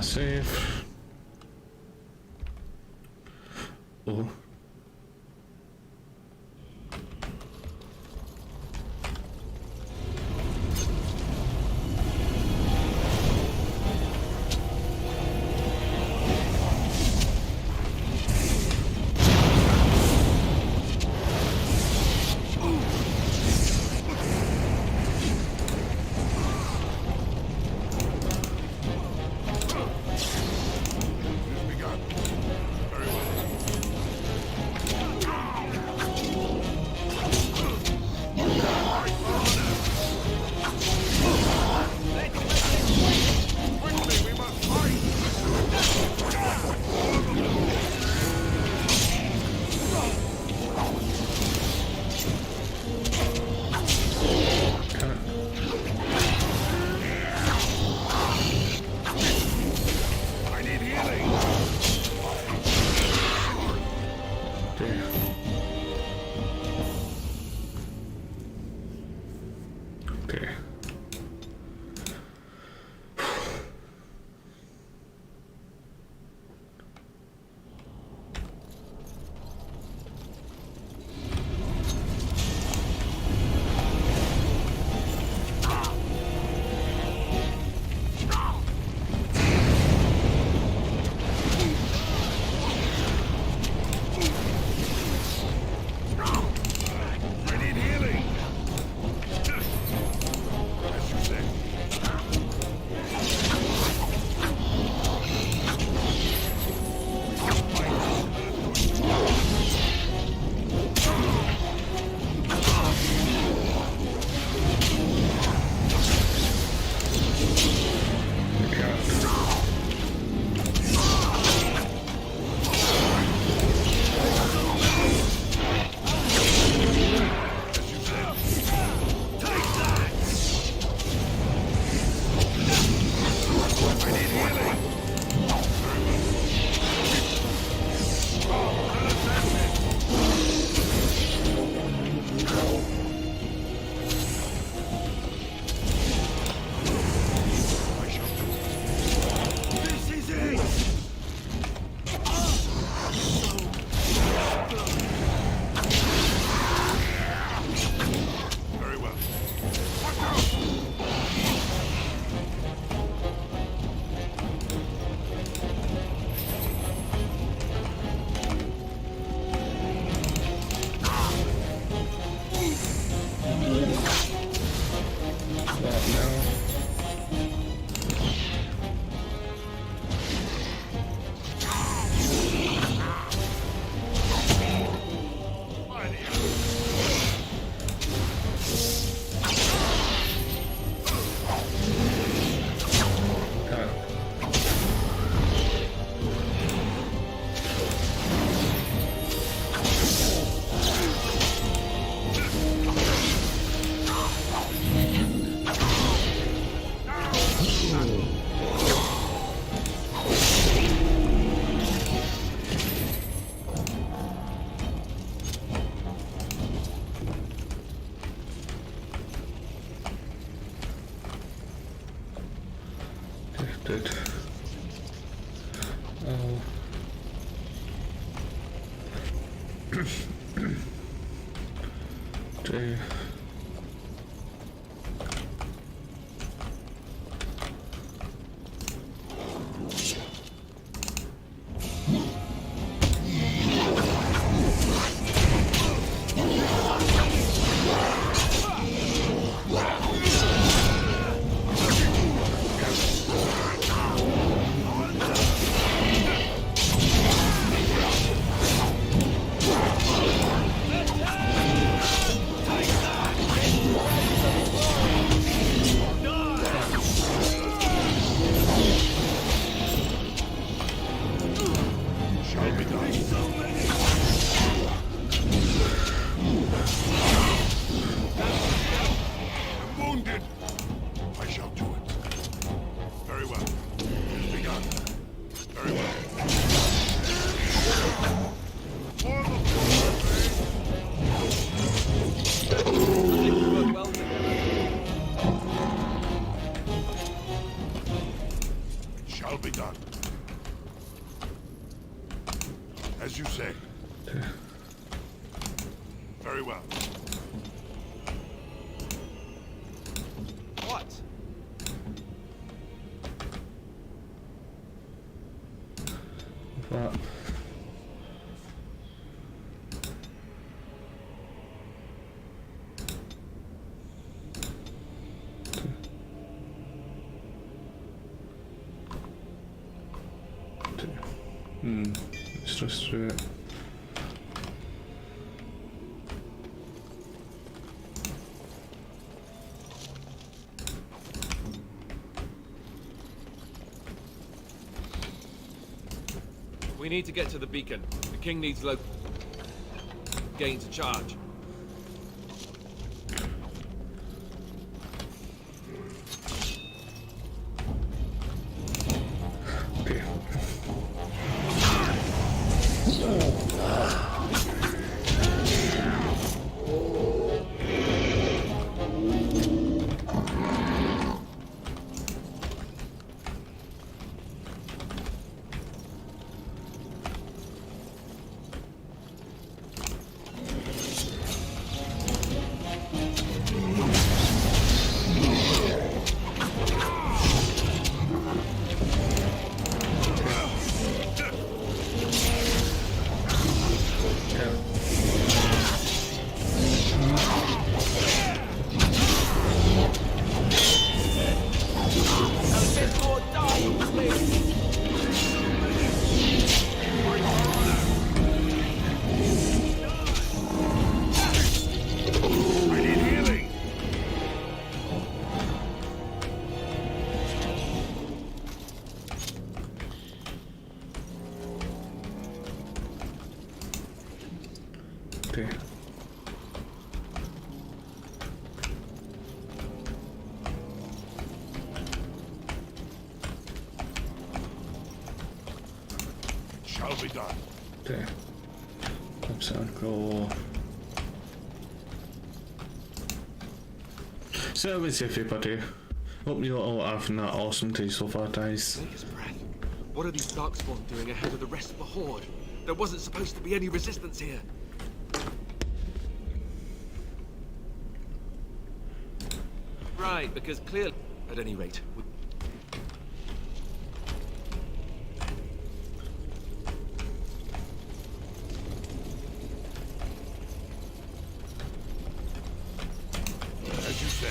S1: Save. Oh.
S3: Did. Oh. Two.
S12: As you say. Very well.
S17: What?
S3: What? Let's just do it.
S9: We need to get to the beacon. The king needs gain to charge. Okay.
S16: shall be done.
S3: Okay. Go. Service everybody. Hope you're all having that awesome day so far, guys.
S6: Take his breath. What are these darkspawn doing ahead of the rest of the horde? There wasn't supposed to be any resistance here. Right, because clearly, at any rate,
S16: as you say.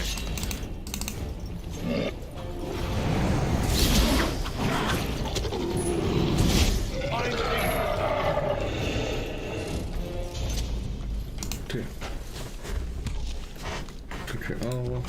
S3: Okay. Okay. Oh.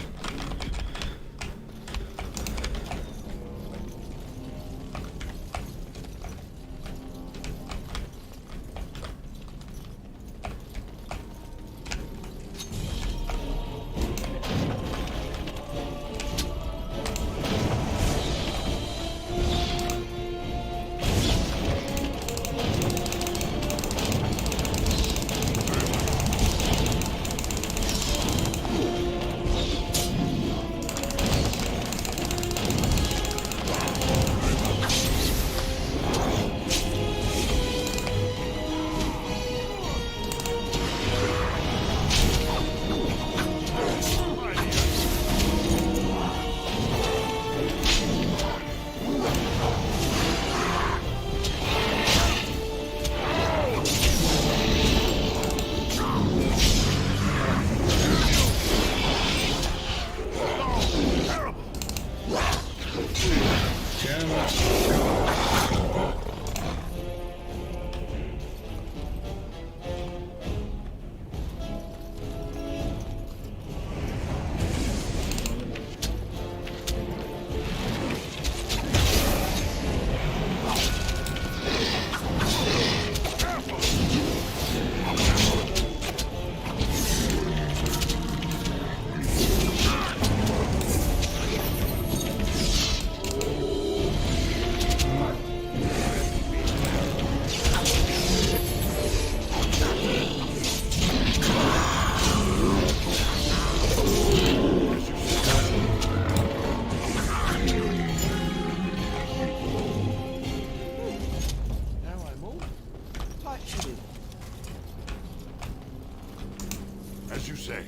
S16: As you say.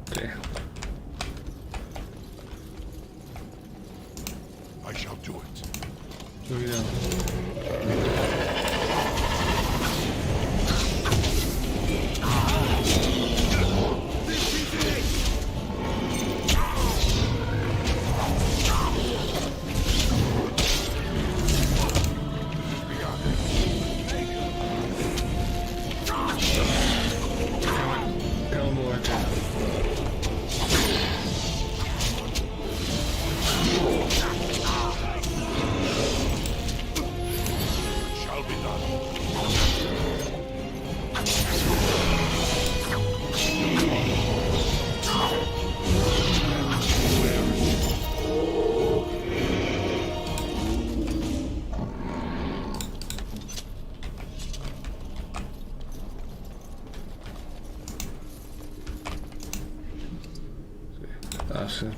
S3: Okay.
S16: I shall do it.
S3: Here we go. That's it.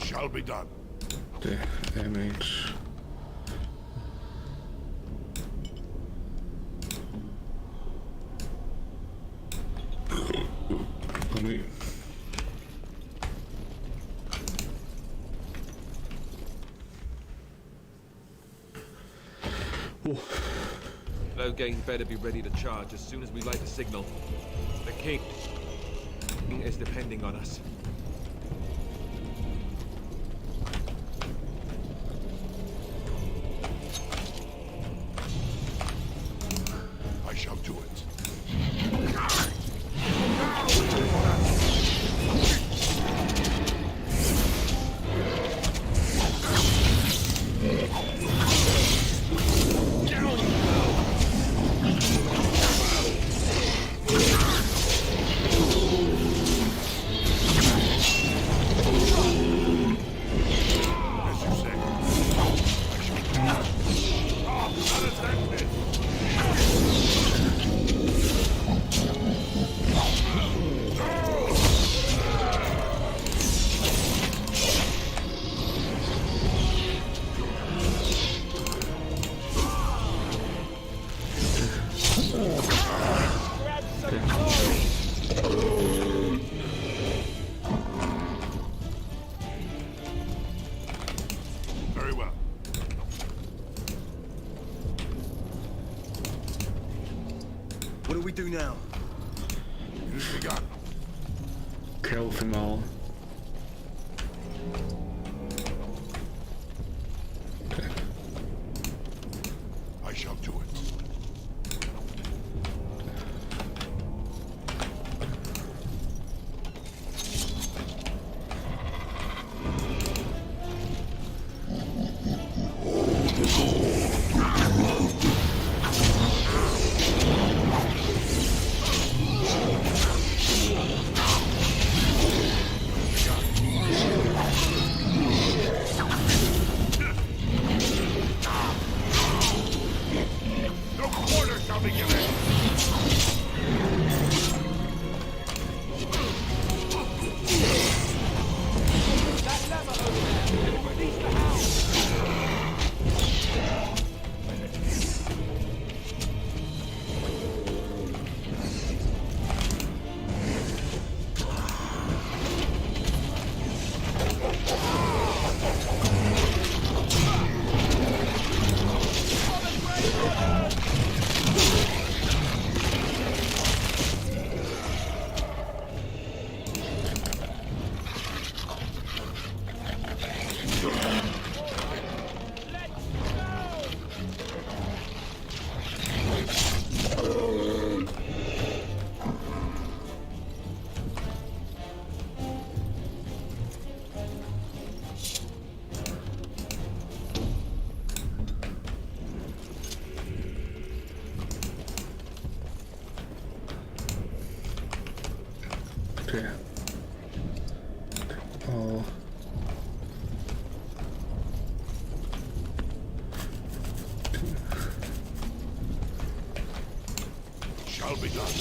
S16: Shall be done.
S3: The image.
S6: Logain better be ready to charge as soon as we light the signal. The king is depending on us.
S16: I shall do it.
S19: What do we do now?
S16: Use the gun.
S3: Kill them all. Okay.
S16: I shall do it.
S3: Okay. Oh.
S16: Shall be done.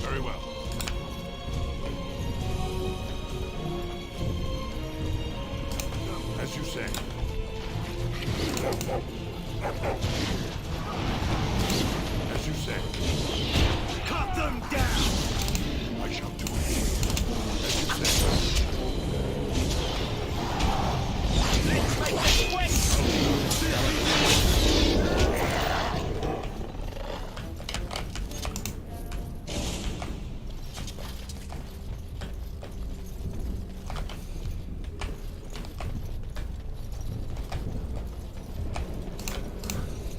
S16: Very well. As you say. As you say.
S19: Cut them down!
S16: I shall do it. As you say.
S19: Let's make it quick!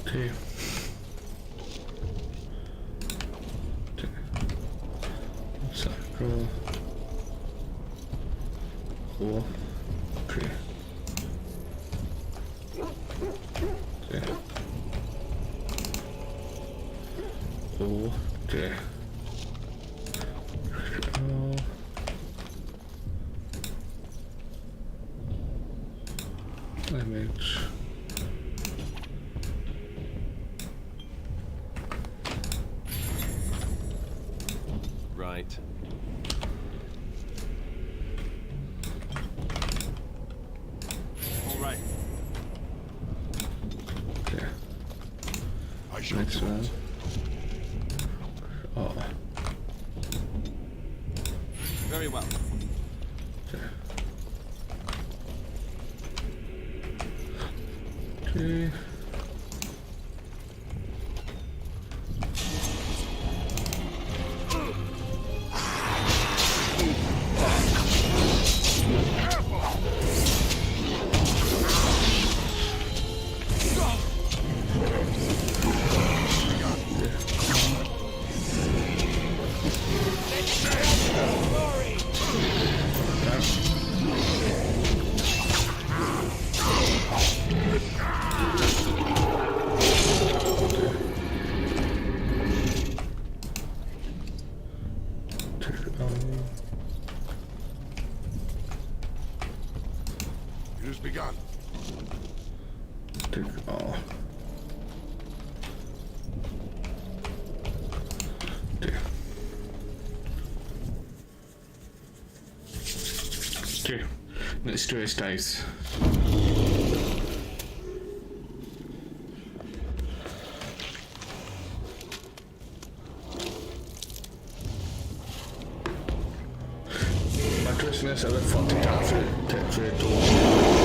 S3: Okay. Sacral. Cool. Okay. Okay. Oh, okay. Oh. Image.
S9: Right.
S19: All right.
S3: Okay.
S16: I shall
S3: Next
S16: do
S3: one.
S16: it.
S3: Oh.
S19: Very well.
S3: Okay. Okay.
S16: has begun.
S3: Oh. Okay, let's do his dice. My Christmas, I look fucked it after the door.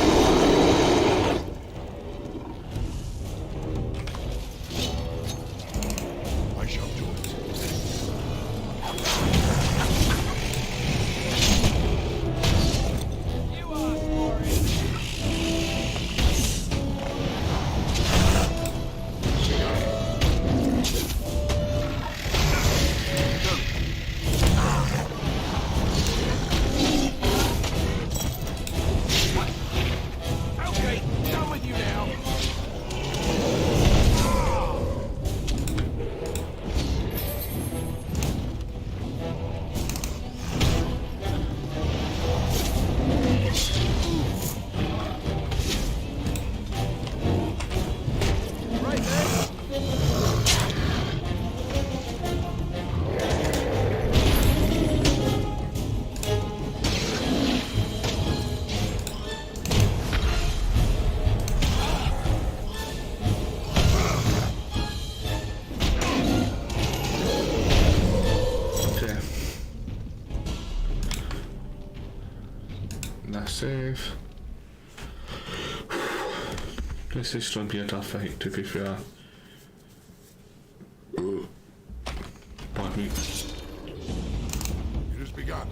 S3: Save. This is going to be a tough fight, to be fair. Pardon me.
S16: It has begun.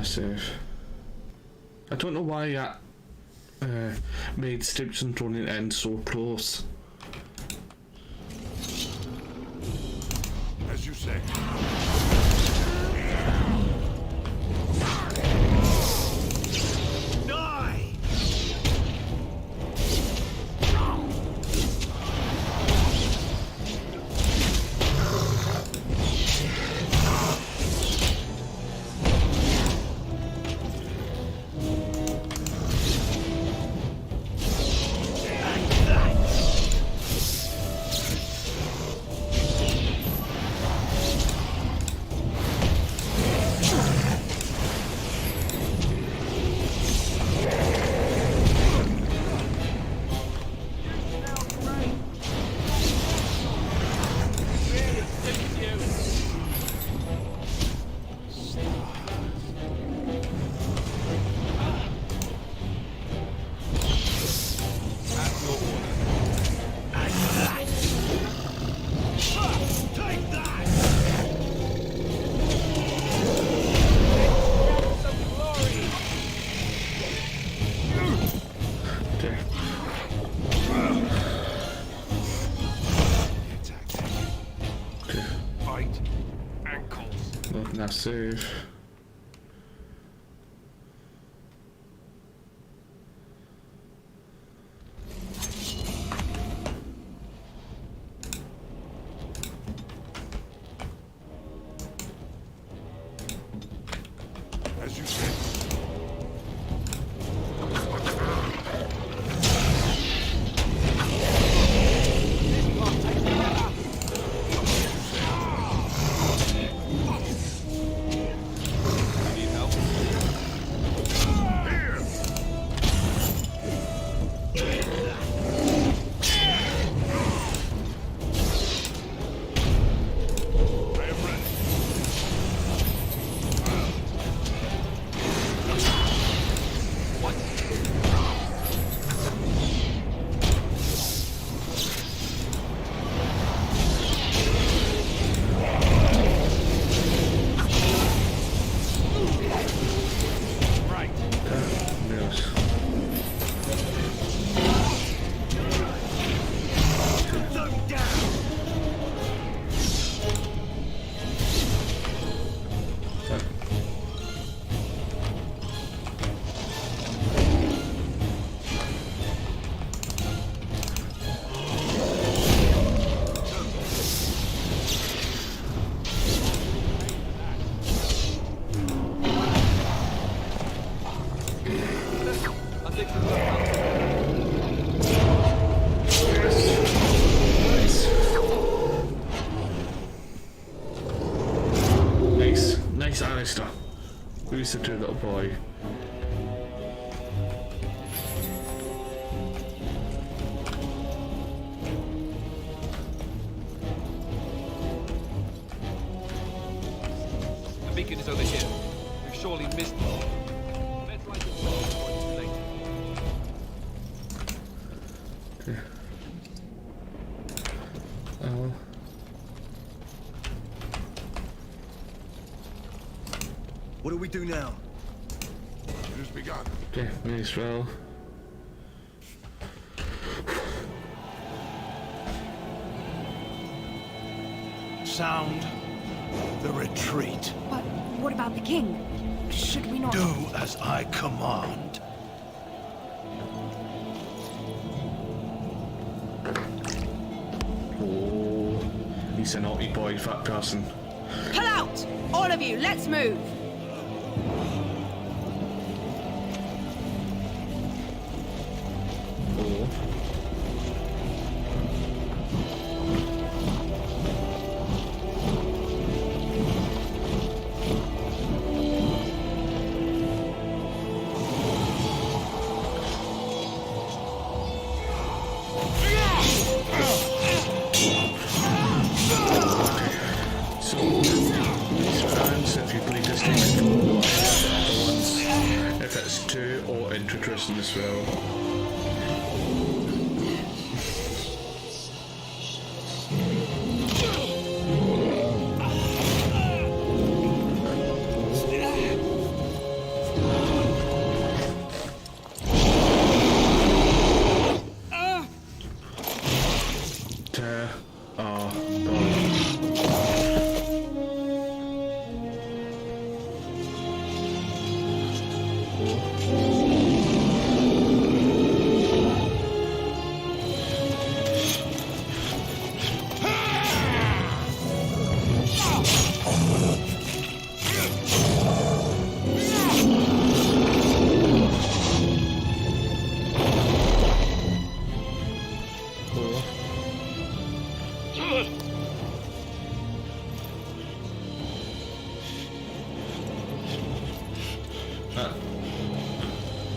S16: Save. I don't know why that made Stips and Tony end so close. As you say.
S3: Look, now save.
S16: As you said.
S3: Nice Alistair. Who's the two little boy?
S6: The beacon is over here. We've surely missed it. Let's light it before it's too late.
S3: Okay. Oh.
S19: What do we do now?
S16: It has begun.
S3: Okay, may as well.
S20: Sound the retreat.
S14: But what about the king? Should we not...
S20: Do as I command.
S3: Oh, he's a naughty boy, fat person.
S11: Pull out! All of you, let's move!
S3: Oh. So, these fans, if you play this game before, the ones, if it's 2 or introducing as well.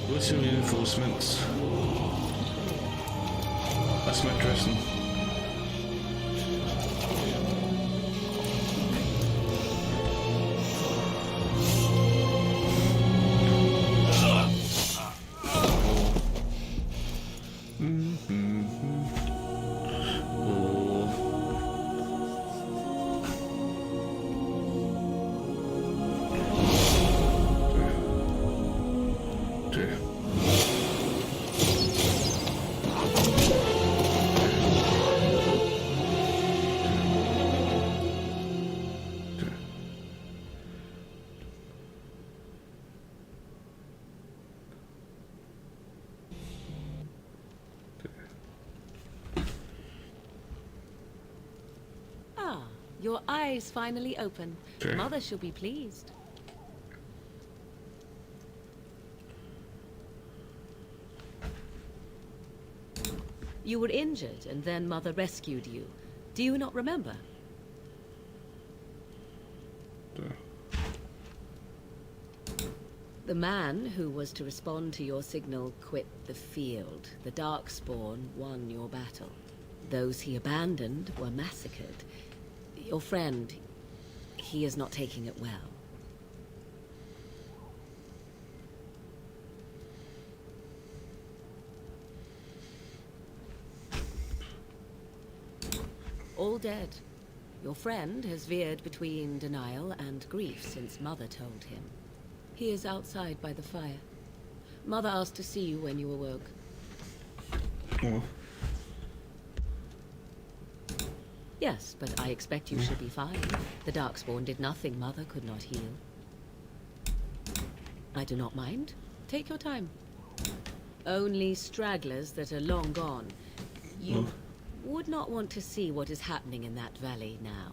S3: What's your reinforcements? That's my dressing.
S12: your eyes finally open.
S3: Okay.
S12: Mother shall be pleased. You were injured, and then Mother rescued you. Do you not remember? The man who was to respond to your signal quit the field. The Darkspawn won your battle. Those he abandoned were massacred. Your friend, he is not taking it well. All dead. Your friend has veered between denial and grief since Mother told him. He is outside by the fire. Mother asked to see you when you awoke.
S3: Oh.
S12: Yes, but I expect you should be fine. The Darkspawn did nothing Mother could not heal. I do not mind. Take your time. Only stragglers that are long gone. You would not want to see what is happening in that valley now.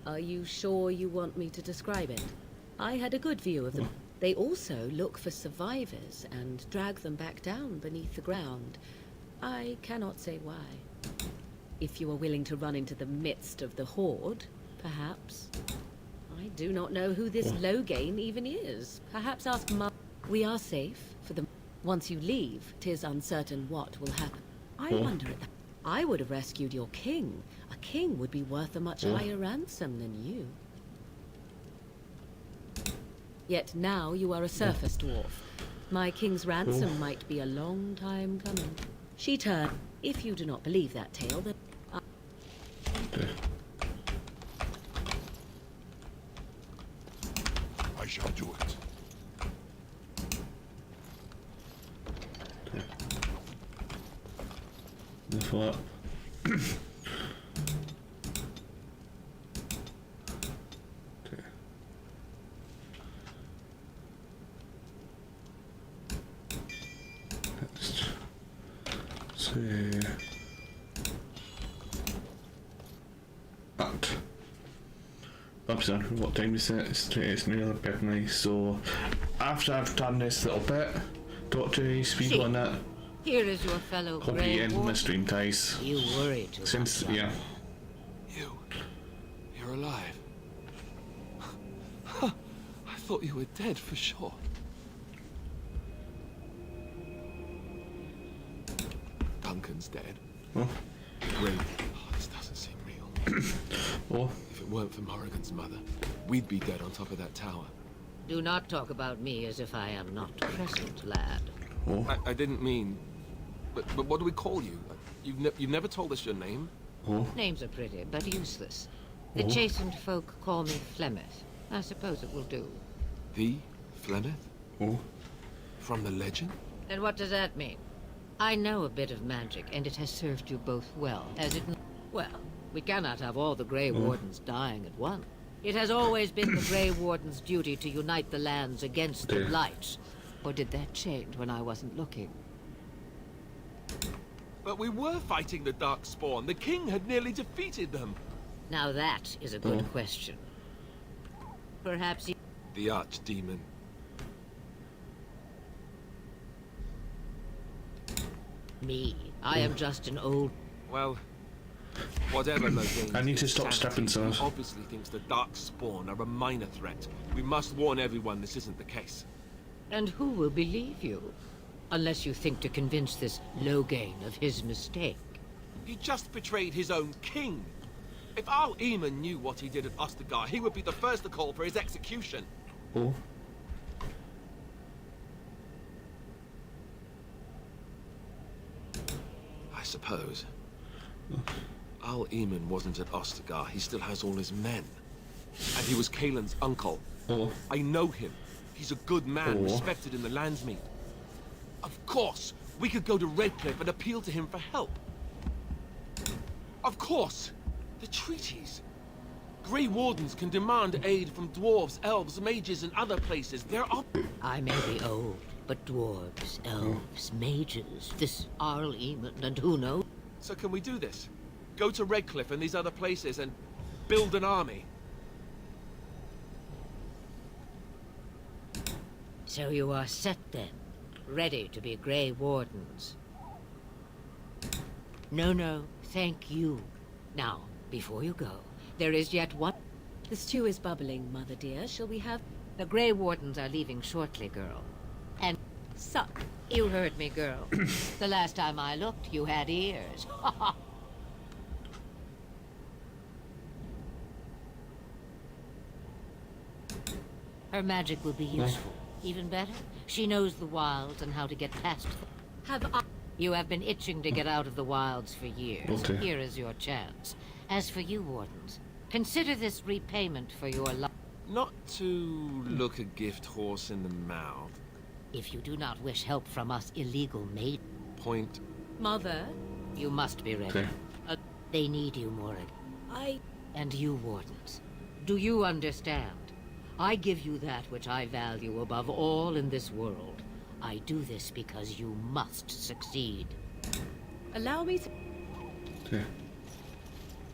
S12: Are you sure you want me to describe it? I had a good view of them. They also look for survivors and drag them back down beneath the ground. I cannot say why. If you are willing to run into the midst of the horde, perhaps. I do not know who this Loghain even is. Perhaps ask Mum. We are safe for the... Once you leave, 'tis uncertain what will happen. I wonder at that. I would have rescued your king. A king would be worth a much higher ransom than you. Yet now you are a surface dwarf. My king's ransom might be a long time coming. She turned. If you do not believe that tale, then...
S16: I shall do it.
S3: Lift up. Okay. Let's see. But what time is it? It's nearly midnight, so after I've done this little bit, Doctor, speed on it.
S5: Here is your fellow
S3: I'll be
S5: Grey
S3: in my
S5: Warden.
S3: stream ties.
S5: You worry too
S3: Since,
S5: much.
S3: yeah.
S9: You're alive. I thought you were dead for sure. Duncan's dead.
S3: Oh.
S9: Great. Oh, this doesn't seem real.
S3: Oh.
S9: If it weren't for Morrigan's mother, we'd be dead on top of that tower.
S5: Do not talk about me as if I am not present, lad.
S3: Oh.
S9: I didn't mean... But what do we call you? You've never told us your name?
S3: Oh.
S5: Names are pretty, but useless. The chastened folk call me Flemeth. I suppose it will do.
S9: The Flemeth?
S3: Oh.
S9: From the legend?
S5: And what does that mean? I know a bit of magic, and it has served you both well, has it not? Well, we cannot have all the Grey Wardens dying at once. It has always been the Grey Warden's duty to unite the lands against the Blight. Or did that change when I wasn't looking?
S9: But we were fighting the Darkspawn. The king had nearly defeated them.
S5: Now that is a good question. Perhaps
S9: the Archdemon.
S5: Me. I am just an old...
S9: Well, whatever Loghain
S3: I need to stop stepping, sir.
S9: He obviously thinks the Darkspawn are a minor threat. We must warn everyone this isn't the case.
S5: And who will believe you? Unless you think to convince this Loghain of his mistake.
S9: He just betrayed his own king. If Al Eamon knew what he did at Ostagar, he would be the first to call for his execution.
S3: Oh.
S9: I suppose. Al Eamon wasn't at Ostagar. He still has all his men. And he was Kaelin's uncle.
S3: Oh.
S9: I know him. He's a good man, respected in the Landsmeet. Of course, we could go to Redcliffe and appeal to him for help. Of course, the treaties. Grey Wardens can demand aid from dwarves, elves, mages, and other places. There are...
S5: I may be old, but dwarves, elves, mages, this Arl Eamon, and who knows?
S9: So can we do this? Go to Redcliffe and these other places and build an army.
S5: So you are set then, ready to be Grey Wardens. No, thank you. Now, before you go, there is yet one.
S12: The stew is bubbling, Mother dear. Shall we have...
S5: The Grey Wardens are leaving shortly, girl. And...
S12: Suck.
S5: You heard me, girl. The last time I looked, you had ears. Her magic will be useful. Even better, she knows the wilds and how to get past them. You have been itching to get out of the wilds for years.
S3: Okay.
S5: Here is your chance. As for you, Wardens, consider this repayment for your life.
S9: Not to look a gift horse in the mouth.
S5: If you do not wish help from us illegal maid...
S9: Point.
S12: Mother?
S5: You must be ready.
S3: Okay.
S5: They need you, Morag. And you, Wardens. Do you understand? I give you that which I value above all in this world. I do this because you must succeed.
S12: Allow me to...
S3: Okay.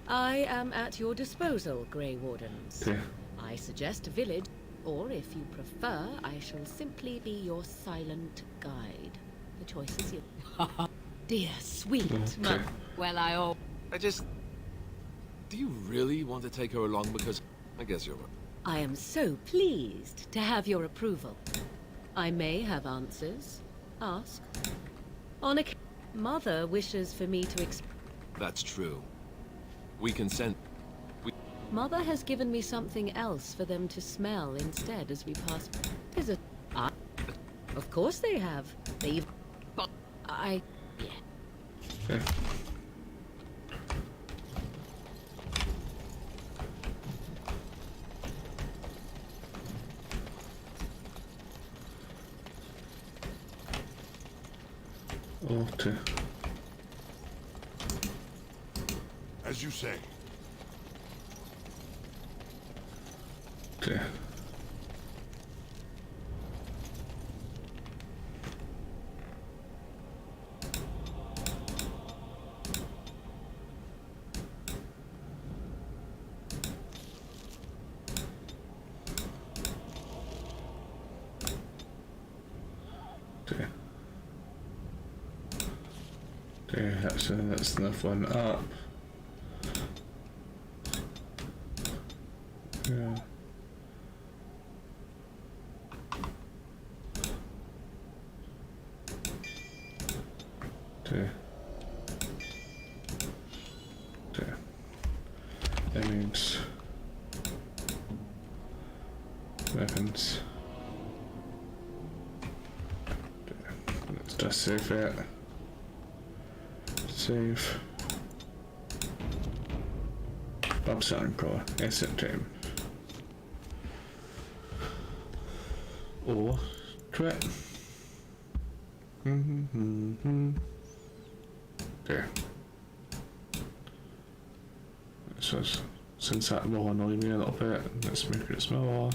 S12: I am at your disposal, Grey Wardens.
S3: Okay.
S12: I suggest a village, or if you prefer, I shall simply be your silent guide. The choice is yours. Dear, sweet mother.
S5: Well,
S9: I just... Do you really want to take her along? Because I guess you're...
S12: I am so pleased to have your approval. I may have answers. Ask. On a... Mother wishes for me to
S9: That's true. We can send...
S12: Mother has given me something else for them to smell instead as we pass. Is it? Of course they have. They've... Yeah.
S3: Okay. Okay.
S4: As you say.
S3: Okay. Okay. Okay, that's enough one up. Yeah. Okay. Okay. That means weapons. Okay. Let's just save it. Save. Bob Soundcore, asset time. Or trap. Okay. So since that will annoy me a little bit, let's make it smaller.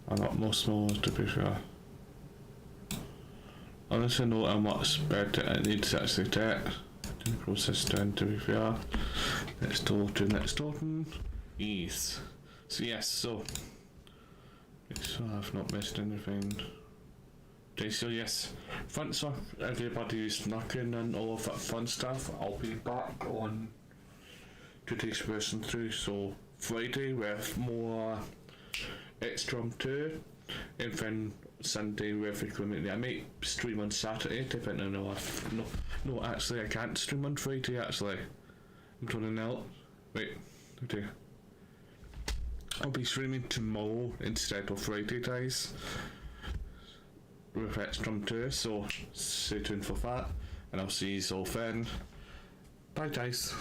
S3: A lot more smaller to be fair. Honestly, know how much better it needs to actually take. Didn't process down to be fair. Let's go to next open. Yes. So yes, so I've not missed anything. Okay, so yes, thanks for everybody who's snuck in and all of that fun stuff. I'll be back on today's version through, so Friday with more Xtrum 2, and then Sunday with the community. I might stream on Saturday, depending on if no actually I can't stream on Friday actually. I'm turning out. Wait, okay. I'll be streaming tomorrow instead of Friday, guys, with Xtrum 2, so stay tuned for that, and I'll see you all then. Bye guys.